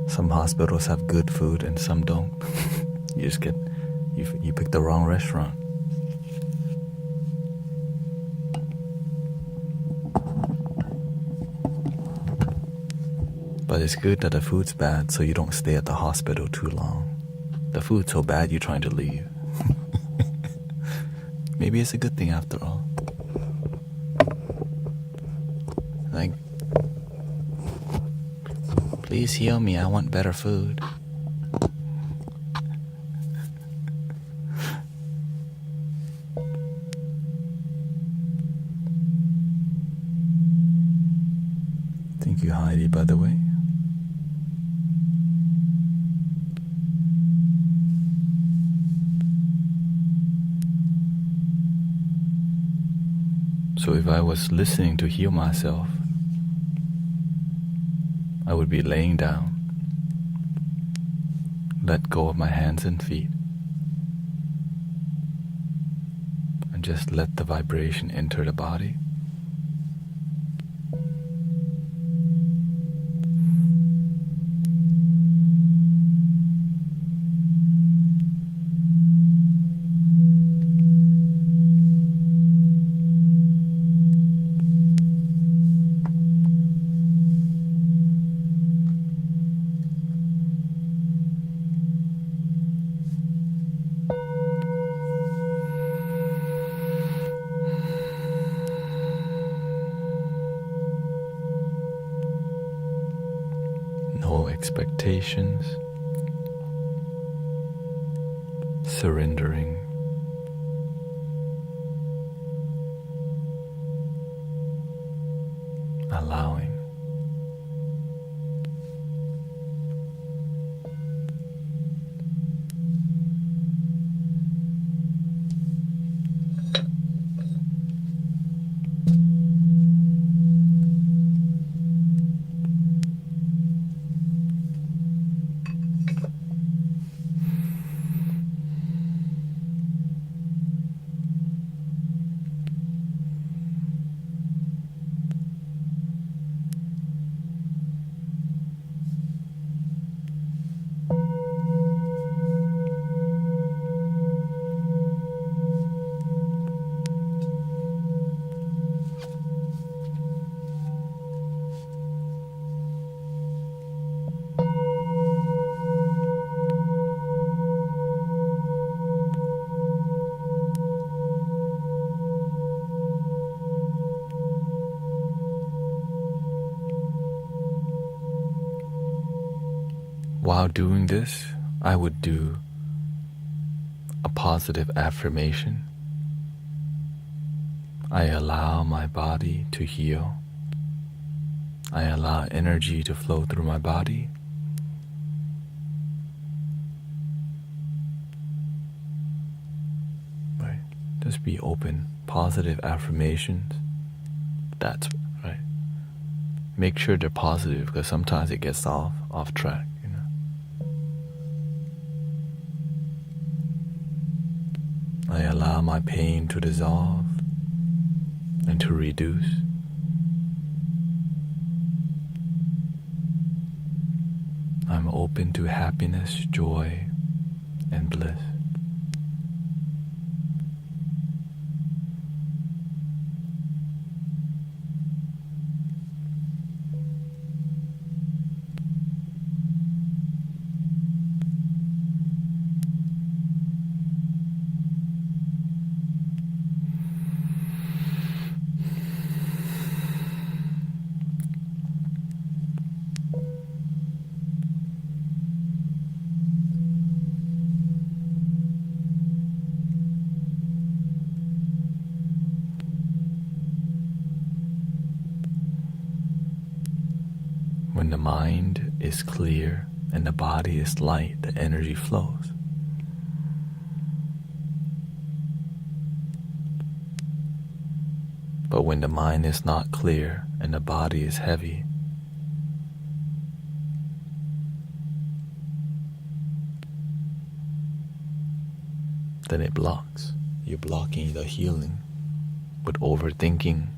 some hospitals have good food and some don't. You just you pick the wrong restaurant. But it's good that the food's bad so you don't stay at the hospital too long. The food's so bad you're trying to leave. Maybe it's a good thing after all. Like, please heal me, I want better food. Thank you, Heidi, by the way. So if I was listening to heal myself, I would be laying down, let go of my hands and feet, and just let the vibration enter the body. No expectations, surrendering, allowing. while doing this, I would do a positive affirmation. I allow my body to heal. I allow energy to flow through my body. Right? Just be open. Positive affirmations. That's right. Make sure they're positive, because sometimes it gets off track, I allow my pain to dissolve and to reduce. I'm open to happiness, joy, and bliss. When the mind is clear and the body is light, the energy flows. But when the mind is not clear and the body is heavy, then it blocks. You're blocking the healing with overthinking.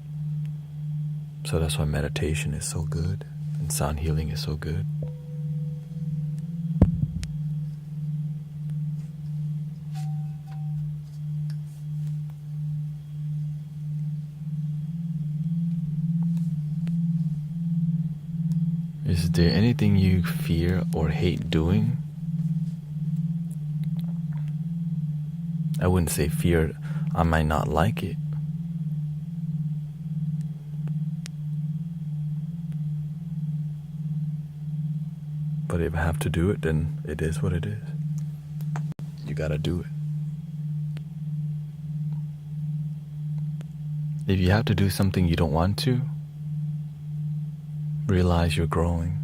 So that's why meditation is so good and sound healing is so good. Is there anything you fear or hate doing? I wouldn't say fear, I might not like it. But if I have to do it, then it is what it is. You gotta do it. If you have to do something you don't want to, realize you're growing.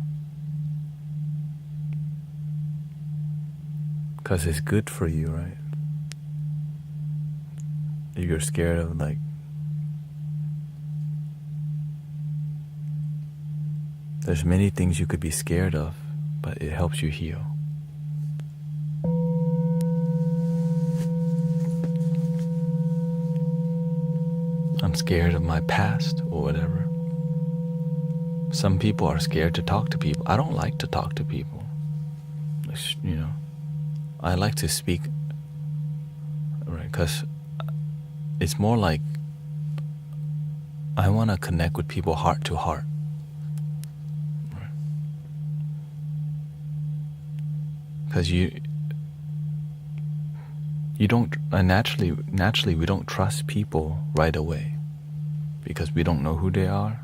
Because it's good for you, right? If you're scared of there's many things you could be scared of, but it helps you heal. I'm scared of my past or whatever. Some people are scared to talk to people. I don't like to talk to people. I like to speak, right? Because it's more like I want to connect with people heart to heart. Because you don't naturally we don't trust people right away because we don't know who they are,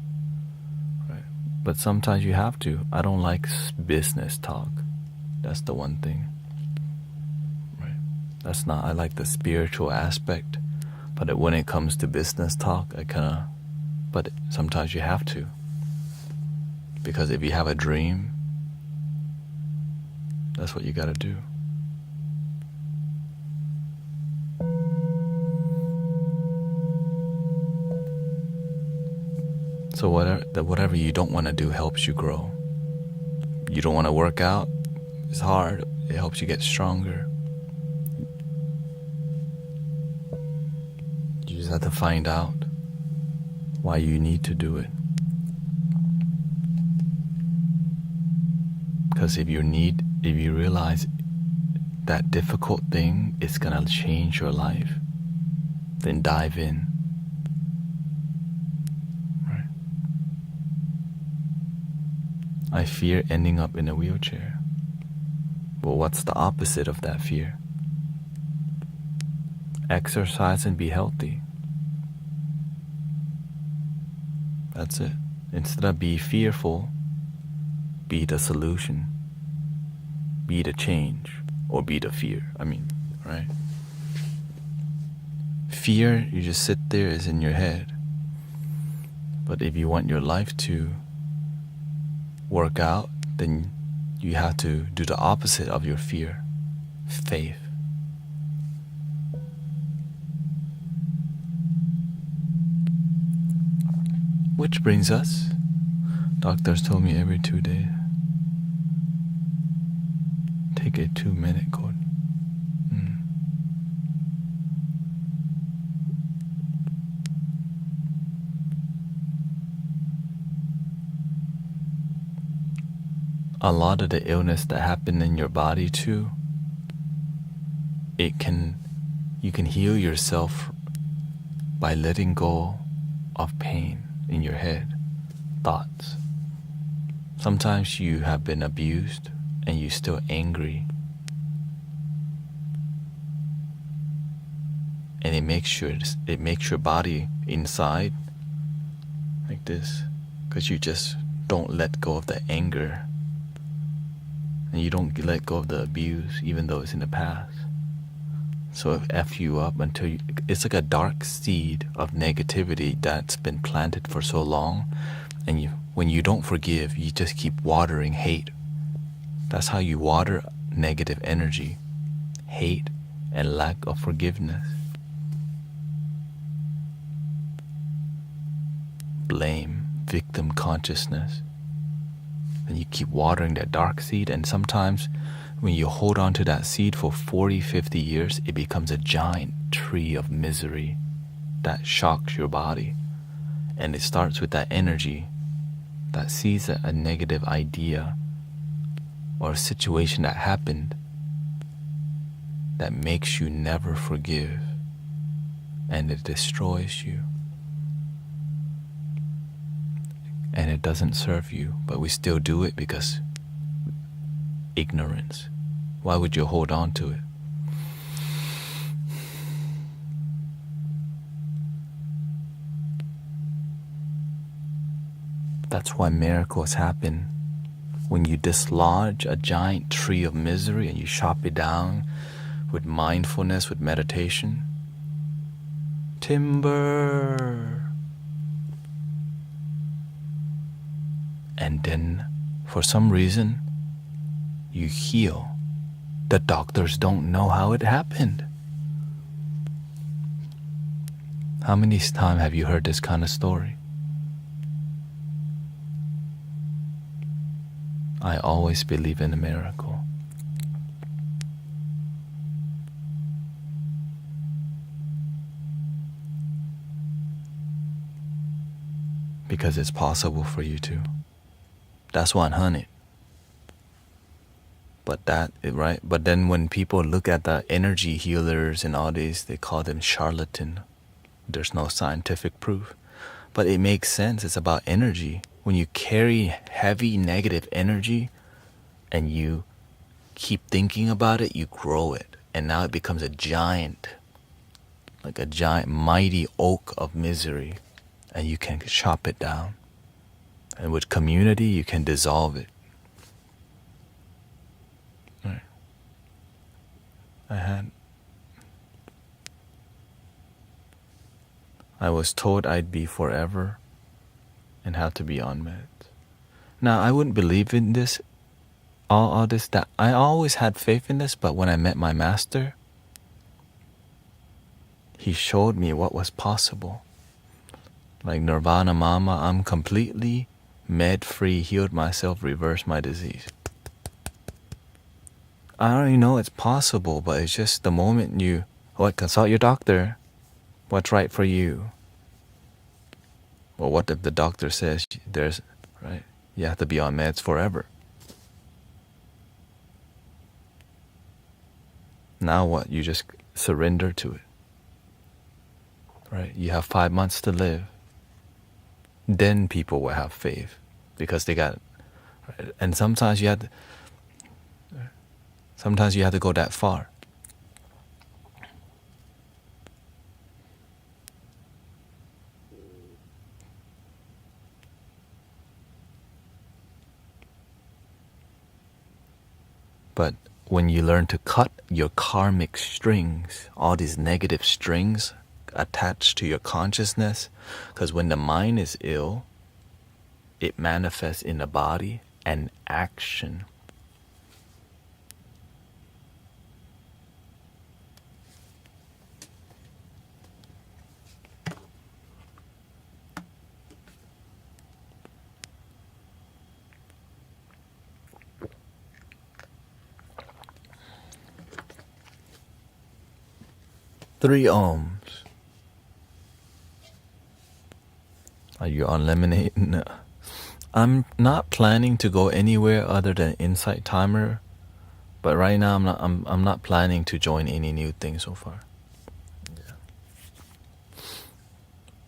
right? But sometimes you have to. I don't like business talk. That's the one thing, right? I like the spiritual aspect, but when it comes to business talk, but sometimes you have to, because if you have a dream, that's what you gotta do. So whatever you don't want to do helps you grow. You don't want to work out, it's hard. It helps you get stronger. You just have to find out why you need to do it. Because if you realize that difficult thing is gonna change your life, then dive in. Right? I fear ending up in a wheelchair. Well, what's the opposite of that fear? Exercise and be healthy. That's it. Instead of be fearful, be the solution. be the change or be the fear. Right? Fear, you just sit there, is in your head. But if you want your life to work out, then you have to do the opposite of your fear. Faith. Which brings us, doctors told me every 2 days, take a 2-minute code. A lot of the illness that happen in your body too, you can heal yourself by letting go of pain in your head, thoughts. Sometimes you have been abused and you're still angry, and it makes your body inside like this, because you just don't let go of the anger, and you don't let go of the abuse even though it's in the past. So it F you up until it's like a dark seed of negativity that's been planted for so long, and when you don't forgive, you just keep watering hate. That's how you water negative energy, hate and lack of forgiveness. Blame, victim consciousness. And you keep watering that dark seed, and sometimes when you hold on to that seed for 40, 50 years, it becomes a giant tree of misery that shocks your body. And it starts with that energy that sees a negative idea or a situation that happened that makes you never forgive, and it destroys you. And it doesn't serve you, but we still do it because ignorance. Why would you hold on to it? That's why miracles happen. When you dislodge a giant tree of misery and you chop it down with mindfulness, with meditation. Timber. And then, for some reason, you heal. The doctors don't know how it happened. How many times have you heard this kind of story? I always believe in a miracle. Because it's possible for you to. That's 100. But right? But then when people look at the energy healers and all these, they call them charlatan. There's no scientific proof. But it makes sense. It's about energy. When you carry heavy negative energy and you keep thinking about it, you grow it. And now it becomes a giant, like a giant mighty oak of misery. And you can chop it down. And with community, you can dissolve it. Right. I was told I'd be forever and have to be on meds. Now, I wouldn't believe in this, all this, that I always had faith in this, but when I met my master, he showed me what was possible. Like Nirvana Mama, I'm completely med-free, healed myself, reversed my disease. I already know it's possible, but it's just the moment you consult your doctor. What's right for you? Well, what if the doctor says you have to be on meds forever? Now what? You just surrender to it. Right? You have 5 months to live. Then people will have faith because they got, right? And sometimes you have to go that far. But when you learn to cut your karmic strings, all these negative strings attached to your consciousness, because when the mind is ill, it manifests in the body and action. Three ohms. Are you on lemonade? No. I'm not planning to go anywhere other than Insight Timer, but right now I'm not planning to join any new thing so far. Yeah.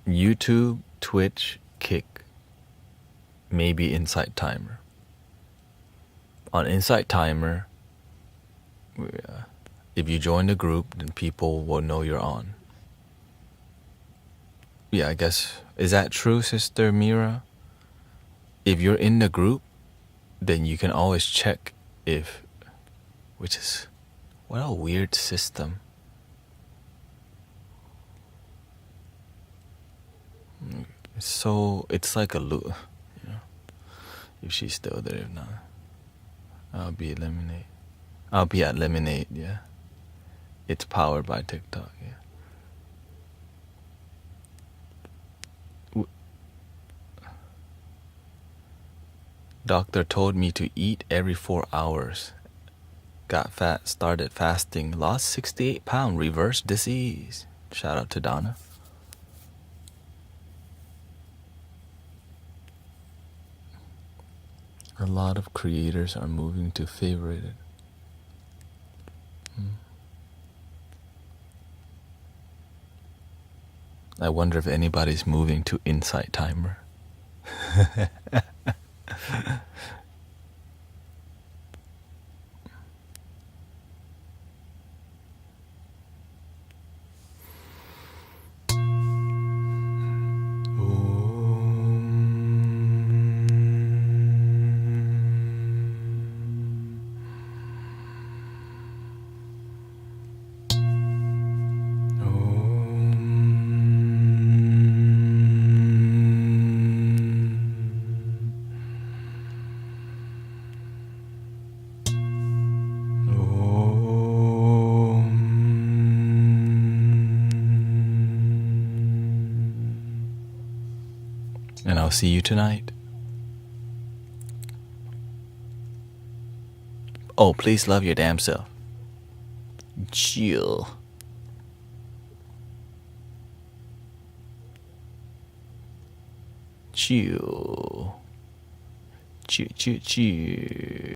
YouTube, Twitch, Kick, maybe Insight Timer. On Insight Timer, if you join the group, then people will know you're on. Yeah, I guess. Is that true, Sister Mira? If you're in the group, then you can always check if, which is, what a weird system. So it's like a loop, you know. If she's still there, if not, I'll be at Lemonade. I'll be at Lemonade, yeah. It's powered by TikTok, yeah. Doctor told me to eat every 4 hours. Got fat, started fasting, lost 68 pounds, reverse disease. Shout out to Donna. A lot of creators are moving to favorited. I wonder if anybody's moving to Insight Timer. And I'll see you tonight. Oh, please love your damn self. Chill. Chill. Chill, chill, chill.